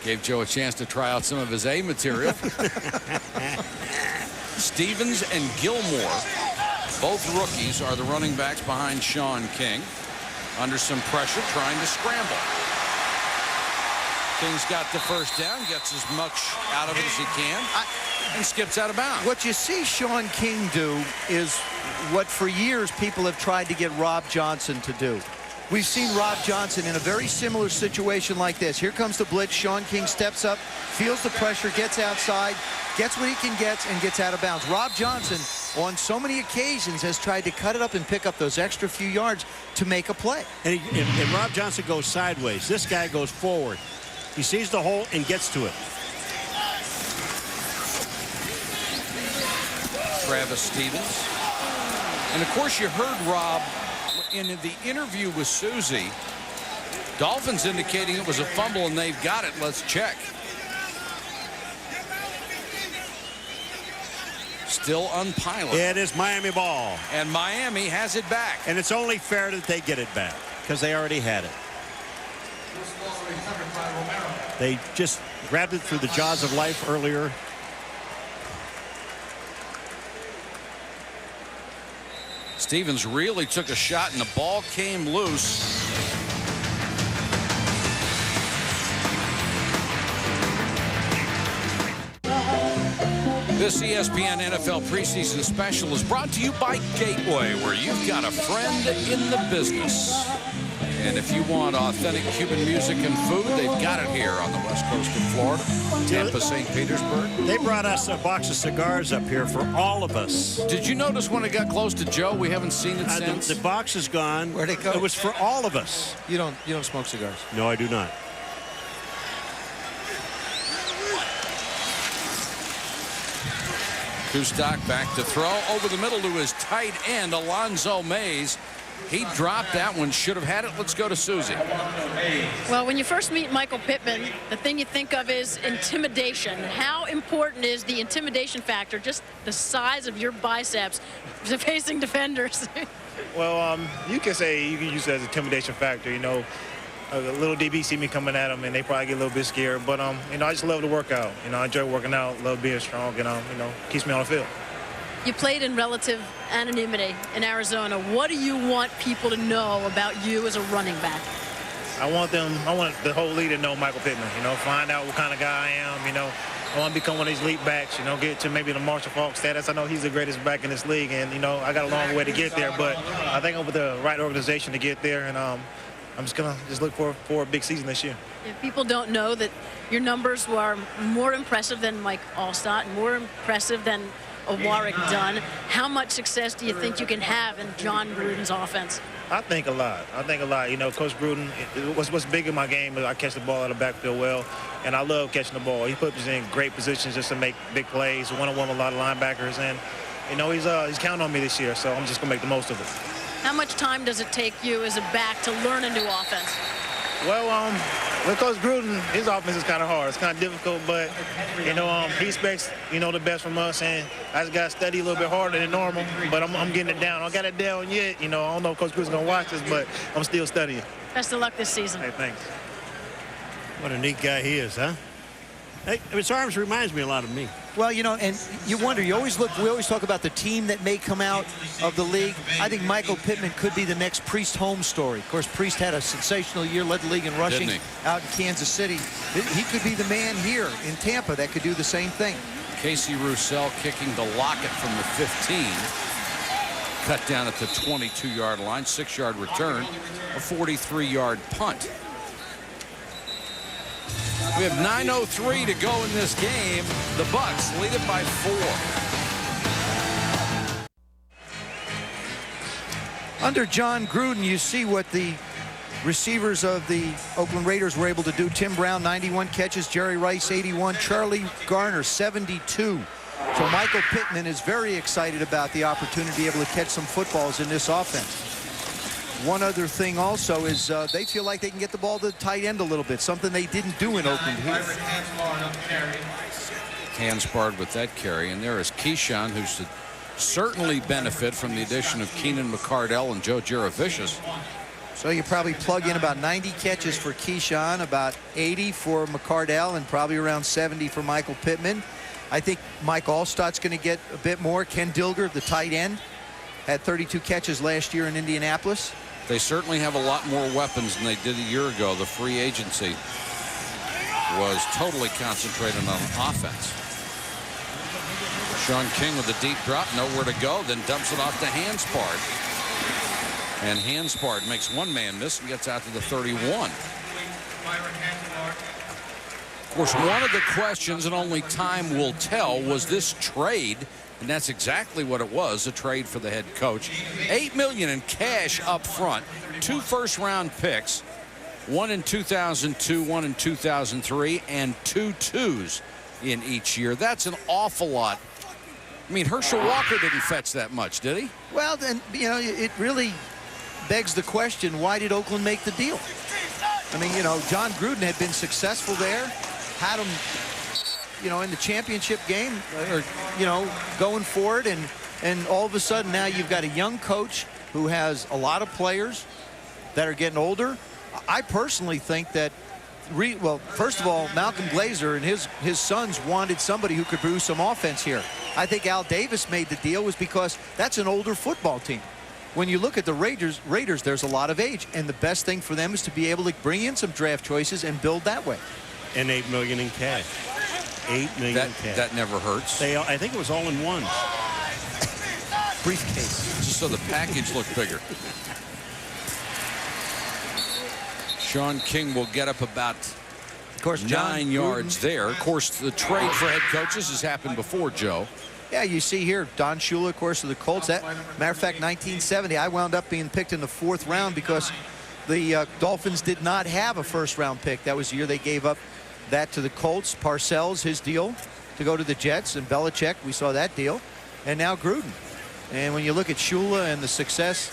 Gave Joe a chance to try out some of his A material. Stevens and Gilmore, both rookies, are the running backs behind Sean King. Under some pressure, trying to scramble. King's got the first down, gets as much out of it as he can, and skips out of bounds. What you see Sean King do is what for years people have tried to get Rob Johnson to do. We've seen Rob Johnson in a very similar situation like this. Here comes the blitz. Sean King steps up, feels the pressure, gets outside, gets what he can get, and gets out of bounds. Rob Johnson, on so many occasions, has tried to cut it up and pick up those extra few yards to make a play. And Rob Johnson goes sideways. This guy goes forward. He sees the hole and gets to it. Travis Stevens. And, of course, you heard Rob in the interview with Susie. Dolphins indicating it was a fumble and they've got it. Let's check. Still unpiloted. It is Miami ball. And Miami has it back. And it's only fair that they get it back because they already had it. They just grabbed it through the jaws of life earlier. Stevens really took a shot, and the ball came loose. This ESPN NFL preseason special is brought to you by Gateway, where you've got a friend in the business. And if you want authentic Cuban music and food, they've got it here on the west coast of Florida, Tampa, St. Petersburg. They brought us a box of cigars up here for all of us. Did you notice when it got close to Joe? We haven't seen it since. The box is gone. Where'd it go? It was for all of us. You don't smoke cigars? No, I do not. Kustak back to throw over the middle to his tight end, Alonzo Mays. He dropped that one, should have had it. Let's go to Susie. Well, when you first meet Michael Pittman, the thing you think of is intimidation. How important is the intimidation factor, just the size of your biceps facing defenders? Well, you can use it as an intimidation factor. You know, a little DB see me coming at them, and they probably get a little bit scared. But, you know, I just love to work out. You know, I enjoy working out, love being strong, and, you know, keeps me on the field. You played in relative anonymity in Arizona. What do you want people to know about you as a running back? I want the whole league to know Michael Pittman, you know, find out what kind of guy I am, you know. I want to become one of these elite backs, you know, get to maybe the Marshall Faulk status. I know he's the greatest back in this league, and, you know, I got a long way to get there, but I think I'm with the right organization to get there, and I'm just going to look for a big season this year. If people don't know that your numbers were more impressive than Mike Allstott, more impressive than Warwick Dunn, how much success do you think you can have in John Gruden's offense? I think a lot. You know, Coach Gruden, what's big in my game is I catch the ball out of the backfield well, and I love catching the ball. He puts us in great positions just to make big plays, one-on-one with a lot of linebackers, and, you know, he's counting on me this year, so I'm just going to make the most of it. How much time does it take you as a back to learn a new offense? Well, with Coach Gruden, his offense is kind of hard. It's kind of difficult, but, you know, he expects, you know, the best from us, and I just got to study a little bit harder than normal, but I'm getting it down. I don't got it down yet. You know, I don't know if Coach Gruden's going to watch this, but I'm still studying. Best of luck this season. Hey, thanks. What a neat guy he is, huh? Hey, his arms reminds me a lot of me. Well, you know, and you wonder, we always talk about the team that may come out of the league. I think Michael Pittman could be the next Priest Holmes story. Of course, Priest had a sensational year, led the league in rushing out in Kansas City. He could be the man here in Tampa that could do the same thing. Casey Roussel kicking the Lockett from the 15. Cut down at the 22-yard line, 6-yard return, a 43-yard punt. We have 9:03 to go in this game. The Bucs lead it by 4. Under John Gruden, you see what the receivers of the Oakland Raiders were able to do. Tim Brown, 91 catches. Jerry Rice, 81. Charlie Garner, 72. So Michael Pittman is very excited about the opportunity to be able to catch some footballs in this offense. One other thing also is they feel like they can get the ball to the tight end a little bit, something they didn't do in Oakland here. Hands-barred with that carry, and there is Keyshawn, who should certainly benefit from the addition of Keenan McCardell and Joe Juravicius. So you probably plug in about 90 catches for Keyshawn, about 80 for McCardell, and probably around 70 for Michael Pittman. I think Mike Allstott's going to get a bit more. Ken Dilger, the tight end, had 32 catches last year in Indianapolis. They certainly have a lot more weapons than they did a year ago. The free agency was totally concentrated on offense. Sean King with a deep drop, nowhere to go, then dumps it off to Hanspard. And Hanspard makes one man miss and gets out to the 31. Of course, one of the questions, and only time will tell, was this trade. And that's exactly what it was, a trade for the head coach. $8 million in cash up front, 2 first-round picks, one in 2002, one in 2003, and 2 twos in each year. That's an awful lot. I mean, Herschel Walker didn't fetch that much, did he? Well, then, you know, it really begs the question, why did Oakland make the deal? I mean, you know, John Gruden had been successful there, had him, you know, in the championship game, or, you know, going forward, and all of a sudden now you've got a young coach who has a lot of players that are getting older. I personally think that, well, first of all, Malcolm Glazer and his sons wanted somebody who could produce some offense here. I think Al Davis made the deal was because that's an older football team. when you look at the Raiders, there's a lot of age, and the best thing for them is to be able to bring in some draft choices and build that way. And $8 million in cash. $8 million in cash. That never hurts. I think it was all in one briefcase, just so the package looked bigger. Sean King will get up about, of course, 9 yards there. Of course, the trade for head coaches has happened before, Joe. Yeah, you see here, Don Shula, of course, of the Colts. That, matter of fact, 1970, I wound up being picked in the 4th round because the Dolphins did not have a first-round pick. That was the year they gave up that to the Colts. Parcells, his deal to go to the Jets, and Belichick, we saw that deal, and now Gruden. And when you look at Shula and the success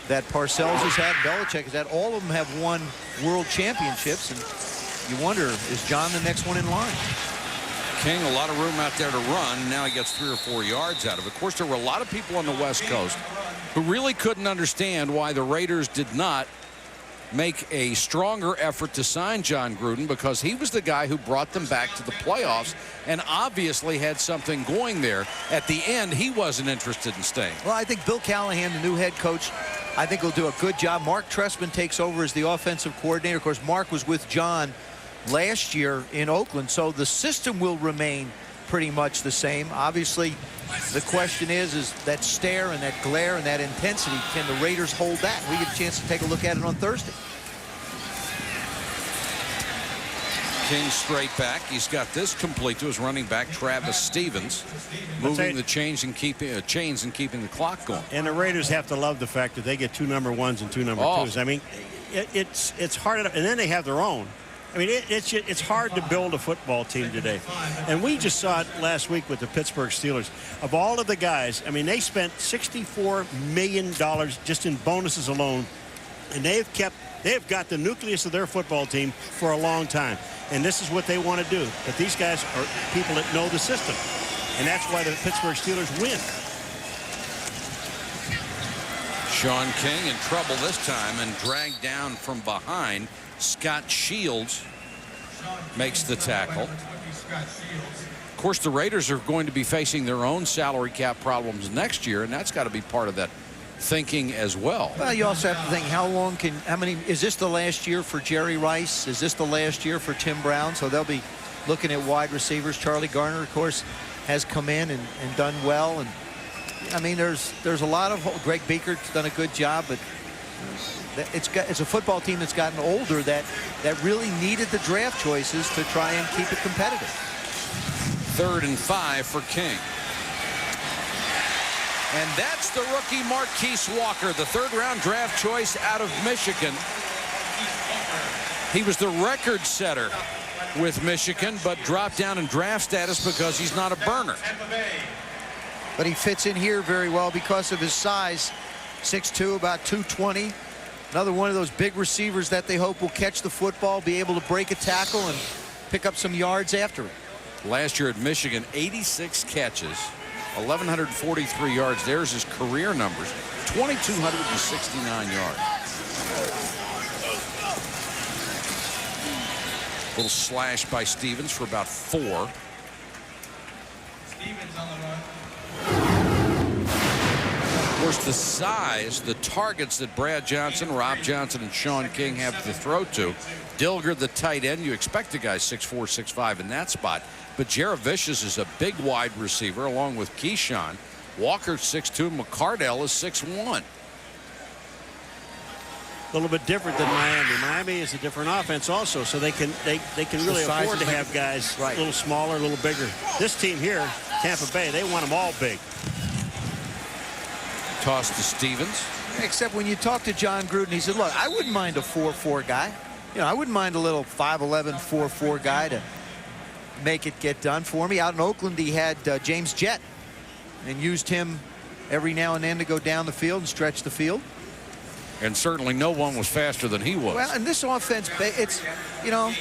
that Parcells has had, Belichick has had, all of them have won world championships, and you wonder, is John the next one in line? King, a lot of room out there to run. Now he gets 3 or 4 yards out of it. Of course, there were a lot of people on the West Coast who really couldn't understand why the Raiders did not make a stronger effort to sign John Gruden, because he was the guy who brought them back to the playoffs and obviously had something going there. At the end, he wasn't interested in staying. Well, I think Bill Callahan, the new head coach, I think will do a good job. Mark Trestman takes over as the offensive coordinator. Of course, Mark was with John last year in Oakland, so the system will remain pretty much the same. Obviously, the question is that stare and that glare and that intensity, can the Raiders hold that? We get a chance to take a look at it on Thursday. King straight back. He's got this complete to his running back, Travis Stevens, moving the chains and keeping the clock going. And the Raiders have to love the fact that they get 2 number 1s and 2 number 2s. I mean, it's hard enough, and then they have their own. I mean, it's hard to build a football team today. And we just saw it last week with the Pittsburgh Steelers. Of all of the guys, I mean, they spent $64 million just in bonuses alone, and they have got the nucleus of their football team for a long time. And this is what they want to do. But these guys are people that know the system. And that's why the Pittsburgh Steelers win. Sean King in trouble this time and dragged down from behind. Scott Shields makes the tackle. Of course, the Raiders are going to be facing their own salary cap problems next year, and that's got to be part of that thinking as well. Well, you also have to think, is this the last year for Jerry Rice? Is this the last year for Tim Brown? So they'll be looking at wide receivers. Charlie Garner, of course, has come in and done well. And I mean, there's a lot of, Greg Beaker's done a good job, but it's a football team that's gotten older that really needed the draft choices to try and keep it competitive. 3rd and 5 for King. And that's the rookie Marquise Walker, the 3rd-round draft choice out of Michigan. He was the record setter with Michigan, but dropped down in draft status because he's not a burner. But he fits in here very well because of his size, 6'2", about 220. Another one of those big receivers that they hope will catch the football, be able to break a tackle, and pick up some yards after it. Last year at Michigan, 86 catches, 1,143 yards. There's his career numbers, 2,269 yards. Little slash by Stevens for about 4. Stevens on the run. Of course, the size, the targets that Brad Johnson, Rob Johnson, and Sean King have to throw to. Dilger, the tight end, you expect a guy 6'4", 6'5" in that spot. But Jaravicius is a big wide receiver along with Keyshawn. Walker's 6'2", McCardell is 6'1". A little bit different than Miami. Miami is a different offense also, so they can really afford to have guys a little smaller, a little bigger. This team here, Tampa Bay, they want them all big. Toss to Stevens. Except when you talk to John Gruden, he said, look, I wouldn't mind a 4-4 guy. You know, I wouldn't mind a little 5'11", 4-4 guy to make it get done for me. Out in Oakland, he had James Jett and used him every now and then to go down the field and stretch the field. And certainly no one was faster than he was. Well, and this offense, it's, you know,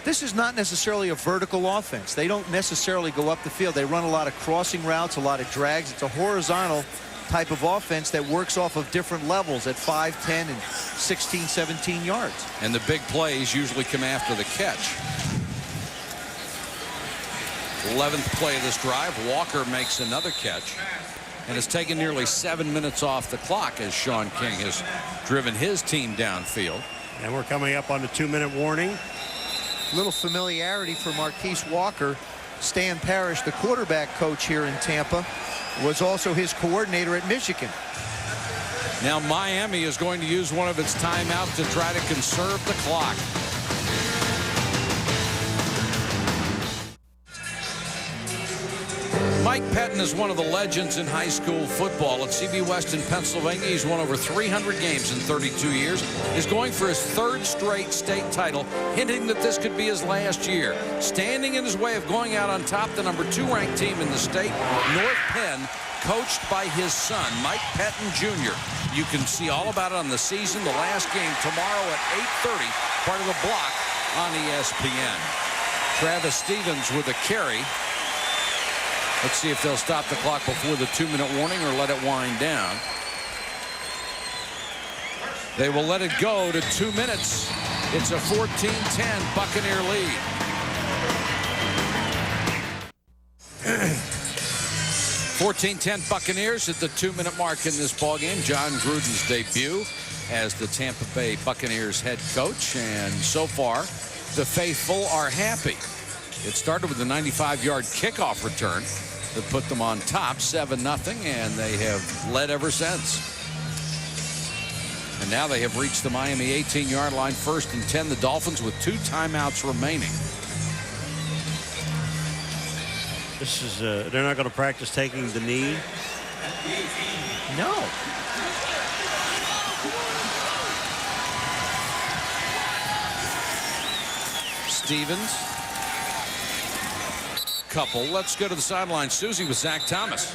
this is not necessarily a vertical offense. They don't necessarily go up the field. They run a lot of crossing routes, a lot of drags. It's a horizontal type of offense that works off of different levels at 5, 10, and 16, 17 yards. And the big plays usually come after the catch. 11th play of this drive, Walker makes another catch. and has taken nearly 7 minutes off the clock as Sean King has driven his team downfield. And we're coming up on the 2-minute warning. Little familiarity for Marquise Walker. Stan Parrish, the quarterback coach here in Tampa, was also his coordinator at Michigan. Now Miami is going to use one of its timeouts to try to conserve the clock. Mike Pettin is one of the legends in high school football at CB West in Pennsylvania. He's won over 300 games in 32 years. He's going for his 3rd straight state title, hinting that this could be his last year. Standing in his way of going out on top, the number 2 ranked team in the state, North Penn, coached by his son, Mike Pettin Jr. You can see all about it on the season, the last game tomorrow at 8:30, part of the block on ESPN. Travis Stevens with a carry. Let's see if they'll stop the clock before the 2-minute warning or let it wind down. They will let it go to 2 minutes. It's a 14-10 Buccaneer lead. 14-10 Buccaneers at the 2-minute mark in this ballgame. John Gruden's debut as the Tampa Bay Buccaneers head coach. And so far, the faithful are happy. It started with a 95-yard kickoff return that put them on top 7-0, and they have led ever since. And now they have reached the Miami 18-yard line, 1st and 10. The Dolphins with 2 timeouts remaining. This is they're not going to practice taking the knee. No. Stevens. Couple. Let's go to the sideline. Susie with Zach Thomas.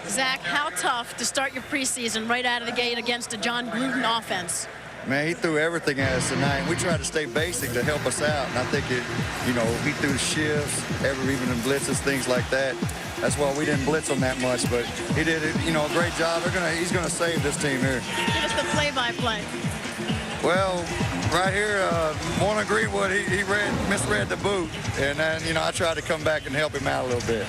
Zach, how tough to start your preseason right out of the gate against a John Gruden offense? Man, he threw everything at us tonight. We tried to stay basic to help us out, and I think he threw the shifts, even in blitzes, things like that. That's why we didn't blitz him that much, but he did a great job. He's gonna save this team here. Give us the play-by-play. Well, right here, Morning Greenwood, he misread the boot, and then I tried to come back and help him out a little bit.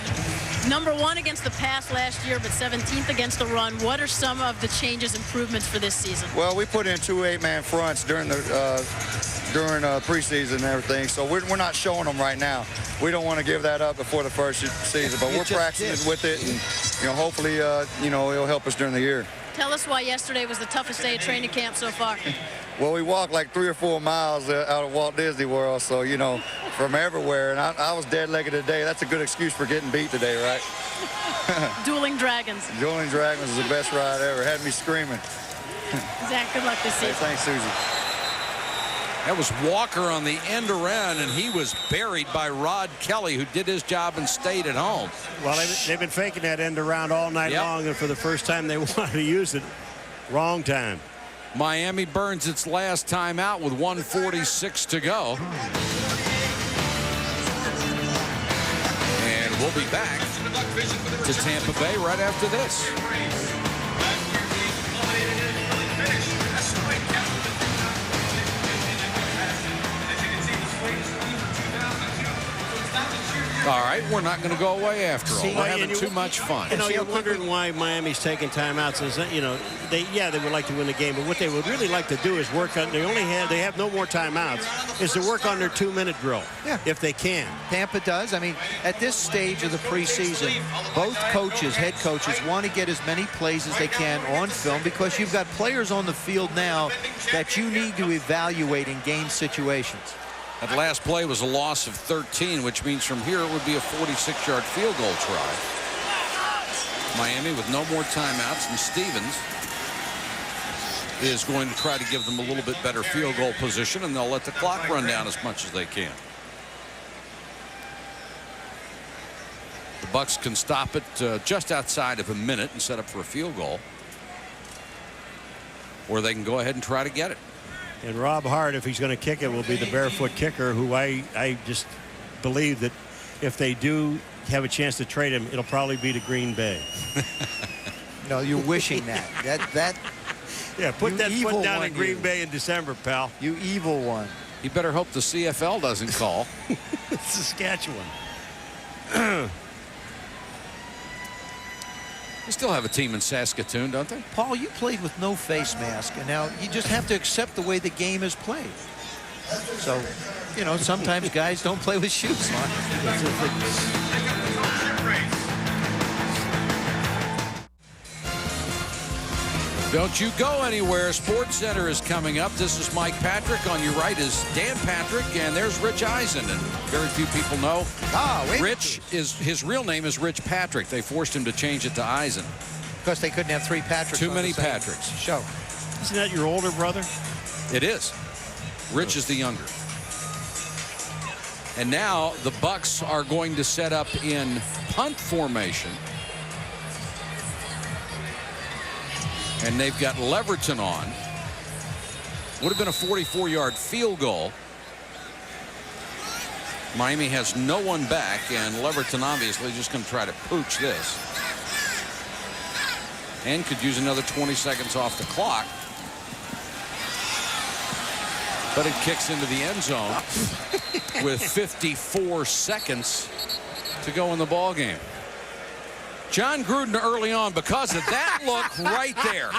Number 1 against the pass last year, but 17th against the run. What are some of the changes, improvements for this season? Well, we put in 2 8-man fronts during preseason and everything, so we're not showing them right now. We don't want to give that up before the first season, but we're practicing with it, and hopefully, it'll help us during the year. Tell us why yesterday was the toughest day of training camp so far. Well, we walked like 3 or 4 miles out of Walt Disney World, so, from everywhere. And I was dead-legged today. That's a good excuse for getting beat today, right? Dueling Dragons. Dueling Dragons is the best ride ever. Had me screaming. Zach, good luck this season. Hey, thanks, Susie. That was Walker on the end around, and he was buried by Rod Kelly, who did his job and stayed at home. Well, they've been faking that end around all night long, and for the first time they wanted to use it. Wrong time. Miami burns its last timeout with 1:46 to go. And we'll be back to Tampa Bay right after this. All right, we're not going to go away after all. We're having too much fun. You're wondering why Miami's taking timeouts. They would like to win the game, but what they would really like to do is work on. They have no more timeouts. Is to work on their 2-minute drill, if they can. Tampa does. I mean, at this stage of the preseason, both head coaches, want to get as many plays as they can on film because you've got players on the field now that you need to evaluate in game situations. That last play was a loss of 13, which means from here it would be a 46-yard field goal try. Miami with no more timeouts, and Stevens is going to try to give them a little bit better field goal position, and they'll let the clock run down as much as they can. The Bucs can stop it just outside of a minute and set up for a field goal, or they can go ahead and try to get it. And Rob Hart, if he's going to kick it, will be the barefoot kicker, who I just believe that if they do have a chance to trade him, it'll probably be to Green Bay. No, you're wishing that. Yeah, put that foot down in Green Bay in December, pal. You evil one. You better hope the CFL doesn't call. Saskatchewan. They still have a team in Saskatoon, don't they? Paul, you played with no face mask, and now you just have to accept the way the game is played. So, you know, sometimes guys don't play with shoes on. Don't you go anywhere. Sports Center is coming up. This is Mike Patrick. On your right is Dan Patrick, and there's Rich Eisen. And very few people know. Rich is his real name is Rich Patrick. They forced him to change it to Eisen because they couldn't have 3 Patricks. Too many Patricks. Show. Isn't that your older brother? It is. Rich is the younger. And now the Bucs are going to set up in punt formation. And they've got Leverton on. Would have been a 44-yard field goal. Miami has no one back, and Leverton obviously just going to try to pooch this. And could use another 20 seconds off the clock. But it kicks into the end zone with 54 seconds to go in the ball game. John Gruden early on, because of that look right there,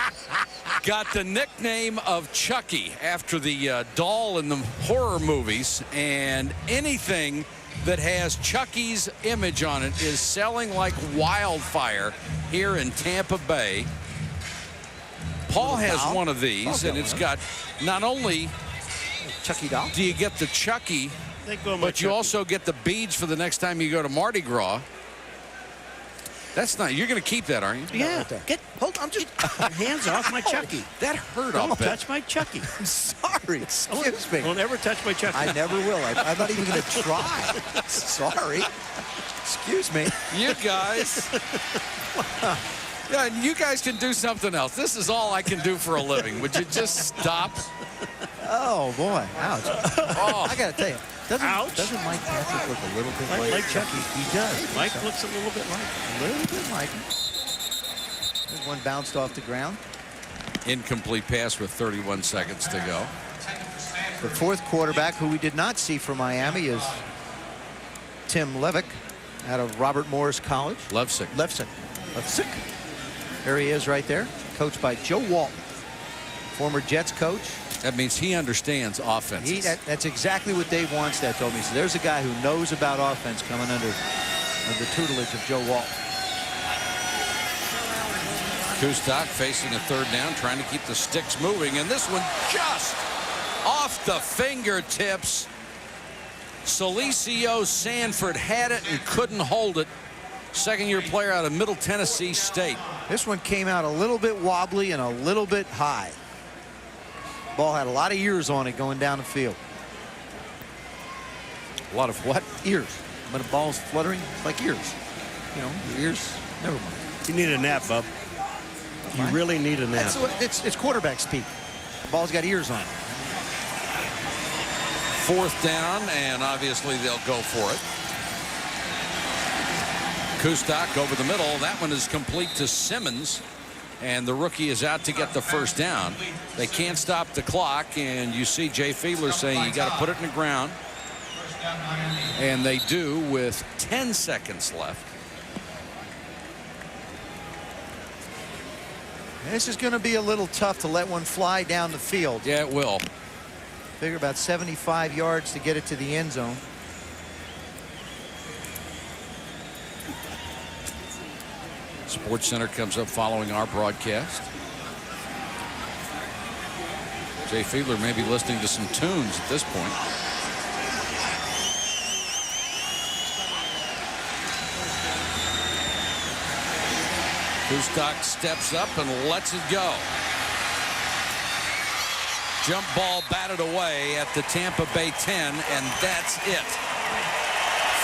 got the nickname of Chucky after the doll in the horror movies, and anything that has Chucky's image on it is selling like wildfire here in Tampa Bay. Paul has one of these, and it's got not only Chucky doll. Do you get the Chucky, but you also get the beads for the next time you go to Mardi Gras. That's not. You're going to keep that, aren't you? Yeah. Hold on. I'm just hands off my Chucky. That hurt. Don't touch my Chucky. I'm sorry. Excuse me. Don't ever touch my Chucky. I never will. I'm not even going to try. Sorry. Excuse me. You guys. Yeah, you guys can do something else. This is all I can do for a living. Would you just stop? Oh boy! Ouch! Oh. I got to tell you. Doesn't Mike Patrick look a little bit like Chucky? He does. Mike looks a little bit like him. A little bit like him. There's one bounced off the ground. Incomplete pass with 31 seconds to go. The 4th quarterback, who we did not see for Miami, is Tim Levick out of Robert Morris College. Levsick. There he is right there, coached by Joe Walton, former Jets coach. That means he understands offense. That's exactly what Dave Wanstead told me. So there's a guy who knows about offense coming under the tutelage of Joe Walton. Kustok facing a 3rd down, trying to keep the sticks moving, and this one just off the fingertips. Celicio Sanford had it and couldn't hold it. 2nd-year player out of Middle Tennessee State. This one came out a little bit wobbly and a little bit high. Ball had a lot of ears on it going down the field. A lot of what? Ears. When a ball's fluttering, it's like ears. You know, your ears. Never mind. You need a nap, bub. You really need a nap. It's quarterback speak. The ball's got ears on it. 4th down, and obviously they'll go for it. Kustok over the middle. That one is complete to Simmons. And the rookie is out to get the 1st down. They can't stop the clock, and you see Jay Fiedler saying you got to put it in the ground. And they do with 10 seconds left. This is going to be a little tough to let one fly down the field. Yeah, it will. Figure about 75 yards to get it to the end zone. Sports Center comes up following our broadcast. Jay Fiedler may be listening to some tunes at this point. Kustok steps up and lets it go. Jump ball batted away at the Tampa Bay 10, and that's it.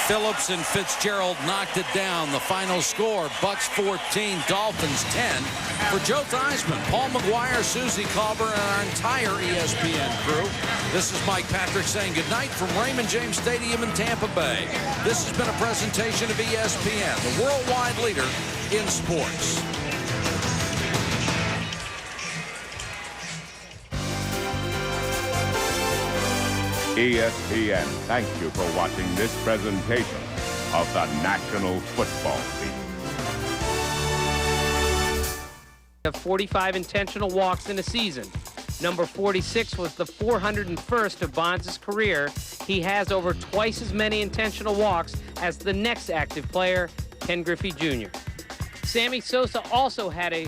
Phillips and Fitzgerald knocked it down. The final score, Bucs 14, Dolphins 10. For Joe Theismann, Paul McGuire, Susie Colbert, and our entire ESPN crew, this is Mike Patrick saying goodnight from Raymond James Stadium in Tampa Bay. This has been a presentation of ESPN, the worldwide leader in sports. ESPN, thank you for watching this presentation of the National Football League. Of 45 intentional walks in a season. Number 46 was the 401st of Bonds' career. He has over twice as many intentional walks as the next active player, Ken Griffey Jr. Sammy Sosa also had a